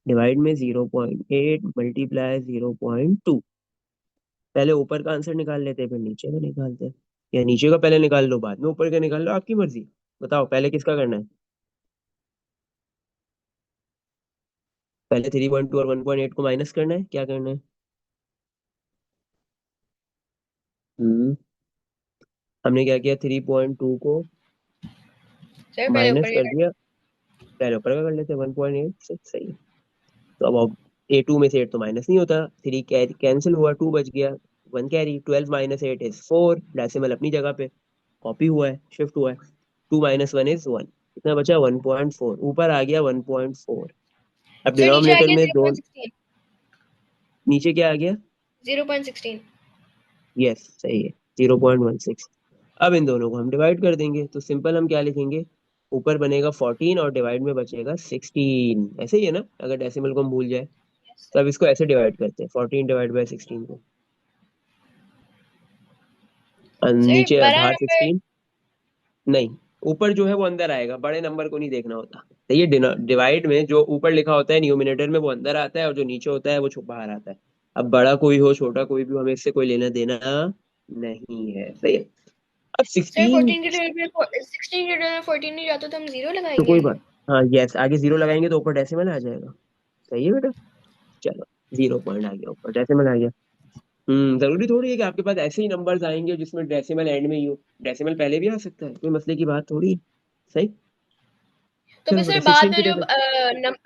डिवाइड में 0.8, मल्टीप्लाई 0.2। पहले ऊपर का आंसर निकाल लेते हैं, फिर नीचे का निकालते हैं, या नीचे का पहले निकाल लो बाद में ऊपर का निकाल लो, आपकी मर्जी। बताओ पहले किसका करना है, पहले 3.2 और 1.8 को माइनस करना है, क्या करना है। हम्म हमने क्या किया, 3.2 को सर पहले माइनस ऊपर कर का दिया, पहले ऊपर का कर लेते हैं, 1.8 सही है। तो अब ए टू में से 8 तो माइनस नहीं होता, 3 कैरी कैंसिल हुआ, 2 बच गया, 1 कैरी, 12 माइनस 8 इज 4, डेसिमल अपनी जगह पे, कॉपी हुआ है, शिफ्ट हुआ है, 2 माइनस 1 इज 1, कितना बचा 1.4, ऊपर आ गया 1.4। अब सर नीचे आ डिनोमिनेटर गया में दो, 0.16। नीचे क्या आ गया, 0.16। यस सही है, 0.16। अब इन दोनों को हम डिवाइड कर देंगे, तो सिंपल हम क्या लिखेंगे, ऊपर बनेगा 14 और डिवाइड में बचेगा 16, ऐसे ही है ना, अगर डेसिमल को हम भूल जाए। यस तो सर। अब इसको ऐसे डिवाइड करते हैं, 14 डिवाइड बाई 16 को, सर नीचे बड़ा बाहर नंबर। 16, नहीं, ऊपर जो है वो अंदर आएगा, बड़े नंबर को नहीं देखना होता। तो ये डिवाइड में जो ऊपर लिखा होता है न्यूमिनेटर में वो अंदर आता है, और जो नीचे होता है वो बाहर आता है। अब बड़ा कोई हो छोटा कोई भी हो, हमें इससे कोई लेना देना नहीं है, सही है। अब सर 16, 14 के जगह पे 16 के जगह में 14 नहीं जाता तो हम जीरो तो लगाएंगे। कोई बात, हाँ यस, आगे जीरो लगाएंगे तो ऊपर डेसिमल आ जाएगा, सही है बेटा। चलो, 0 पॉइंट आ गया, ऊपर डेसिमल आ गया। जरूरी थोड़ी है कि आपके पास ऐसे ही नंबर्स आएंगे जिसमें डेसिमल एंड में ही हो, डेसिमल पहले भी आ सकता है, कोई मसले की बात थोड़ी है, सही। तो क्या फिर सर बेटा 16 की टेबल,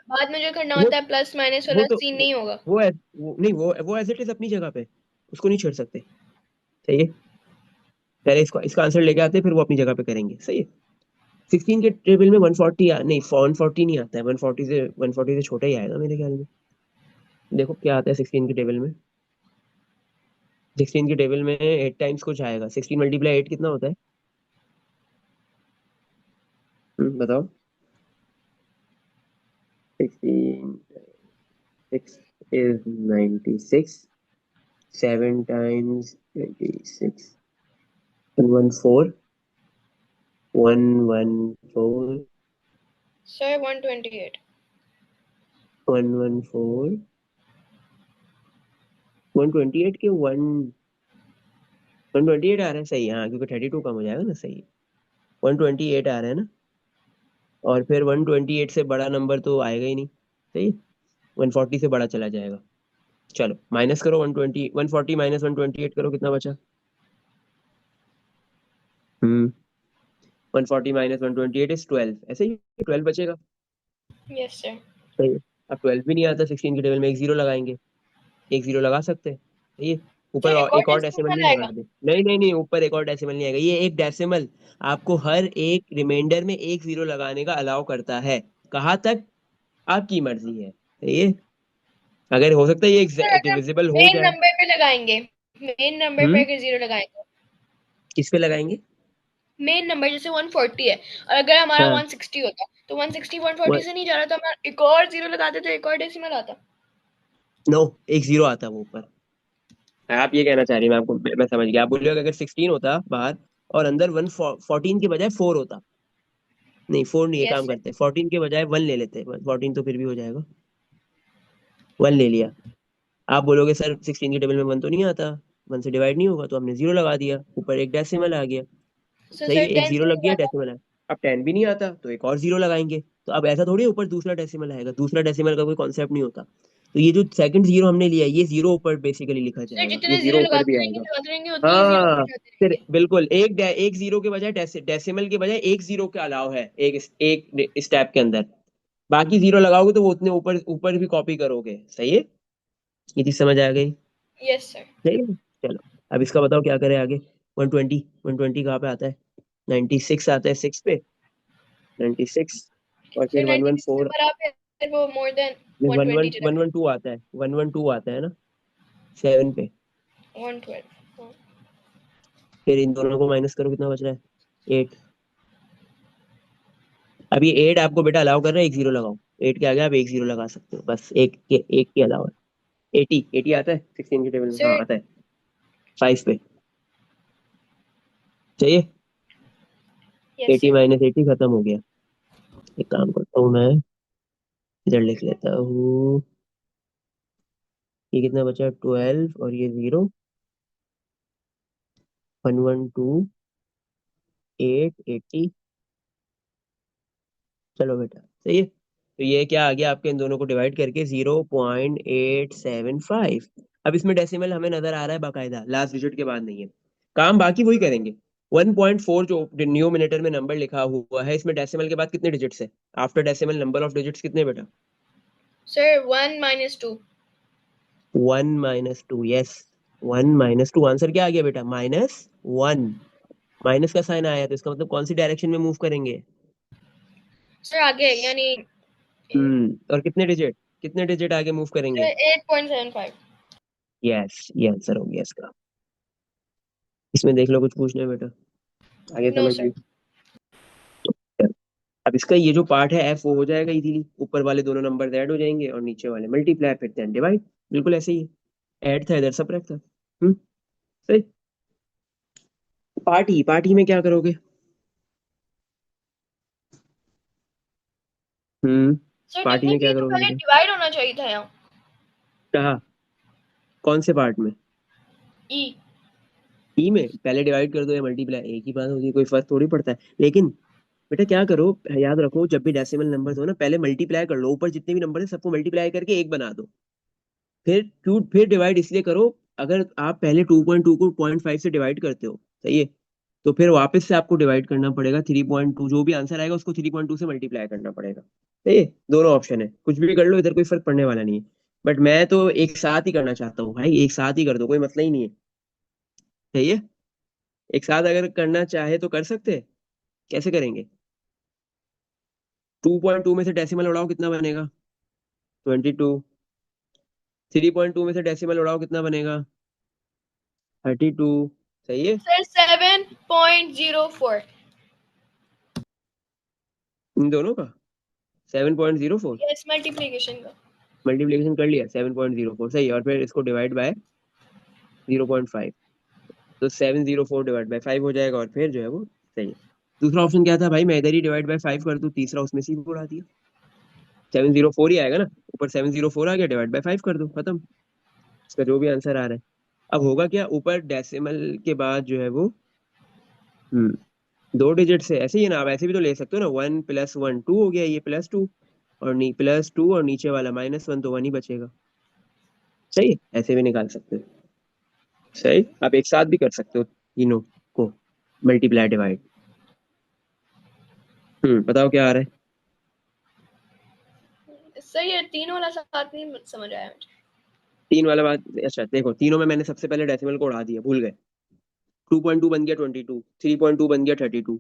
बाद में जो करना वो होता है प्लस माइनस वो वाला तो सीन नहीं होगा? नहीं, वो एज इट इज अपनी जगह पे, उसको नहीं छेड़ सकते। सही है, पहले इसको इसका आंसर लेके आते हैं, फिर वो अपनी जगह पे करेंगे। सही है। 16 के टेबल में 140 नहीं, 140 नहीं आता है, 140 से छोटा ही आएगा मेरे ख्याल में। देखो क्या आता है 16 के टेबल में। 16 के टेबल में 8 टाइम्स कुछ आएगा। 16 मल्टीप्लाई 8 कितना होता है? बताओ। 16 6 is 96, 7 times 26, 114, 114, सर 128। 114, 128 के 128 आ रहा है। सही है, हाँ, क्योंकि 32 कम हो जाएगा ना। सही है, 128 आ रहा है ना। और फिर 128 से बड़ा नंबर तो आएगा ही नहीं। सही है, 140 से बड़ा चला जाएगा। चलो माइनस करो, 140 माइनस 128 करो, कितना बचा? 140 माइनस 128 इज 12, ऐसे ही 12 बचेगा। Yes sir. सही है। अब 12 भी नहीं आता 16 के टेबल में, एक जीरो लगाएंगे। एक जीरो लगा सकते हैं। ये ऊपर सर एक और एक और डेसिमल डेसिमल नहीं लगा आएगा? दे, नहीं नहीं नहीं, ऊपर एक और डेसिमल नहीं आएगा। ये एक डेसिमल आपको हर एक रिमाइंडर में एक जीरो लगाने का अलाउ करता है। कहाँ तक? आपकी मर्जी है। ये अगर हो सकता है सर ये अगर डिविजिबल हो मेन जाए। नंबर पे लगाएंगे, मेन नंबर पे हम्म, अगर जीरो लगाएंगे, किस पे लगाएंगे? मेन नंबर जैसे 140 है और अगर हमारा हाँ, 160 होता तो 160 140 से नहीं जा रहा तो हमारा एक और जीरो लगाते तो एक और डेसिमल आता। नो, एक जीरो आता है वो ऊपर। आप ये कहना चाह रही हैं, मैं समझ गया। आप बोल रहे हो कि अगर 16 होता बाहर और अंदर 14 के बजाय 4 होता। नहीं, 4 नहीं, ये यस काम सर। करते हैं, 14 के बजाय 1 ले लेते हैं, 14 तो फिर भी हो जाएगा। 1 ले लिया। आप बोलोगे सर 16 के टेबल में 1 तो नहीं आता, 1 से डिवाइड नहीं होगा, तो हमने जीरो लगा दिया, ऊपर एक डेसिमल आ गया। सो सही सर है, एक 10 जीरो से लग नहीं गया, आता। डेसिमल है। अब 10 भी नहीं आता तो एक और जीरो लगाएंगे। तो अब ऐसा थोड़ी ऊपर दूसरा डेसिमल आएगा, दूसरा डेसिमल का कोई कॉन्सेप्ट नहीं होता। तो ये जो सेकंड जीरो हमने लिया है, ये जीरो ऊपर बेसिकली लिखा सर जाएगा, ये जितने जीरो जीरो ऊपर भी आएगा। लगाते रहेंगे उतनी ही जीरो हाँ, ऊपर जाते फिर रहेंगे। बिल्कुल एक जीरो के बजाय डेसिमल के बजाय एक जीरो के अलाव है, एक स्टेप के अंदर। बाकी जीरो लगाओगे तो वो उतने ऊपर ऊपर भी कॉपी करोगे। सही है, ये चीज समझ आ गई। Yes sir. सही है, चलो अब इसका बताओ क्या करें आगे। 120 कहाँ पे आता है? 96 आता है 6 पे, 96। और सर फिर 96 से 114, बड़ा फिर वो मोर देन वन वन 120 चला 112 आता है, 112 आता है ना 7 पे। 112। फिर इन दोनों को माइनस करो, कितना बच रहा है? 8। अब ये 8 आपको बेटा अलाउ कर रहा है, एक जीरो लगाओ। 8 के आगे आप एक जीरो लगा सकते हो, बस एक के अलावा। 80 आता है 16 के टेबल में, हाँ सर आता है 5 पे। चाहिए? Yes 80 sir. माइनस 80 खत्म हो गया। एक काम करता हूँ मैं, इधर लिख लेता हूँ। ये कितना बचा? 12 और ये जीरो। 112, 8, 80। चलो बेटा, सही है। तो ये क्या आ गया आपके, इन दोनों को डिवाइड करके 0.875। अब इसमें डेसिमल हमें नजर आ रहा है बाकायदा, लास्ट डिजिट के बाद नहीं है। काम बाकी वही करेंगे। 1.4 जो न्यूमिनेटर में नंबर लिखा हुआ है, इसमें डेसिमल के बाद कितने डिजिट्स है? After decimal number of digits कितने बेटा? Sir 1 minus 2। 1 - 2, यस। 1 - 2, आंसर क्या आ गया बेटा? -1। माइनस का साइन आया तो इसका मतलब कौन सी डायरेक्शन में मूव करेंगे? सर आगे यानी और कितने डिजिट आगे मूव करेंगे? सर 8.75। यस, ये आंसर हो गया इसका। इसमें देख लो, कुछ पूछना है बेटा? आगे नो समझ सर। ली? अब इसका ये जो पार्ट है एफ, वो हो जाएगा इजीली, ऊपर वाले दोनों नंबर ऐड हो जाएंगे और नीचे वाले मल्टीप्लाई फिर देन डिवाइड। बिल्कुल ऐसे ही है, ऐड था इधर, सबट्रैक्ट था। सही। पार्टी में क्या करोगे? हम्म सर पार्टी में क्या टेक्निकली तो करोगे पहले बेटा? डिवाइड होना चाहिए था यहाँ। कहा? कौन से पार्ट में? ई। ई में पहले डिवाइड कर दो या मल्टीप्लाई, एक ही बात होती है, कोई फर्क थोड़ी पड़ता है। लेकिन बेटा क्या करो, याद रखो, जब भी डेसिमल नंबर हो ना, पहले मल्टीप्लाई कर लो, ऊपर जितने भी नंबर है सबको मल्टीप्लाई करके एक बना दो। फिर डिवाइड इसलिए करो, अगर आप पहले 2.2 को 0.5 से डिवाइड करते हो। सही है, तो फिर वापस से आपको डिवाइड करना पड़ेगा 3.2, जो भी आंसर आएगा उसको 3.2 से मल्टीप्लाई करना पड़ेगा। सही है, दोनों ऑप्शन है, कुछ भी कर लो, इधर कोई फर्क पड़ने वाला नहीं है। बट मैं तो एक साथ ही करना चाहता हूँ भाई, एक साथ ही कर दो, कोई मसला ही नहीं है। सही है, एक साथ अगर करना चाहे तो कर सकते हैं। कैसे करेंगे? 2.2 में से डेसिमल उड़ाओ, कितना बनेगा? 22। 3.2 में से डेसिमल उड़ाओ, कितना बनेगा? 32। सही है। सर 7.04। इन दोनों का 7.04। यस, मल्टीप्लिकेशन का। मल्टीप्लिकेशन कर लिया, 7.04 सही, और फिर इसको डिवाइड बाय 0.5, तो 704 डिवाइड बाय 5 हो जाएगा, और फिर जो है वो सही है। दूसरा ऑप्शन क्या था भाई? मैं इधर ही डिवाइड बाय 5 कर दूं, तीसरा उसमें से ही उड़ा दिया। 704 ही आएगा ना, ऊपर 704 आ गया, डिवाइड बाय 5 कर दो, खत्म। इसका जो भी आंसर आ रहा है। अब होगा क्या, ऊपर डेसिमल के बाद जो है वो, दो डिजिट से ऐसे ही है ना, आप ऐसे भी तो ले सकते हो ना, 1 + 1 2 हो गया, ये +2, और +2 और नीचे वाला -1, तो 1 ही बचेगा। सही है, ऐसे भी निकाल सकते हो। सही, आप एक साथ भी कर सकते हो तीनों को, मल्टीप्लाई डिवाइड। बताओ क्या आ रहा है? सर ये तीन वाला साथ नहीं समझ आया मुझे। तीन वाला बात, अच्छा देखो, तीनों में मैंने सबसे पहले डेसिमल को उड़ा दिया, भूल गए। 2.2 बन गया 22, 3.2 बन गया 32,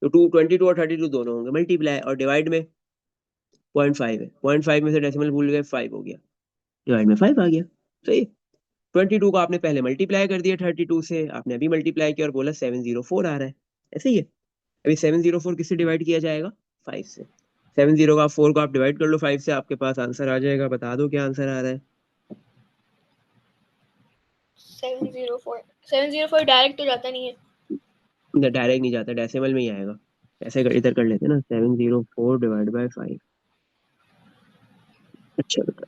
तो 22 और 32 दोनों होंगे मल्टीप्लाई, और डिवाइड में 0.5 है, 0.5 में से डेसिमल भूल गए, 5 हो गया, डिवाइड में 5 आ गया। सही। 22 को आपने पहले मल्टीप्लाई कर दिया 32 से, आपने अभी मल्टीप्लाई किया और बोला 704 आ रहा है। ऐसे ही है। अभी 704 किससे डिवाइड किया जाएगा? 5 से। 70 का 4 को आप डिवाइड कर लो 5 से, आपके पास आंसर आ जाएगा, बता दो क्या आंसर आ रहा है। 704 डायरेक्ट तो जाता नहीं है। डायरेक्ट नहीं जाता, डेसिमल में ही आएगा। ऐसे इधर कर लेते हैं ना, 704 डिवाइड बाय 5। अच्छा बता।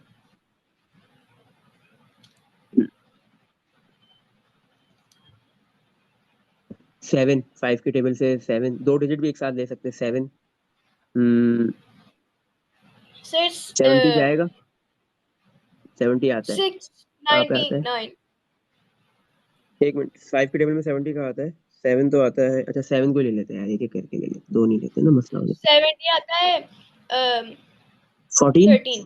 7, 5 की टेबल से 7, दो डिजिट भी एक साथ ले सकते हैं, 7। 70 सर जाएगा, 70 आता है। कहाँ पे आता है? 699। एक मिनट, 5 की टेबल में 70 कहाँ आता है? 7 तो आता है, अच्छा 7 को ले लेते हैं यार, एक एक करके ले लेते, दो नहीं लेते ना, मसला हो जाता 70 आता है। है। 14। 13।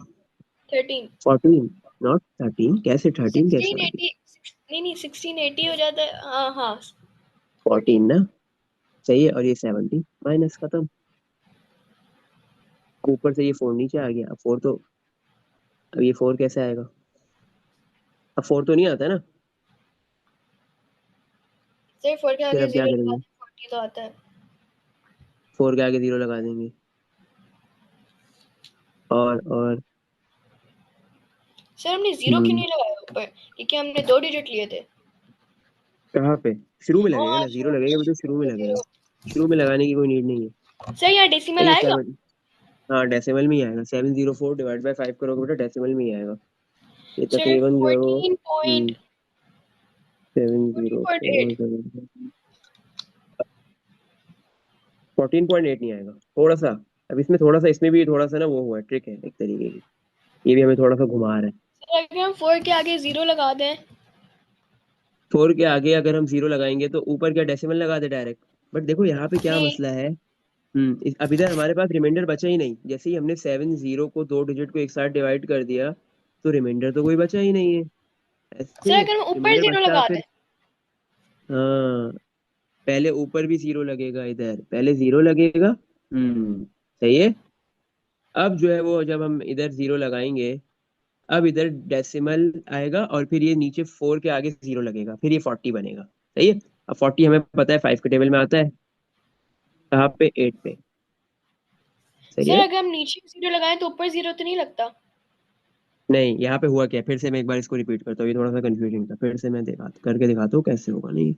13। 14, नॉट 13, कैसे 13 कैसे सिक्सटीन हो गया? एटी नहीं नहीं, 1680 हो जाता है। हाँ हाँ। 14 ना, सही है, और ये 70 माइनस, खत्म। ऊपर से ये 4 नीचे आ गया, अब 4 तो, अब ये 4 कैसे आएगा? अब 4 तो नहीं आता है ना, सर 4 के फिर आगे अब क्या जीरो लगा करेंगे? दें, 40 तो आता है। 4 के आगे 0 लगा देंगे, और सर हमने जीरो क्यों हम्म, नहीं लगाया ऊपर? क्योंकि हमने दो डिजिट लिए थे। कहाँ पे? शुरू में लगेगा हाँ, ना, 0 लगेगा तो शुरू में लगेगा। जीरो। शुरू में लगाने की कोई नीड नहीं है। सर यहाँ डेसिमल सही है, आएगा। 7, हाँ डेसिमल में ही आएगा, 704 डिवाइड बाय 5 करोगे बेटा, डेसिमल में ही आएगा। ये सर तकरीबन जो 14 पॉइंट 14.8। 704 14.8 नहीं आएगा, थोड़ा सा। अब इसमें थोड़ा सा, इसमें भी थोड़ा सा ना वो हुआ है, ट्रिक है एक तरीके की, ये भी हमें थोड़ा सा घुमा रहा है। सर अगर हम 4 के आगे जीरो लगा दें। 4 के आगे अगर हम 0 लगाएंगे तो ऊपर क्या डेसिमल लगा दे डायरेक्ट? बट देखो यहाँ पे क्या नहीं मसला है। अब इधर हमारे पास रिमाइंडर बचा ही नहीं, जैसे ही हमने 7 0 को, दो डिजिट को एक साथ डिवाइड कर दिया, तो रिमाइंडर तो कोई बचा ही नहीं है। ऐसे सर ही है, अगर हम ऊपर रिमाइंडर जीरो बचा लगा दें। फिर। हाँ, पहले ऊपर भी 0 लगेगा, इधर पहले 0 लगेगा। सही है। अब जो है वो, जब हम इधर 0 लगाएंगे, अब इधर डेसिमल आएगा, और फिर ये नीचे 4 के आगे 0 लगेगा, फिर ये 40 बनेगा। सही है। अब 40 हमें पता है 5 के टेबल में आता है, कहाँ पे? 8 पे। सही सर है। अगर हम नीचे जीरो लगाएं तो ऊपर जीरो तो नहीं लगता। नहीं, यहाँ पे हुआ क्या, फिर से मैं एक बार इसको रिपीट करता हूँ, ये थोड़ा सा कंफ्यूजिंग था, फिर से मैं करके दिखाता हूँ कैसे होगा। नहीं,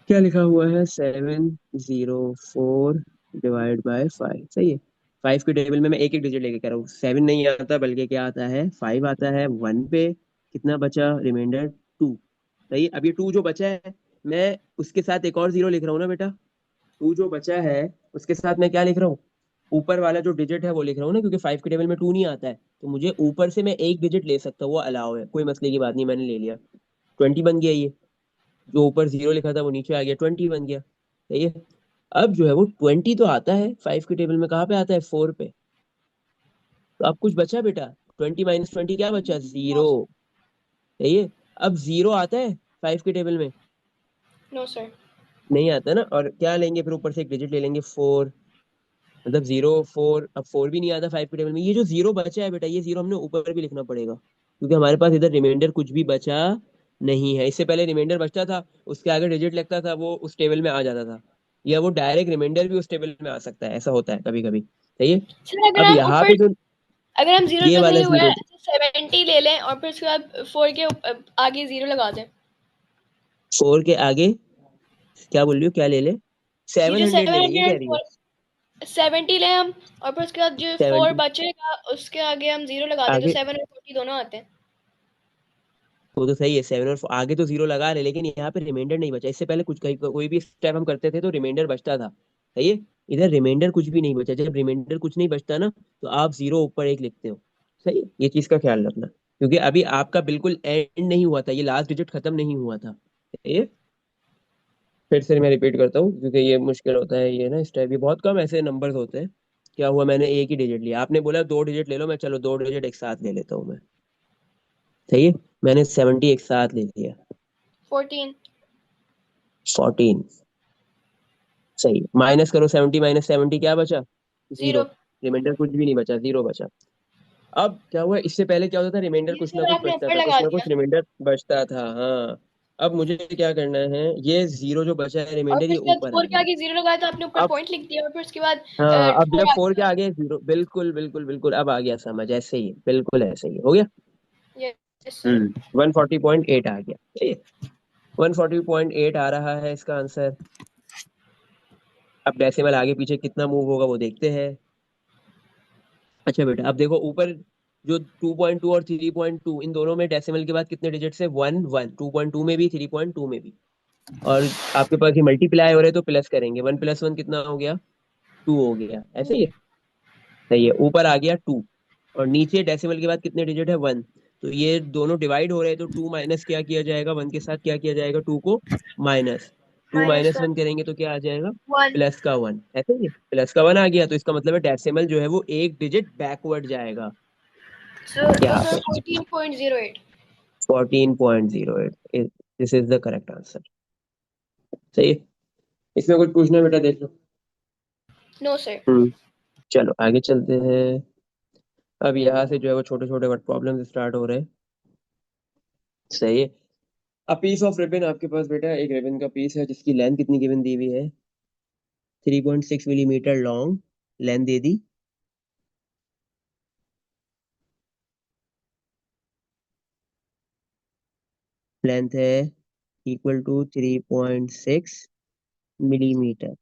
क्या लिखा हुआ है? 704 डिवाइड बाय 5, सही है। 5 के टेबल में मैं एक एक डिजिट लेके कह रहा हूँ, 7 नहीं आता, बल्कि क्या आता है, 5 आता है। 1 पे कितना बचा रिमाइंडर? 2। सही है। अब ये 2 जो बचा है, मैं उसके साथ एक और 0 लिख रहा हूँ ना बेटा। 2 जो बचा है, उसके साथ मैं क्या लिख रहा हूँ? ऊपर वाला जो डिजिट है वो लिख रहा हूँ ना, क्योंकि 5 के टेबल में 2 नहीं आता है, तो मुझे ऊपर से मैं एक डिजिट ले सकता हूँ, वो अलाउ है, कोई मसले की बात नहीं, मैंने ले लिया। 20 बन गया ये। जो ऊपर 0 लिखा था वो नीचे आ गया, 20 बन गया। सही है। अब जो है वो 20 तो आता है 5 के टेबल में, कहाँ पे आता है? 4 पे। तो अब कुछ बचा बेटा? 20 - 20 क्या बचा? नो 0। सही है। अब 0 आता है 5 के टेबल में? No sir. नहीं आता ना। और क्या लेंगे फिर? ऊपर से एक डिजिट ले लेंगे, 4। मतलब 0 4, अब 4 भी नहीं आता 5 के टेबल में। ये जो 0 बचा है बेटा, ये 0 हमने ऊपर भी लिखना पड़ेगा, क्योंकि हमारे पास इधर रिमाइंडर कुछ भी बचा नहीं है। इससे पहले रिमाइंडर बचता था, उसके आगे डिजिट लगता था, वो उस टेबल में आ जाता था, या वो डायरेक्ट रिमाइंडर भी उस टेबल में आ सकता है, ऐसा होता है कभी कभी। सही है। सर अब यहाँ पे जो अगर हम जीरो ये तक वाला नहीं हुआ 0, है 70 ले लें और फिर उसके बाद 4 के आगे 0 लगा दें। 4 के आगे क्या बोल रही हो? क्या ले ले? ये सेवन जो हंड्रेड ले लेंगे कह रही हो? 70 लें हम, और फिर उसके बाद जो 4 70 बचेगा उसके आगे हम 0 लगा दें, तो आगे? 7 और 40 दोनों आते हैं। वो तो सही है, 7 और 4 आगे तो 0 लगा रहे, लेकिन यहाँ पे रिमाइंडर नहीं बचा। इससे पहले कुछ कोई भी स्टेप हम करते थे तो रिमाइंडर बचता था। सही है। इधर रिमाइंडर कुछ भी नहीं बचा। जब रिमाइंडर कुछ नहीं बचता ना, तो आप 0 ऊपर एक लिखते हो। सही है, ये चीज का ख्याल रखना, क्योंकि अभी आपका बिल्कुल एंड नहीं हुआ था, ये लास्ट डिजिट खत्म नहीं हुआ था। सही है। फिर से मैं रिपीट करता हूँ, क्योंकि ये मुश्किल होता है ये ना, इस टाइप, ये बहुत कम ऐसे नंबर्स होते हैं। क्या हुआ, मैंने एक ही डिजिट लिया, आपने बोला 2 डिजिट ले लो, मैं चलो 2 डिजिट एक साथ ले लेता हूँ मैं। सही है। मैंने 70 एक साथ ले लिया। 14। 14। सही है। माइनस करो, 70 - 70 क्या बचा? 0। 0। रिमाइंडर कुछ भी नहीं बचा, 0 बचा। अब क्या हुआ, इससे पहले क्या होता था? रिमाइंडर ये कुछ ना सर कुछ आपने बचता ऊपर था, लगा कुछ ना दिया, कुछ रिमाइंडर बचता था। हाँ। अब मुझे क्या करना है, ये 0 जो बचा है और रिमाइंडर, फिर ये उसके बाद ऊपर 4 के आएगा। आगे 0 लगाया तो आपने ऊपर अब पॉइंट लिख दिया, और फिर उसके बाद हाँ, अब 4 जब 4 के आगे। आगे 0, बिल्कुल बिल्कुल बिल्कुल, अब आ गया समझ, ऐसे ही है, बिल्कुल ऐसे ही है। हो गया। Yes sir. 140.8 आ गया। सही है। 140.8 आ रहा है इसका आंसर। अब डेसिमल आगे पीछे कितना मूव होगा वो देखते हैं। अच्छा बेटा, अब देखो ऊपर जो 2.2 और 3.2, इन दोनों में डेसिमल के बाद कितने डिजिट्स है? 1 1। 2.2 में भी, 3.2 में भी। और आपके पास ये मल्टीप्लाई हो रहे हैं तो प्लस करेंगे, 1 + 1 कितना हो गया? 2 हो गया। ऐसे ही है। सही है। ऊपर आ गया 2, और नीचे डेसिमल के बाद कितने डिजिट है? 1। तो ये दोनों डिवाइड हो रहे हैं, तो 2 माइनस क्या किया जाएगा? 1 के साथ क्या किया जाएगा? 2 को माइनस। 2 माइनस माइनस 1 करेंगे तो क्या आ जाएगा? 1। प्लस का 1। ऐसे ही प्लस का 1 आ गया, तो इसका मतलब है डेसिमल जो है वो एक डिजिट बैकवर्ड जाएगा। तो यहाँ सर पे 14.08। 14.08, this is the correct answer. सही है। इसमें कुछ पूछना है बेटा? देख लो। No sir. चलो आगे चलते हैं। अब यहाँ से जो है वो छोटे छोटे वर्ड प्रॉब्लम स्टार्ट हो रहे हैं। सही है। अ पीस ऑफ रिबन, आपके पास बेटा एक रिबन का पीस है, जिसकी लेंथ कितनी गिवन दी हुई है? 3.6 मिलीमीटर लॉन्ग लेंथ दे दी। लेंथ है equal to 3.6 millimetre.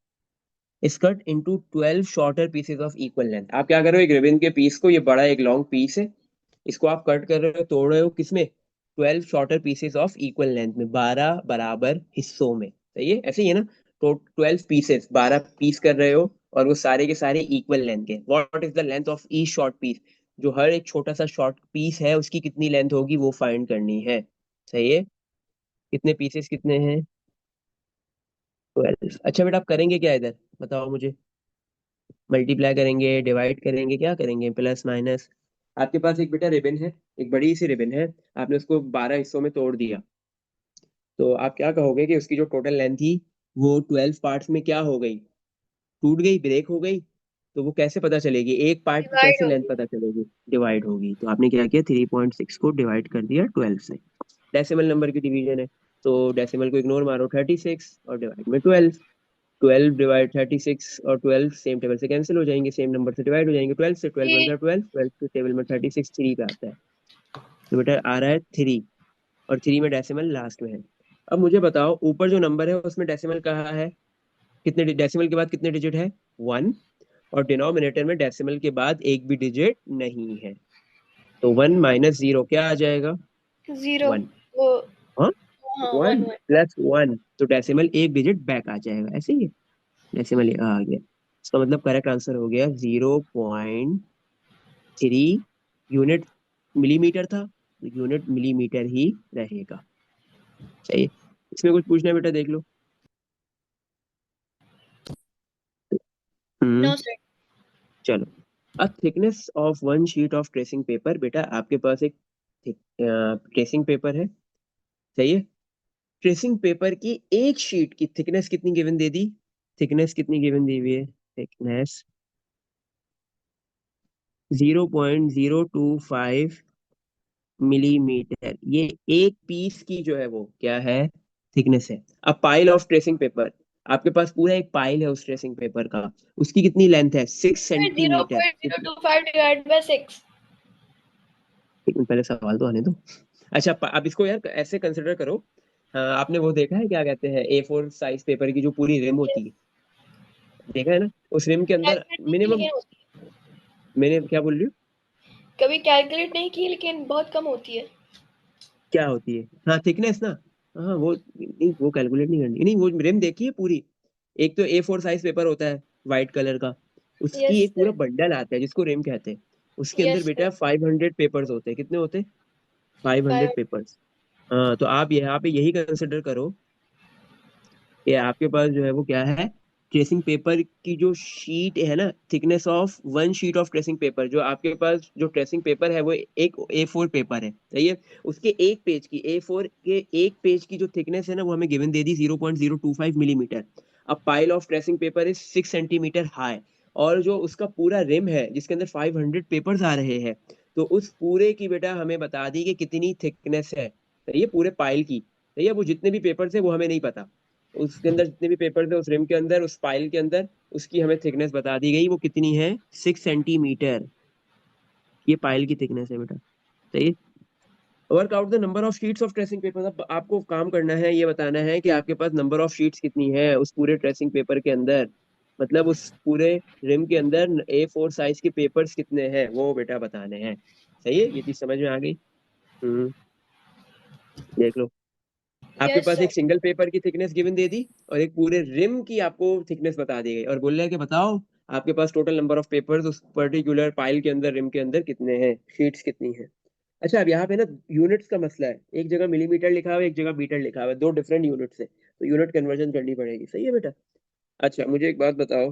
Is cut into 12 shorter pieces of equal length. आप क्या कर रहे हो, एक रिबन के पीस को, ये बड़ा एक लॉन्ग पीस है, इसको आप कट कर रहे हो, तोड़ रहे हो, किसमें? 12 shorter pieces of equal length में, 12 बराबर हिस्सों में। सही है, ऐसे ही है ना? तो 12 पीसेस, 12 पीस कर रहे हो, और वो सारे के सारे इक्वल लेंथ के। What is the length of each short piece? जो हर एक छोटा सा शॉर्ट पीस है उसकी कितनी लेंथ होगी वो फाइंड करनी है। सही है। कितने पीसेस कितने हैं? 12। अच्छा बेटा, आप करेंगे क्या इधर, बताओ मुझे? मल्टीप्लाई करेंगे, डिवाइड करेंगे, क्या करेंगे? Plus minus? आपके पास एक बेटा रिबन है, एक बड़ी सी रिबन है, आपने उसको 12 हिस्सों में तोड़ दिया, तो आप क्या कहोगे कि उसकी जो टोटल लेंथ थी वो 12 पार्ट्स में क्या हो गई? टूट गई, ब्रेक हो गई? तो वो कैसे पता चलेगी, एक पार्ट की डिवाइड कैसे लेंथ होगी। पता चलेगी? डिवाइड होगी। तो आपने क्या किया, 3.6 को डिवाइड कर दिया 12 से। डेसिमल नंबर की डिवीजन है, तो डेसिमल को इग्नोर मारो, 36 और डिवाइड में 12। 12 डिवाइड 36 और 12 सेम टेबल से कैंसिल हो जाएंगे, सेम नंबर से डिवाइड हो जाएंगे। 12 से 12 ये बनता है 12, 12 के टेबल में 36 3 पे आता है, तो बेटा आ रहा है 3। और 3 में डेसिमल लास्ट में है। अब मुझे बताओ, ऊपर जो नंबर है उसमें डेसिमल कहाँ है? कितने डेसिमल के बाद कितने डिजिट है? 1। और डिनोमिनेटर में डेसिमल के बाद एक भी डिजिट नहीं है, तो 1 - 0 क्या आ जाएगा? 0। 1। वो हाँ, हाँ, 1 1 1। + 1, तो डेसिमल एक डिजिट बैक आ जाएगा। ऐसे ही है। डेसिमल आ गया, इसका मतलब करेक्ट आंसर हो गया 0.3 यूनिट। मिलीमीटर था तो यूनिट मिलीमीटर ही रहेगा। सही है। इसमें कुछ पूछना है बेटा, देख लो। हम्म। No sir. चलो। Uh thickness of one sheet of tracing paper, बेटा आपके पास एक ट्रेसिंग पेपर है, सही है। ट्रेसिंग पेपर की एक शीट की थिकनेस कितनी गिवन दे दी? थिकनेस कितनी गिवन दी हुई है? थिकनेस 0.025 मिलीमीटर, ये एक पीस की जो है वो क्या है? थिकनेस है। अब पाइल ऑफ ट्रेसिंग पेपर, आपके पास पूरा एक पाइल है उस ट्रेसिंग पेपर का, उसकी कितनी लेंथ है? 6 सेंटीमीटर। 0.0256। एक मिनट, पहले सवाल तो आने दो। अच्छा, अब इसको यार ऐसे कंसिडर करो। आपने वो देखा है, क्या कहते हैं, A4 साइज पेपर की जो पूरी रिम होती है, देखा है ना? उस रिम के अंदर कैलकुलेट नहीं की मिनिमम, लेकिन मैंने क्या बोल रही हूँ? कभी कैलकुलेट नहीं की लेकिन बहुत कम होती है। क्या होती है? हाँ, थिकनेस ना। हाँ वो नहीं, वो कैलकुलेट नहीं करनी, नहीं वो रिम देखी है पूरी। एक तो A4 साइज पेपर होता है व्हाइट कलर का, उसकी यस एक पूरा सर। बंडल आता है जिसको रिम कहते हैं। उसके अंदर यस बेटा सर। 500 पेपर्स होते हैं। कितने होते हैं? 500 5। पेपर्स। हाँ, तो आप यहाँ पे यही कंसिडर करो कि आपके पास जो है वो क्या है? ट्रेसिंग पेपर की जो शीट है ना, thickness of one sheet of tracing paper, जो आपके पास जो ट्रेसिंग पेपर है वो एक A4 पेपर है, सही है। उसके एक पेज की, A4 के एक पेज की जो थिकनेस है ना, वो हमें गिवन दे दी 0.025 मिलीमीटर। अब pile of tracing paper is 6 centimetre high, और जो उसका पूरा रिम है जिसके अंदर 500 पेपर्स आ रहे हैं, तो उस पूरे की बेटा हमें बता दी कि कितनी थिकनेस है, सही है, पूरे पाइल की। सही है, वो जितने भी पेपर्स है वो हमें नहीं पता, उसके अंदर जितने भी पेपर थे उस रिम के अंदर, उस पाइल के अंदर, उसकी हमें थिकनेस बता दी गई, वो कितनी है? 6 सेंटीमीटर। ये पाइल की थिकनेस है बेटा, सही है। Work out the number of sheets of tracing paper, अब आपको काम करना है, ये बताना है कि आपके पास नंबर ऑफ शीट्स कितनी है उस पूरे ट्रेसिंग पेपर के अंदर, मतलब उस पूरे रिम के अंदर A4 साइज के पेपर्स कितने हैं वो बेटा बताने हैं। सही है, ये चीज समझ में आ गई? हम्म। देख लो, आपके यस पास सर। एक सिंगल पेपर की थिकनेस गिवन दे दी, और एक पूरे रिम की आपको थिकनेस बता दी गई, और बोल रहे हैं कि बताओ आपके पास टोटल नंबर ऑफ पेपर्स उस पर्टिकुलर पाइल के अंदर, रिम के अंदर कितने हैं, शीट्स कितनी हैं। अच्छा, अब यहाँ पे ना यूनिट्स का मसला है, एक जगह मिलीमीटर लिखा हुआ है, एक जगह मीटर लिखा हुआ है, दो डिफरेंट यूनिट्स है, तो यूनिट कन्वर्जन करनी पड़ेगी, सही है बेटा। अच्छा, मुझे एक बात बताओ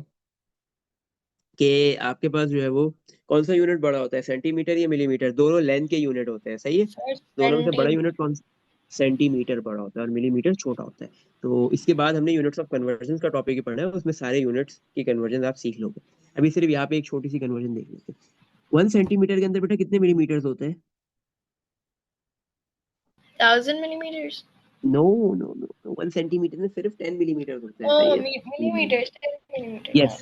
कि आपके पास जो है वो कौन सा यूनिट बड़ा होता है, सेंटीमीटर या मिलीमीटर? दोनों लेंथ के यूनिट होते हैं, सही है। सर दोनों में से बड़ा सेंटीमीटर। यूनिट कौन सा? सेंटीमीटर बड़ा होता है और मिलीमीटर छोटा होता है। तो इसके बाद हमने यूनिट्स ऑफ कन्वर्जन का टॉपिक ही पढ़ना है, उसमें सारे यूनिट्स की कन्वर्जन आप सीख लोगे। अभी सिर्फ यहाँ पे एक छोटी सी कन्वर्जन देख लेते हैं। 1 सेंटीमीटर के अंदर बेटा कितने मिलीमीटर होते हैं? 1000 millimetres. No, no, no, 1 centimetre में सिर्फ 10 मिलीमीटर होते हैं, सही ओह है। मिलीमीटर्स, 10 मिलीमीटर, यस, हाँ।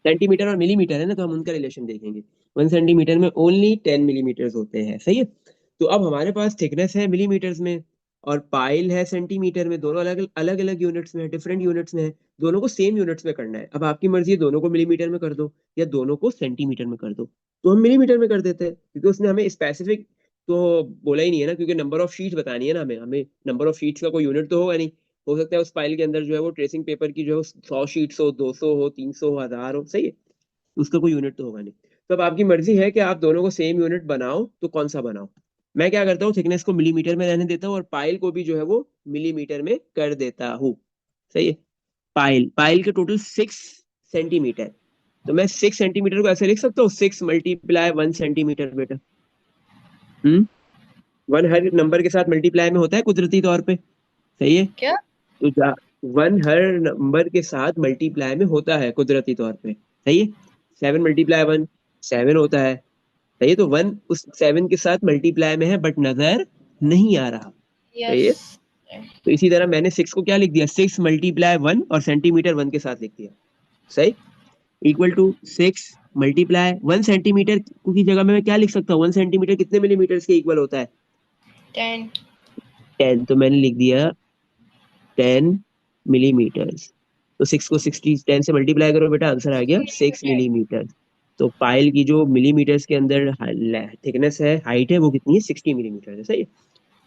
सेंटीमीटर और मिलीमीटर है ना, तो हम उनका रिलेशन देखेंगे। 1 सेंटीमीटर में ओनली 10 मिलीमीटर होते हैं, सही है। तो अब हमारे पास थिकनेस है मिलीमीटर्स में, और पाइल है सेंटीमीटर में, दोनों अलग अलग अलग यूनिट्स में है, डिफरेंट यूनिट्स में है। दोनों को सेम यूनिट्स में करना है, अब आपकी मर्जी है दोनों को मिलीमीटर में कर दो या दोनों को सेंटीमीटर में कर दो। तो हम मिलीमीटर में कर देते हैं, क्योंकि उसने हमें स्पेसिफिक तो बोला ही नहीं है ना, क्योंकि नंबर ऑफ शीट्स बतानी है ना हमें, नंबर ऑफ शीट्स का कोई यूनिट तो होगा नहीं। हो सकता है उस फाइल के अंदर जो है वो ट्रेसिंग पेपर की जो है 100 शीट्स हो, 200 हो, 300 हो, 1000 हो, सही है। उसका कोई यूनिट तो होगा नहीं। तो अब आपकी मर्जी है कि आप दोनों को सेम यूनिट बनाओ, तो कौन सा बनाओ। मैं क्या करता हूँ, थिकनेस को मिलीमीटर में रहने देता हूँ और पाइल को भी जो है वो मिलीमीटर में कर देता हूँ, सही है। पाइल पाइल के टोटल 6 सेंटीमीटर, तो मैं 6 सेंटीमीटर को ऐसे लिख सकता हूँ, 6 × 1 सेंटीमीटर बेटा। हम्म। वन हर नंबर के साथ मल्टीप्लाई में होता है कुदरती तौर पे, सही है। क्या? तो वन हर नंबर के साथ मल्टीप्लाई में होता है कुदरती तौर पे, सही है। 7 × 1 7 होता है, सही है। तो वन उस 7 के साथ मल्टीप्लाई में है बट नजर नहीं आ रहा, सही यस। है। तो इसी तरह मैंने 6 को क्या लिख दिया, 6 × 1, और सेंटीमीटर 1 के साथ लिख दिया, सही। इक्वल टू 6 × 1 सेंटीमीटर की जगह में मैं क्या लिख सकता हूँ, 1 सेंटीमीटर कितने मिलीमीटर के इक्वल होता है? 10। 10, तो मैंने लिख दिया 10 मिलीमीटर। तो 6 को 10 से मल्टीप्लाई करो बेटा, आंसर आ गया 6 मिलीमीटर। तो पाइल की जो मिलीमीटर्स के अंदर थिकनेस है, हाइट है, वो कितनी है? 60 मिलीमीटर है, सही है।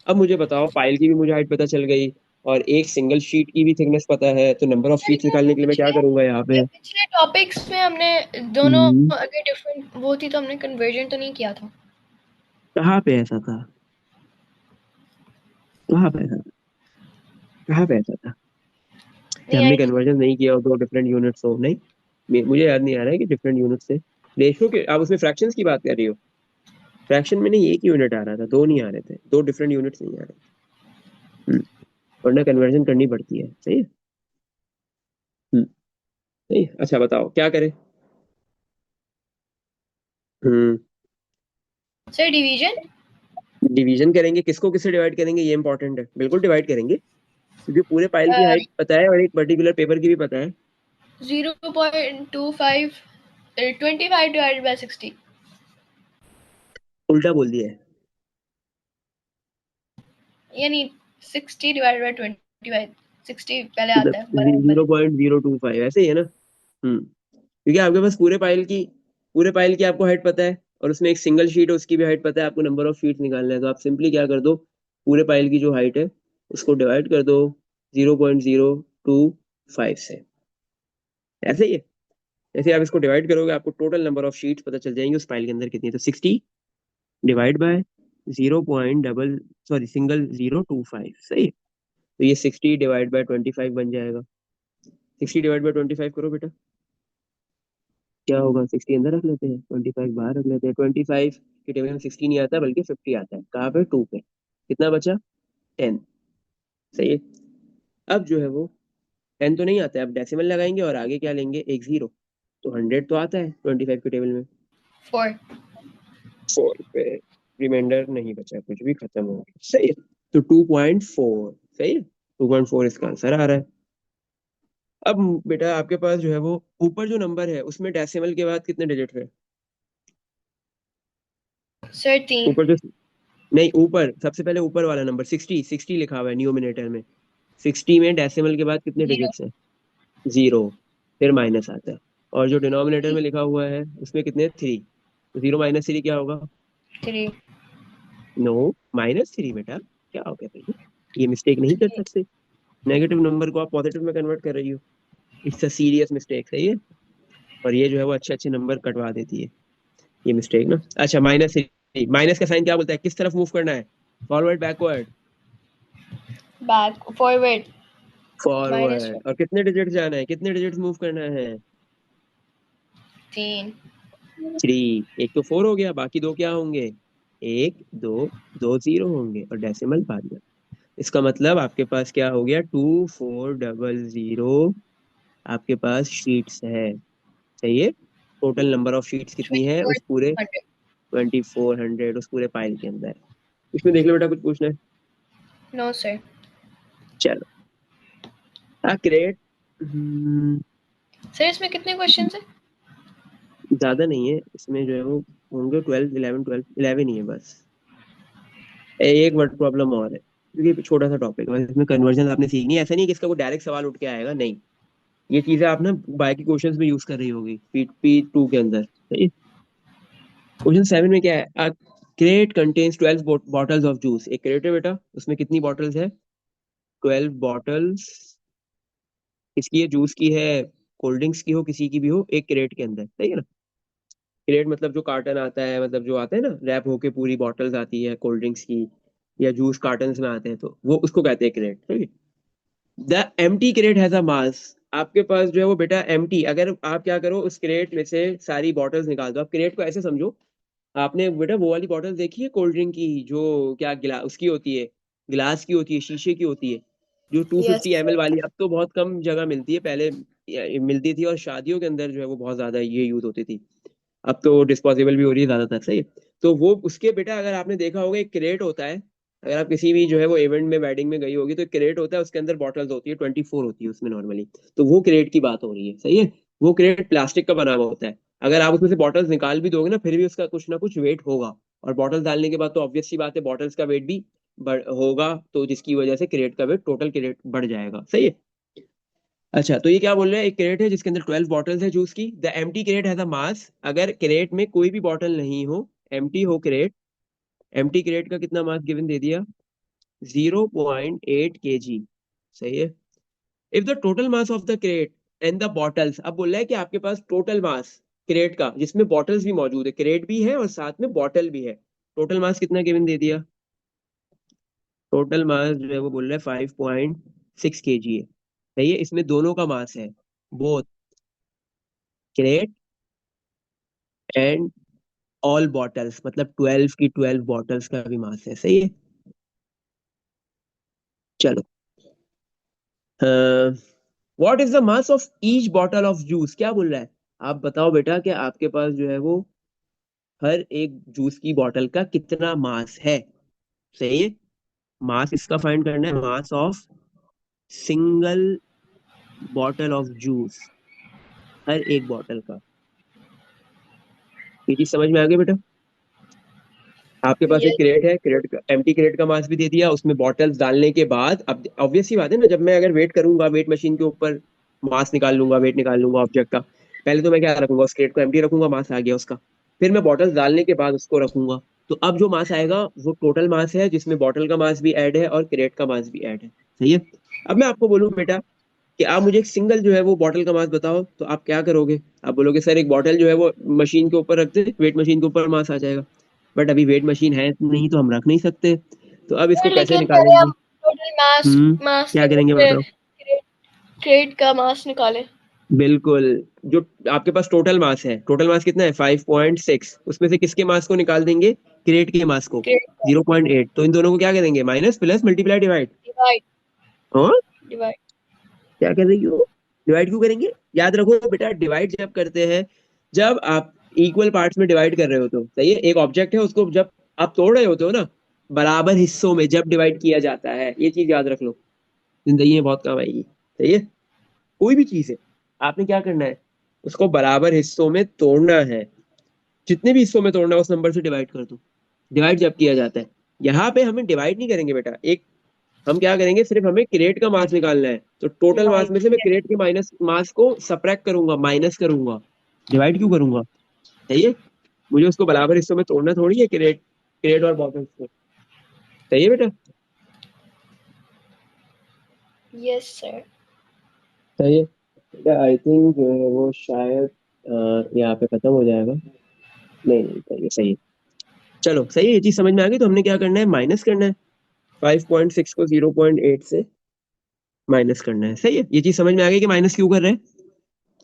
अब मुझे बताओ, पाइल की भी मुझे हाइट पता चल गई, और एक सिंगल शीट की भी थिकनेस पता है, तो नंबर ऑफ शीट्स लेकिन हमने निकालने के लिए मैं क्या पिछले करूंगा यहाँ पे? पिछले टॉपिक्स में हमने दोनों हम्म, अगर डिफरेंट वो थी तो हमने कन्वर्जन तो नहीं किया था। कहाँ पे ऐसा था? कहाँ पे ऐसा था? कहाँ पे ऐसा था कि नहीं हमने आई। कन्वर्जन नहीं किया और दो डिफरेंट यूनिट्स हो? नहीं, मुझे याद नहीं आ रहा है कि डिफरेंट यूनिट से। रेशियो के आप उसमें फ्रैक्शंस की बात कर रही हो? फ्रैक्शन में नहीं, एक यूनिट आ रहा था, दो नहीं आ रहे थे, दो डिफरेंट यूनिट्स नहीं आ रहे। वरना कन्वर्जन करनी पड़ती है, सही है। सही है। अच्छा बताओ क्या करें। हम्म सर डिवीजन। डिवीजन करेंगे, किसको किससे डिवाइड करेंगे ये इंपॉर्टेंट है। बिल्कुल डिवाइड करेंगे, क्योंकि पूरे पाइल की हाइट पता है और एक पर्टिकुलर पेपर की भी पता है। 0.25 25 डिवाइडेड बाय 60, उल्टा बोल दिया है। यानी 60 डिवाइडेड बाय 25, 60 पहले मतलब आता है बराबर। 0.025 ऐसे ही है ना। क्योंकि आपके पास पूरे पाइल की आपको हाइट पता है, और उसमें एक सिंगल शीट है उसकी भी हाइट पता है, आपको नंबर ऑफ शीट निकालना है, तो आप सिंपली क्या कर दो, पूरे पाइल की जो हाइट है उसको डिवाइड कर दो 0.025 से। ऐसे ही है। जैसे आप इसको डिवाइड करोगे आपको टोटल नंबर ऑफ शीट्स पता चल जाएंगे उस फाइल के अंदर कितनी है। तो 60 डिवाइड बाय 0.0025, सही है। तो ये 60 डिवाइड बाय 25 बन जाएगा। 60 डिवाइड बाय 25 करो बेटा, क्या होगा। 60 अंदर रख लेते हैं, 25 बाहर रख लेते हैं। 25 की टेबल में 60 नहीं आता बल्कि 50 आता है। कहाँ पे? 2 पे। कितना बचा? 10। सही है। अब जो है वो 10 तो नहीं आता है, अब डेसिमल लगाएंगे और आगे क्या लेंगे, एक जीरो। तो 100 तो आता है 25 की टेबल में। 4। 4 पे रिमाइंडर नहीं बचा, कुछ भी खत्म हो गया, सही है। तो 2.4, सही है। 2.4 इसका आंसर आ रहा है। अब बेटा आपके पास जो है वो ऊपर जो नंबर है उसमें डेसिमल के बाद कितने डिजिट है? सर 3। ऊपर जो, नहीं, ऊपर सबसे पहले ऊपर वाला नंबर 60, 60 लिखा हुआ है न्यूमिनेटर में। 60 में डेसिमल के बाद कितने 0। डिजिट्स हैं? जीरो। फिर माइनस आता है। और जो डिनोमिनेटर में लिखा हुआ है उसमें कितने? 3। तो 0 - 3 क्या होगा? 3। नो, -3 बेटा। क्या हो गया भैया, ये मिस्टेक नहीं कर सकते। नेगेटिव नंबर को आप पॉजिटिव में कन्वर्ट कर रही हो, इट्स अ सीरियस मिस्टेक, सही है। और ये जो है वो अच्छे अच्छे नंबर कटवा देती है, ये मिस्टेक ना। अच्छा, -3, माइनस का साइन क्या बोलता है, किस तरफ मूव करना है? Forward, backward? Back forward. Forward. और -1। कितने डिजिट जाना है, कितने डिजिट मूव करना है? 3। 3। एक तो 4 हो गया, बाकी दो क्या होंगे? एक, दो, दो जीरो होंगे और डेसिमल बाद में। इसका मतलब आपके पास क्या हो गया, 2400 आपके पास शीट्स है। सही है। टोटल नंबर ऑफ शीट्स कितनी है उस पूरे 2400। 2400 उस पूरे फाइल के अंदर? इसमें देख लो बेटा, कुछ पूछना है? No sir. चलो। हाँ, ग्रेट। सर इसमें कितने क्वेश्चंस हैं? ज्यादा नहीं है इसमें, जो है वो होंगे 12, 11, 12, 11 ही है बस। एक वर्ड प्रॉब्लम और है, क्योंकि छोटा सा टॉपिक है, इसमें कन्वर्जन आपने सीखनी है। ऐसा नहीं कि इसका कोई डायरेक्ट सवाल उठ के आएगा, नहीं। ये चीजें आप ना बाकी क्वेश्चंस में यूज कर रही होगी, पी 2 के अंदर, सही है। क्वेश्चन 7 में क्या है, a crate contains 12 bottles of juice. एक क्रेट है बेटा, उसमें कितनी बॉटल्स है? 12 बॉटल्स। किसकी है? जूस की है, कोल्ड ड्रिंक्स की हो, किसी की भी हो, एक क्रेट के अंदर, सही है ना। क्रेट मतलब जो कार्टन आता है, मतलब जो आता है ना रैप होके पूरी बॉटल्स आती है कोल्ड ड्रिंक्स की, या जूस कार्टन्स में आते हैं, तो वो उसको कहते हैं क्रेट, ठीक है। The empty crate has a mass. आपके पास जो है वो बेटा एम्प्टी, अगर आप क्या करो उस क्रेट में से सारी बॉटल्स निकाल दो। आप क्रेट को ऐसे समझो, आपने बेटा वो वाली बॉटल देखी है कोल्ड ड्रिंक की, जो क्या गिला उसकी होती है, गिलास की होती है, शीशे की होती है, जो two yes fifty M L sir. वाली। अब तो बहुत कम जगह मिलती है, पहले मिलती थी और शादियों के अंदर जो है वो बहुत ज्यादा ये यूज होती थी। अब तो डिस्पोजेबल भी हो रही है ज्यादातर, सही है। तो वो उसके बेटा अगर आपने देखा होगा एक क्रेट होता है, अगर आप किसी भी जो है वो इवेंट में वेडिंग में गई होगी तो एक क्रेट होता है, उसके अंदर बॉटल्स होती है, 24 होती है उसमें नॉर्मली। तो वो क्रेट की बात हो रही है, सही है। वो क्रेट प्लास्टिक का बना हुआ होता है। अगर आप उसमें से बॉटल्स निकाल भी दोगे ना, फिर भी उसका कुछ ना कुछ वेट होगा। और बॉटल्स डालने के बाद तो ऑब्वियस सी बात है, बॉटल्स का वेट भी होगा, तो जिसकी वजह से क्रेट का वेट, टोटल क्रेट बढ़ जाएगा, सही है। अच्छा, तो ये क्या बोल रहे हैं, एक क्रेट है जिसके अंदर 12 बॉटल्स है जूस की। The empty crate has a mass. अगर क्रेट में कोई भी बॉटल नहीं हो, एम्प्टी हो क्रेट, एम्प्टी क्रेट का कितना मास गिवन दे दिया? 0.8 kg, सही है। If the total mass of the crate and the bottles, अब बोल रहा है कि आपके पास टोटल मास क्रेट का, जिसमें बॉटल्स भी मौजूद है, क्रेट भी है और साथ में बॉटल भी है, टोटल मास कितना गिवन दे दिया? टोटल मास जो है वो बोल रहा है 6 kg है, सही है। इसमें दोनों का मास है, both crate and all bottles, मतलब 12 की 12 बॉटल्स का भी मास है, सही है। चलो, what is the mass of each bottle of juice, क्या बोल रहा है। आप बताओ बेटा कि आपके पास जो है वो हर एक जूस की बोतल का कितना मास है, सही है। मास इसका फाइंड करना है, mass of single bottle of juice, हर एक बॉटल का। ये चीज समझ में आ गई बेटा। आपके पास एक यस। क्रेट है, क्रेट का एम्प्टी क्रेट का मास भी दे दिया, उसमें बॉटल्स डालने के बाद अब ऑब्वियस सी बात है ना, जब मैं अगर वेट करूंगा, वेट मशीन के ऊपर मास निकाल लूंगा, वेट निकाल लूंगा ऑब्जेक्ट का, पहले तो मैं क्या रखूंगा, उस क्रेट को एम्प्टी रखूंगा, मास आ गया उसका। फिर मैं बॉटल्स डालने के बाद उसको रखूंगा, तो अब जो मास आएगा वो टोटल मास है, जिसमें बॉटल का मास भी ऐड है और क्रेट का मास भी ऐड है, सही है। अब मैं आपको बोलूं बेटा कि आप मुझे एक सिंगल जो है वो बॉटल का मास बताओ, तो आप क्या करोगे। आप बोलोगे सर एक बॉटल जो है वो मशीन के ऊपर रखते, वेट मशीन के ऊपर मास आ जाएगा। बट अभी वेट मशीन है नहीं, तो हम रख नहीं सकते, तो अब सर इसको कैसे लेकिन पहले निकालेंगे। हम टोटल मास मास क्या लेके करेंगे फिर बताओ। क्रेट का मास निकाले। बिल्कुल, जो आपके पास टोटल मास है, टोटल मास कितना है 5.6, उसमें से किसके मास को निकाल देंगे, क्रेट के मास को, क्रेट का 0.8, तो इन दोनों को क्या करेंगे, minus plus multiply divide. Divide हाँ, डिवाइड। क्या कर रही हो, डिवाइड क्यों करेंगे। याद रखो बेटा, डिवाइड जब करते हैं, जब आप इक्वल पार्ट्स में डिवाइड कर रहे हो, तो सही है, एक ऑब्जेक्ट है उसको जब आप तोड़ रहे होते हो ना, बराबर हिस्सों में जब डिवाइड किया जाता है, ये चीज याद रख लो, जिंदगी में बहुत काम आएगी, सही है। कोई भी चीज है, आपने क्या करना है, उसको बराबर हिस्सों में तोड़ना है, जितने भी हिस्सों में तोड़ना है उस नंबर से डिवाइड कर दो। डिवाइड जब किया जाता है, यहाँ पे हमें डिवाइड नहीं करेंगे बेटा, एक हम क्या करेंगे, सिर्फ हमें क्रेट का मास निकालना है, तो टोटल मास डिवाइड में से मैं क्रेट के माइनस मास को सब्ट्रैक्ट करूंगा, माइनस करूंगा, डिवाइड क्यों करूंगा, सही है। मुझे उसको बराबर हिस्सों में तोड़ना थोड़ी है, क्रेट क्रेट और बॉटल्स को, सही है बेटा। Yes sir. सही है बेटा, आई थिंक जो है वो शायद यहाँ पे खत्म हो जाएगा, नहीं नहीं सही है, सही है। चलो सही है, ये चीज समझ में आ गई, तो हमने क्या करना है, माइनस करना है, 5.6 को 0.8 से माइनस करना है, सही है। ये चीज समझ में आ गई कि माइनस क्यों कर रहे हैं,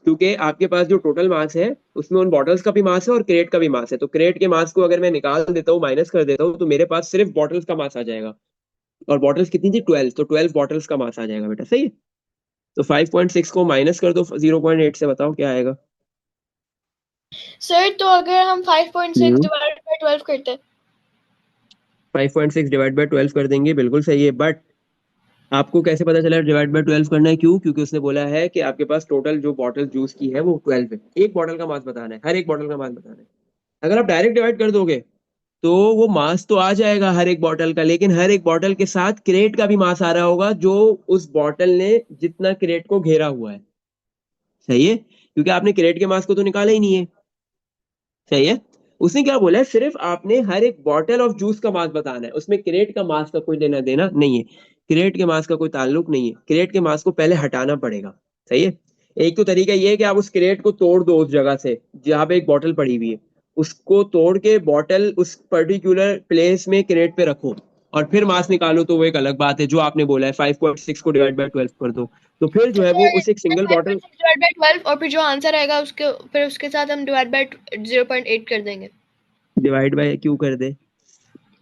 क्योंकि आपके पास जो टोटल मास है उसमें उन बॉटल्स का भी मास है और क्रेट का भी मास है, तो क्रेट के मास को अगर मैं निकाल देता हूँ, माइनस कर देता हूँ, तो मेरे पास सिर्फ बॉटल्स का मास आ जाएगा, और बॉटल्स कितनी थी 12, तो 12 बॉटल्स का मास आ जाएगा बेटा, सही है। तो 5.6 को माइनस कर दो 0.8 से, बताओ क्या आएगा। सर तो अगर हम 5.6 हम्म डिवाइड बाय 12 करते हैं। 5.6 डिवाइड बाय 12 कर देंगे, बिल्कुल सही है, बट आपको कैसे पता चला डिवाइड बाय 12 करना है, क्यों, क्योंकि उसने बोला है कि आपके पास टोटल जो बॉटल जूस की है वो 12 है, एक बॉटल का मास बताना है, हर एक बॉटल का मास बताना है। अगर आप डायरेक्ट डिवाइड कर दोगे तो वो मास तो आ जाएगा हर एक बॉटल का, लेकिन हर एक बॉटल के साथ क्रेट का भी मास आ रहा होगा, जो उस बॉटल ने जितना क्रेट को घेरा हुआ है, सही है, क्योंकि आपने क्रेट के मास को तो निकाला ही नहीं है, सही है। उसने क्या बोला है, सिर्फ आपने हर एक बॉटल ऑफ जूस का मास बताना है, उसमें क्रेट का मास का कोई लेना देना नहीं है, क्रेट के मास का कोई ताल्लुक नहीं है, क्रेट के मास को पहले हटाना पड़ेगा, सही है। एक तो तरीका ये है कि आप उस क्रेट को तोड़ दो, उस जगह से जहां पे एक बॉटल पड़ी हुई है, उसको तोड़ के बॉटल उस पर्टिकुलर प्लेस में क्रेट पे रखो, और फिर मास निकालो, तो वो एक अलग बात है, जो आपने बोला है 5.6 को डिवाइड बाय 12 कर दो, तो फिर जो तो है वो सर उस एक सिंगल बॉटल। 5.6 डिवाइड बाय 12 और फिर जो आंसर आएगा उसके फिर उसके साथ हम डिवाइड बाय 0.8 कर देंगे, डिवाइड बाय क्यों कर दे,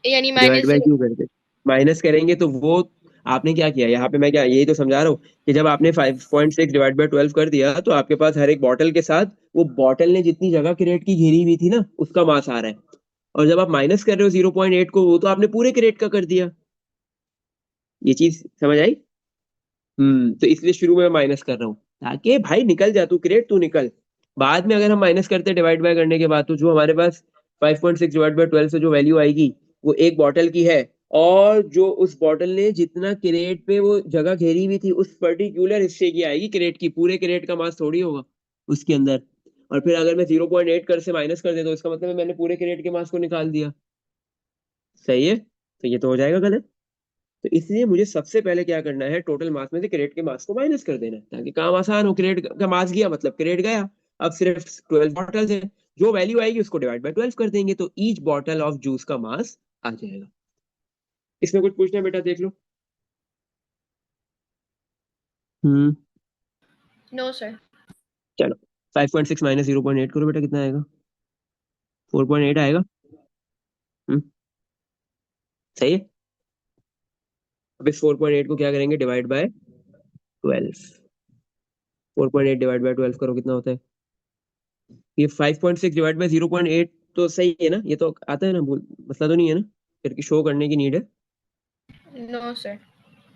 यानी डिवाइड माइनस बाय 0। क्यों करते, माइनस करेंगे तो वो आपने क्या किया यहाँ पे, मैं क्या यही तो समझा रहा हूँ कि जब आपने 5.6 डिवाइड बाय 12 कर दिया, तो आपके पास हर एक बॉटल के साथ वो बॉटल ने जितनी जगह क्रेट की घेरी हुई थी ना, उसका मास आ रहा है, और जब आप माइनस कर रहे हो 0.8 को, वो तो आपने पूरे क्रेट का कर दिया। ये चीज समझ आई। तो इसलिए शुरू में मैं माइनस कर रहा हूँ, ताकि भाई निकल जा तू, क्रेट तू निकल। बाद में अगर हम माइनस करते डिवाइड बाय करने के बाद, तो जो हमारे पास 5.6 डिवाइड बाय 12 से जो वैल्यू आएगी, वो एक बॉटल की है, और जो उस बॉटल ने जितना क्रेट पे वो जगह घेरी हुई थी उस पर्टिकुलर हिस्से की आएगी, क्रेट की, पूरे क्रेट का मास थोड़ी होगा उसके अंदर। और फिर अगर मैं 0.8 कर से माइनस कर देता हूँ, इसका मतलब है मैंने पूरे क्रेट के मास को निकाल दिया, सही है, तो ये तो हो जाएगा गलत। तो इसलिए मुझे सबसे पहले क्या करना है, टोटल मास में से क्रेट के मास को माइनस कर देना है, ताकि काम आसान हो, क्रेट का मास गया मतलब क्रेट गया, अब सिर्फ 12 बॉटल्स है, जो वैल्यू आएगी उसको डिवाइड बाय 12 कर देंगे, तो ईच बॉटल ऑफ जूस का मास आ जाएगा। इसमें कुछ पूछना है बेटा, देख लो। No sir. चलो 5.6 माइनस 0.8 करो बेटा, कितना आएगा? 4.8 आएगा। हम्म सही है। अब इस 4.8 को क्या करेंगे, डिवाइड बाय 12। 4.8 डिवाइड बाय 12 करो, कितना होता है? ये 5.6 डिवाइड बाय 0.8 तो सही है ना, ये तो आता है ना, बोल मसला तो नहीं है ना, फिर शो करने की नीड है। No sir.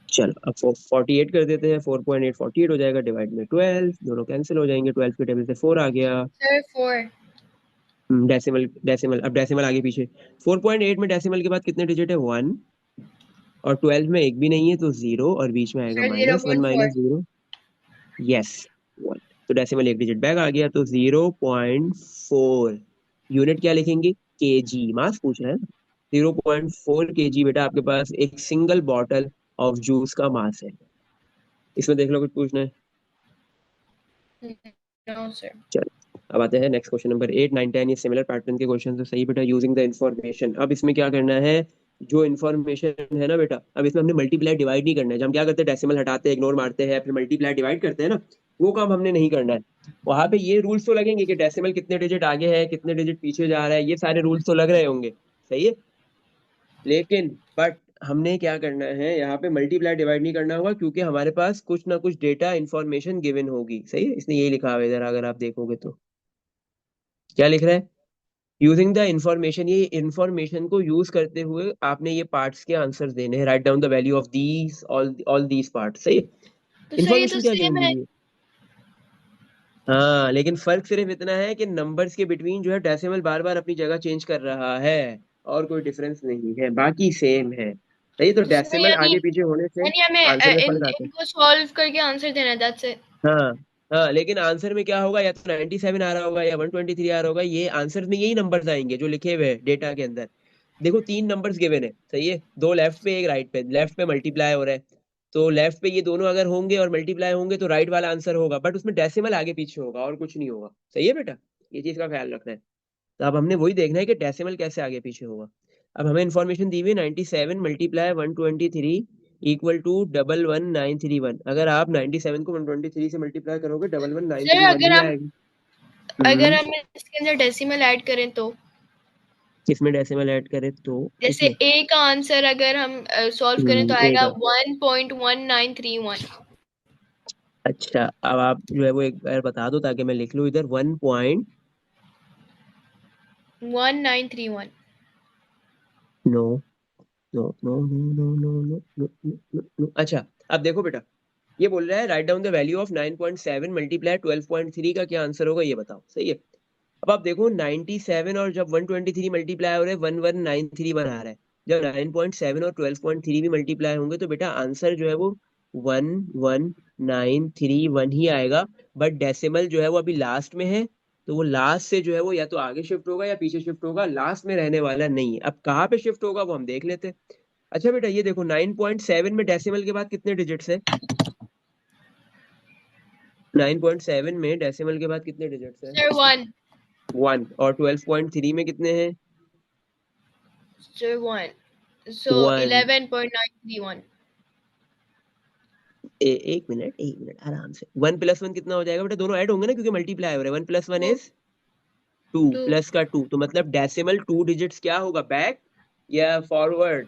चलो अब 48 कर देते हैं, 4.8 48 हो जाएगा, डिवाइड में 12, दोनों कैंसिल हो जाएंगे, 12 के टेबल से 4 आ गया। सर 4। डेसिमल डेसिमल, अब डेसिमल आगे पीछे। 4.8 में डेसिमल के बाद कितने डिजिट है? 1। और 12 में एक भी नहीं है तो 0, और बीच में आएगा सर माइनस, 1 0.4। माइनस 0। यस 1। तो डेसिमल एक डिजिट बैक आ गया, तो 0.4। यूनिट क्या लिखेंगे? केजी, मास पूछ रहा है ना। 0.4 kg बेटा आपके पास एक सिंगल बॉटल ऑफ जूस का मास है। इसमें देख लो कुछ पूछना है? No sir. चलो अब आते हैं नेक्स्ट क्वेश्चन नंबर 8 9 10, ये सिमिलर पैटर्न के क्वेश्चन तो सही बेटा। यूजिंग द इंफॉर्मेशन, अब इसमें क्या करना है, जो इन्फॉर्मेशन है ना बेटा, अब इसमें हमने मल्टीप्लाई डिवाइड नहीं करना है। जब हम क्या करते हैं, डेसिमल हटाते हैं, इग्नोर मारते हैं, फिर मल्टीप्लाई डिवाइड करते हैं ना, वो काम हमने नहीं करना है। वहां पे ये रूल्स तो लगेंगे कि डेसिमल कितने डिजिट आगे है, कितने डिजिट पीछे जा रहा है, ये सारे रूल्स तो लग रहे होंगे, सही है। लेकिन बट हमने क्या करना है, यहाँ पे मल्टीप्लाई डिवाइड नहीं करना होगा, क्योंकि हमारे पास कुछ ना कुछ डेटा इन्फॉर्मेशन गिवन होगी, सही है। इसने यही लिखा हुआ है इधर, अगर आप देखोगे तो क्या लिख रहा है, यूजिंग द इंफॉर्मेशन, ये इंफॉर्मेशन को यूज करते हुए आपने ये पार्ट्स के आंसर्स देने हैं, right down the value of these all these parts, सही है। तो सर ये तो इंफॉर्मेशन क्या सेम गिवन है। दी है? हाँ, लेकिन फर्क सिर्फ इतना है कि नंबर्स के बिटवीन जो है डेसिमल बार बार अपनी जगह चेंज कर रहा है, और कोई डिफरेंस नहीं है, बाकी सेम है, सही है। तो तो सर डेसिमल आगे पीछे होने से यानी हमें आंसर में फर्क आता है। इनको सॉल्व करके आंसर देना है, दैट्स इट। हाँ हाँ, लेकिन आंसर में क्या होगा, या तो 97 आ रहा होगा या 123 आ रहा होगा, ये आंसर में यही नंबर्स आएंगे जो लिखे हुए हैं डेटा के अंदर। देखो 3 नंबर्स गिवन है, सही है, 2 लेफ्ट पे एक राइट पे, लेफ्ट पे मल्टीप्लाई हो रहा है, तो लेफ्ट पे ये दोनों अगर होंगे और मल्टीप्लाई होंगे तो राइट वाला आंसर होगा, बट उसमें डेसिमल आगे पीछे होगा और कुछ नहीं होगा, सही है बेटा। ये चीज का ख्याल रखना है। तो अब हमने वही देखना है कि डेसिमल कैसे आगे पीछे होगा। अब हमें इन्फॉर्मेशन दी हुई 97 मल्टीप्लाई 123 इक्वल टू 11931। अगर आप 97 को 123 से मल्टीप्लाई करोगे, double one nine sir three one ही आएगी। अगर हम्म हम इसके अंदर डेसिमल ऐड करें तो, किसमें डेसिमल ऐड करें तो? जैसे किसमें? ए का आंसर अगर हम सॉल्व करें तो ए आएगा का। 1.1931। अच्छा अब आप जो है वो एक बार बता दो ताकि मैं लिख लूँ इधर, 1 1931। No no no no no no no no no no. अच्छा अब देखो बेटा, ये बोल रहा है right down the value of 9.7 multiply 12.3 का क्या आंसर होगा, ये बताओ, सही है। अब आप देखो 97 और जब 123 मल्टीप्लाई हो रहे हैं, 11931 आ रहा है। जब 9.7 और 12.3 भी मल्टीप्लाई होंगे तो बेटा आंसर जो है वो 11931 ही आएगा। बट डेसिमल जो है वो अभी लास्ट में है, तो वो लास्ट से जो है वो या तो आगे शिफ्ट होगा या पीछे शिफ्ट होगा, लास्ट में रहने वाला नहीं है। अब कहाँ पे शिफ्ट होगा वो हम देख लेते हैं। अच्छा बेटा ये देखो 9.7 में डेसिमल के बाद कितने डिजिट्स है? 9.7 में डेसिमल के बाद कितने डिजिट्स है? सर 1। 1। और 12.3 में कितने हैं? सर 1, सो 1। 11.931। एक मिनट आराम से, 1+1 कितना हो जाएगा बेटा? दोनों ऐड होंगे ना, क्योंकि मल्टीप्लाई हो रहे हैं। 1+1 2। इज 2, 2। प्लस का 2, तो मतलब डेसिमल 2 डिजिट्स क्या होगा, बैक या फॉरवर्ड?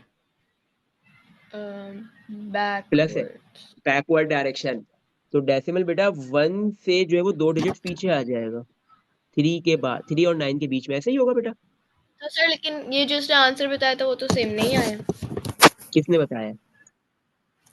प्लस है, बैकवर्ड। Backward direction. तो डेसिमल बेटा 1 से जो है वो 2 डिजिट्स पीछे आ जाएगा, 3 के बाद, 3 और 9 के बीच में, ऐसे ही होगा बेटा। तो सर लेकिन ये जो उसने आंसर बताया था वो तो सेम नहीं आया। किसने बताया?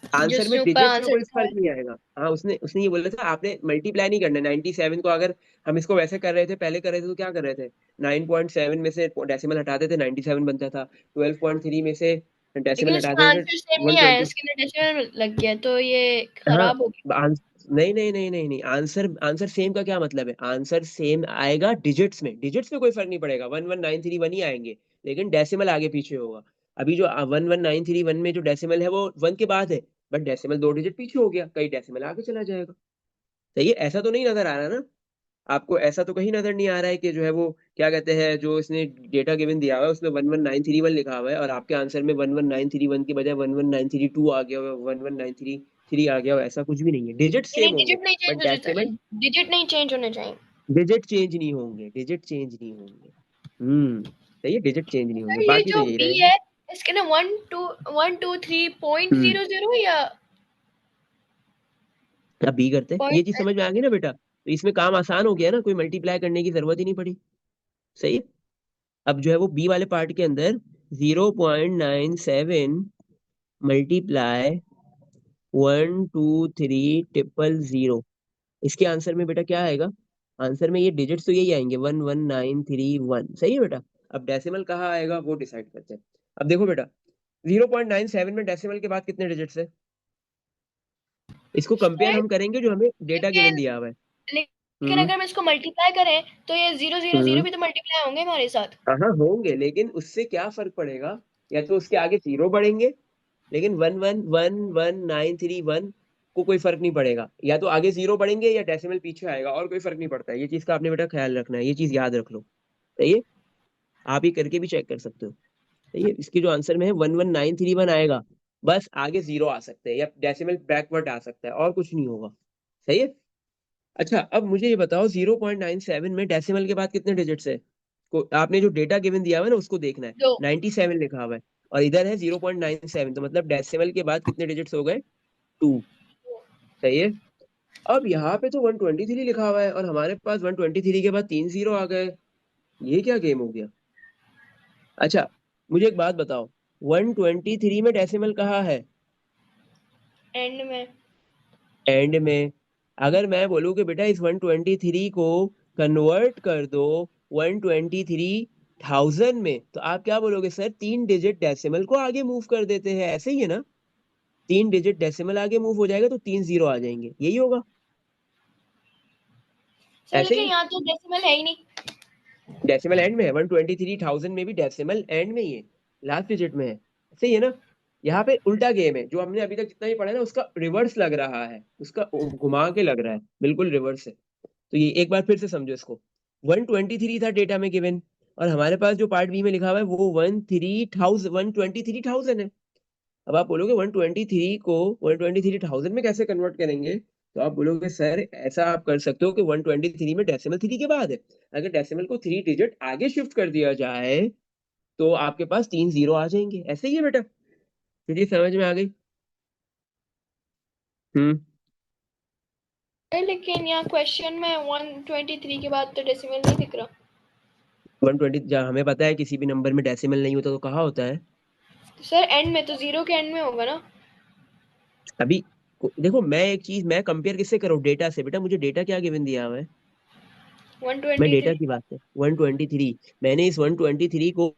जो आंसर में उसने ऊपर डिजिट्स में आंसर कोई लिखा फर्क है। नहीं आएगा। हाँ उसने उसने ये बोला था, आपने मल्टीप्लाई नहीं करना। 97 को अगर हम इसको वैसे कर रहे थे, पहले कर रहे थे, तो क्या कर रहे थे, 9.7 में से डेसिमल हटाते थे, 97 बनता था, 12.3 में से डेसिमल लेकिन उसका हटाते थे, आंसर सेम नहीं आया, 120। इसके अंदर डेसिमल लग गया तो ये हाँ खराब हो गया। नहीं नहीं नहीं नहीं नहीं, आंसर आंसर सेम का क्या मतलब है, आंसर सेम आएगा डिजिट्स में, डिजिट्स में कोई फर्क नहीं पड़ेगा, 11931 ही आएंगे, लेकिन डेसिमल आगे पीछे होगा। अभी जो 11931 में जो डेसिमल है वो 1 के बाद है, बट डेसिमल 2 डिजिट पीछे हो गया, कई डेसिमल आगे चला जाएगा। सही है, ऐसा तो नहीं नजर आ रहा ना आपको? ऐसा तो कहीं नजर नहीं आ रहा है कि जो है वो क्या कहते हैं, जो इसने डेटा गिवन दिया हुआ है उसमें 11931 लिखा हुआ है, और आपके आंसर में 11931 की बजाय 11932 आ गया हुआ है, 11931 3 आ गया, ऐसा कुछ भी नहीं है, डिजिट नहीं, सेम होंगे डिजिट नहीं बट चेंज हो डेसिमल, डिजिट नहीं चेंज होने चाहिए। डिजिट चेंज नहीं होंगे, डिजिट चेंज नहीं होंगे। सही है, डिजिट चेंज नहीं होंगे, सर ये बाकी तो जो यही बी रहेगा। है, इसके ना 1 2 1 2 3 .00 या अब बी करते हैं, ये चीज पॉइंट? समझ में आ गई ना बेटा, तो इसमें काम आसान हो गया ना, कोई मल्टीप्लाई करने की जरूरत ही नहीं पड़ी। सही है। अब जो है वो बी वाले पार्ट के अंदर 0.97 मल्टीप्लाई 1 2 3 0, इसके आंसर में बेटा क्या आएगा? आंसर में ये डिजिट्स तो यही आएंगे, 11931। सही है बेटा। अब डेसिमल कहाँ आएगा वो डिसाइड करते हैं। अब देखो बेटा, 0.97 में डेसिमल के बाद कितने डिजिट्स है, इसको कंपेयर सर हम करेंगे जो हमें डेटा गिवन लेकिन दिया हुआ है। लेकिन हम्म अगर हम इसको मल्टीप्लाई करें तो ये 0 0 0 हम्म भी तो मल्टीप्लाई होंगे हमारे साथ। हाँ हाँ होंगे, लेकिन उससे क्या फर्क पड़ेगा, या तो उसके आगे 0 बढ़ेंगे, लेकिन 1 1 1 1 9 3 1 को कोई फर्क नहीं पड़ेगा, या तो आगे 0 बढ़ेंगे या डेसिमल पीछे आएगा, और कोई फर्क नहीं पड़ता है। ये चीज का आपने बेटा ख्याल रखना है, ये चीज याद रख लो। सही है। आप ही करके भी चेक कर सकते हो। सही है, इसके जो आंसर में है 11931 आएगा, बस आगे 0 आ सकते हैं या डेसिमल बैकवर्ड आ सकता है, और कुछ नहीं होगा। सही है। अच्छा, अब मुझे ये बताओ 0.97 में डेसिमल के बाद कितने डिजिट्स है, को आपने जो डेटा गिवन दिया हुआ है ना उसको देखना है। दो। 97 लिखा हुआ है और इधर है 0.97, तो मतलब डेसिमल के बाद कितने डिजिट्स हो गए? 2। सही है। अब यहाँ पे तो 123 लिखा हुआ है और हमारे पास 123 के बाद 3 जीरो आ गए, ये क्या गेम हो गया? अच्छा, मुझे एक बात बताओ, 123 में डेसिमल कहाँ है? एंड में। एंड में। अगर मैं बोलूँ कि बेटा इस 123 को कन्वर्ट कर दो 123,000 में, तो आप क्या बोलोगे? सर 3 डिजिट डेसिमल को आगे मूव कर देते हैं, ऐसे ही है ना? 3 डिजिट डेसिमल आगे मूव हो जाएगा तो 3 जीरो आ जाएंगे, यही होगा। सर ऐसे लेकिन ही यहाँ तो डेसिमल है ही नहीं। डेसिमल एंड में है, 123,000 में भी डेसिमल एंड में ही है, लास्ट डिजिट में है। सही है ना? यहाँ पे उल्टा गेम है, जो हमने अभी तक जितना भी पढ़ा है ना उसका रिवर्स लग रहा है, उसका घुमा के लग रहा है, बिल्कुल रिवर्स है। तो ये एक बार फिर से समझो इसको, 123 था डेटा में गिवन, और हमारे पास जो पार्ट बी में लिखा हुआ है वो 123,000 है। अब आप बोलोगे 123 को 123,000 में कैसे कन्वर्ट करेंगे, तो आप बोलोगे सर ऐसा आप कर सकते हो कि 123 में डेसिमल 3 के बाद है, अगर डेसिमल को 3 डिजिट आगे शिफ्ट कर दिया जाए तो आपके पास 3 जीरो आ जाएंगे, ऐसे ही है बेटा। फिर ये समझ में आ गई? हम्म सर लेकिन यहाँ क्वेश्चन में 123 के बाद तो डेसिमल नहीं दिख रहा। 120 जहाँ हमें पता है किसी भी नंबर में डेसिमल नहीं होता तो कहाँ होता है? तो सर एंड में तो 0 के एंड में होगा ना। अभी देखो, मैं एक चीज मैं कंपेयर किससे करूँ? डेटा से। बेटा मुझे डेटा क्या गिवन दिया हुआ है? मैं डेटा 123। की बात कर, 123, मैंने इस 123 को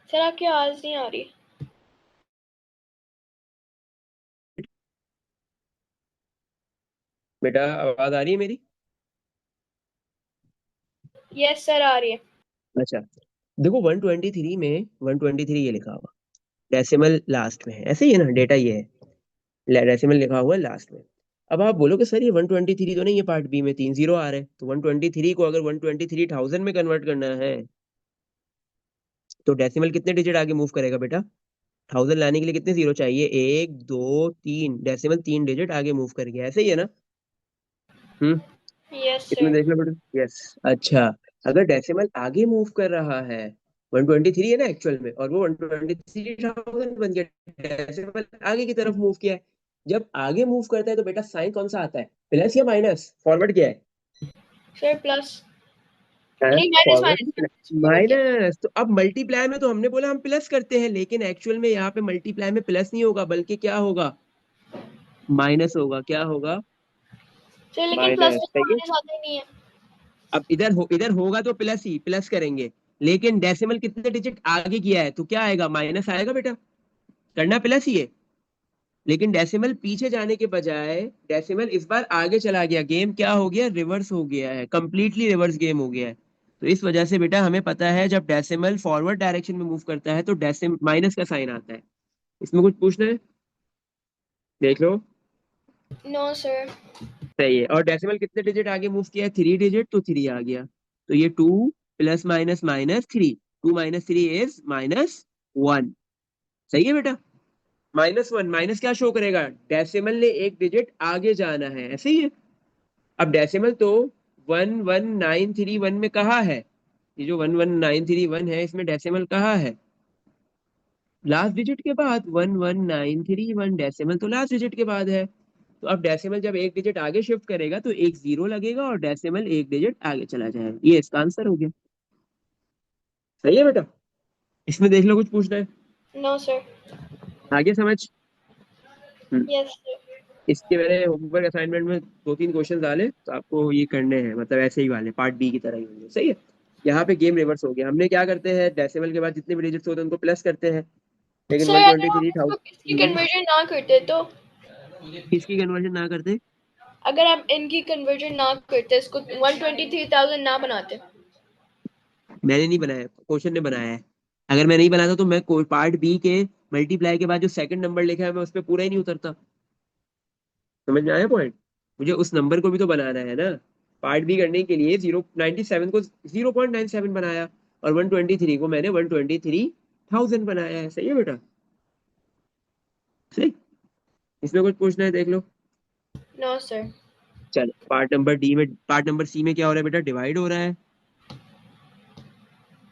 सर आपकी आवाज नहीं आ रही। बेटा आवाज आ रही है मेरी? यस सर आ रही है। अच्छा, देखो 123 में 123 ये लिखा हुआ, डेसिमल लास्ट में है, ऐसे ही है ना? डेटा ये है, डेसिमल लिखा हुआ है लास्ट में। अब आप बोलोगे सर ये 123 तो नहीं, ये पार्ट बी में 3 जीरो आ रहे हैं, तो 123 को अगर 123,000 में कन्वर्ट करना है तो डेसिमल कितने डिजिट आगे मूव करेगा बेटा? 1000 लाने के लिए कितने जीरो चाहिए? 1 2 3, डेसिमल 3 डिजिट आगे मूव कर गया, ऐसे ही है ना? हम्म यस इसमें सर। देख लो बेटा, यस। अच्छा, अगर डेसिमल आगे मूव कर रहा है, 123 है ना एक्चुअल में, और वो 123,000 बन गया, डेसिमल आगे की तरफ मूव किया है। जब आगे मूव करता है तो बेटा साइन कौन सा आता है, प्लस या माइनस? फॉरवर्ड क्या है? Sir plus. नहीं, माइनस फॉरवर्ड। माइनस फॉरवर्ड किया। माइनस, तो अब मल्टीप्लाई में तो हमने बोला हम प्लस करते हैं, लेकिन एक्चुअल में यहाँ पे मल्टीप्लाई में प्लस नहीं होगा, बल्कि क्या होगा? माइनस होगा। क्या होगा? सर लेकिन प्लस माइनस। में तो सही है। माइनस आता ही नहीं है। अब इधर होगा तो प्लस ही प्लस करेंगे, लेकिन डेसिमल कितने डिजिट आगे किया है तो क्या आएगा? माइनस आएगा बेटा, करना प्लस ही है। लेकिन डेसिमल पीछे जाने के बजाय डेसिमल इस बार आगे चला गया, गेम क्या हो गया? रिवर्स हो गया है, कंप्लीटली रिवर्स गेम हो गया है। तो इस वजह से बेटा हमें पता है जब डेसिमल फॉरवर्ड डायरेक्शन में मूव करता है तो डेसिम माइनस का साइन आता है। इसमें कुछ पूछना है? देख लो। No sir. सही है। और डेसिमल कितने डिजिट आगे मूव किया है? 3 डिजिट, तो 3 आ गया। तो ये 2 प्लस माइनस माइनस 3, 2 - 3 इज -1। सही है बेटा। -1 माइनस क्या शो करेगा? डेसिमल ने एक डिजिट आगे जाना है, ऐसे ही है। अब डेसिमल तो 11931 में कहाँ है? ये जो 11931 है इसमें डेसिमल कहाँ है? लास्ट डिजिट के बाद। 11931 डेसिमल तो लास्ट डिजिट के बाद है। तो अब डेसिमल जब एक डिजिट आगे शिफ्ट करेगा तो एक जीरो लगेगा और डेसिमल एक डिजिट आगे चला जाएगा। ये इसका आंसर हो गया। सही है बेटा। इसमें देख लो कुछ पूछना है? No sir. आगे समझ। Hmm, yes sir. इसके मैंने होमवर्क असाइनमेंट में 2-3 क्वेश्चन डाले तो आपको ये करने हैं, मतलब ऐसे ही वाले पार्ट बी की तरह ही होंगे। सही है। यहाँ पे गेम रिवर्स हो गया। हमने क्या करते हैं, डेसिमल के बाद जितने भी डिजिट्स होते हैं उनको प्लस करते हैं। लेकिन सर वन अगर ट्वेंटी हम थ्री इसको किसकी थाउजेंड कन्वर्जन ना करते तो, किसकी कन्वर्जन ना करते? अगर आप इनकी कन्वर्जन ना करते, इसको 123,000 ना बनाते। मैंने नहीं बनाया, क्वेश्चन ने बनाया है। अगर मैं नहीं बनाता तो मैं पार्ट बी के मल्टीप्लाई के बाद जो सेकंड नंबर लिखा है मैं उस पर पूरा ही नहीं उतरता। समझ में आया पॉइंट? मुझे उस नंबर को भी तो बनाना है ना। पार्ट बी करने के लिए 097 को 0.97 बनाया और 123 को मैंने 123,000 बनाया है। सही है बेटा। सही। इसमें कुछ पूछना है? देख लो। No sir. चलो पार्ट नंबर सी में क्या हो रहा है बेटा? डिवाइड हो रहा है।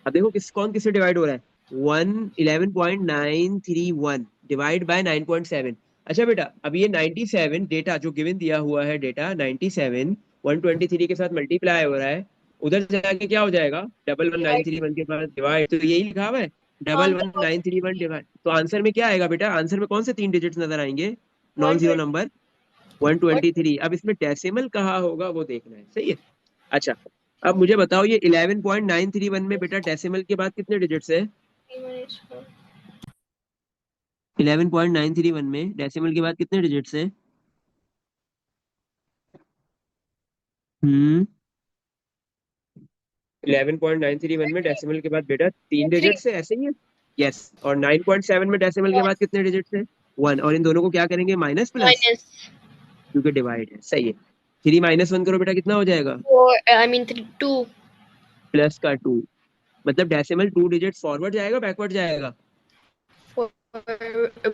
अब देखो कौन किससे डिवाइड हो रहा है? 111.931 डिवाइड बाय 9.7। अच्छा बेटा, अब ये 97 डेटा जो गिवन दिया हुआ है, डेटा 97 123 के साथ मल्टीप्लाई हो रहा है। उधर जाके क्या हो जाएगा? Double one nine divide. Three one के बाद डिवाइड, तो यही लिखा हुआ है। Double answer one nine three one divide, तो आंसर में क्या आएगा बेटा? आंसर में कौन से 3 डिजिट्स नजर आएंगे? Non zero 120। नंबर 123। अब इसमें डेसिमल कहाँ होगा वो देखना है। सही है। अच्छा, अब मुझे बताओ ये 11.931 में बेटा डेसिमल के बाद कितने डिजिट्स है? 11.931 में डेसिमल के बाद कितने डिजिट्स है? हम्म 11.931 में डेसिमल के बाद बेटा 3 डिजिट्स है, ऐसे ही है। यस। और 9.7 में डेसिमल के बाद कितने डिजिट्स है? 1। और इन दोनों को क्या करेंगे? माइनस प्लस, माइनस क्योंकि डिवाइड है। सही है। 3 - 1 करो बेटा, कितना हो जाएगा? 4, आई मीन 2। प्लस का 2। मतलब डेसिमल 2 डिजिट फॉरवर्ड जाएगा बैकवर्ड जाएगा? Backward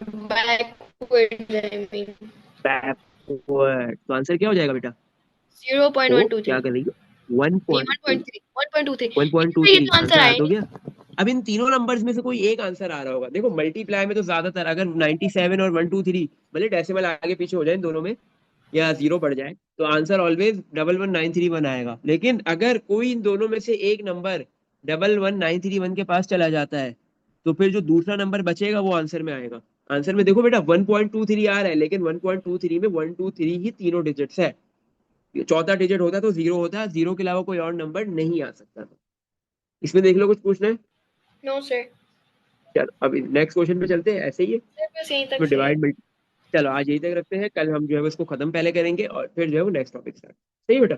I mean backward. तो आंसर क्या हो जाएगा बेटा? तो क्या 0.123। करेंगे? वन नहीं, point two 1.23। One point two इसलिए ये थ्री तो आंसर आंसर आया याद ही हो नहीं। गया। अब इन तीनों नंबर्स में से कोई एक आंसर आ रहा होगा। देखो मल्टीप्लाई में तो ज्यादातर अगर 97 और 123 भले डेसिमल आगे पीछे हो जाए इन दोनों में या जीरो बढ़ जाए तो आंसर ऑलवेज 11931 आएगा। लेकिन अगर कोई इन दोनों में से एक नंबर 11931 के पास चला जाता है तो फिर जो दूसरा नंबर बचेगा वो आंसर में आएगा। आंसर में देखो बेटा 1.23 आ रहा है, लेकिन 1.23 में 123 ही तीनों डिजिट्स है। चौथा डिजिट होता तो जीरो होता, जीरो के अलावा कोई और नंबर नहीं आ सकता था। इसमें देख लो कुछ पूछना है? No sir. चलो अभी नेक्स्ट क्वेश्चन पे चलते हैं, ऐसे ही है। सर बस यहीं तक तो सही है। डिवाइड मल्टी, चलो आज यही तक रखते हैं, कल हम जो है उसको खत्म पहले करेंगे और फिर जो है वो नेक्स्ट टॉपिक स्टार्ट। सही है बेटा।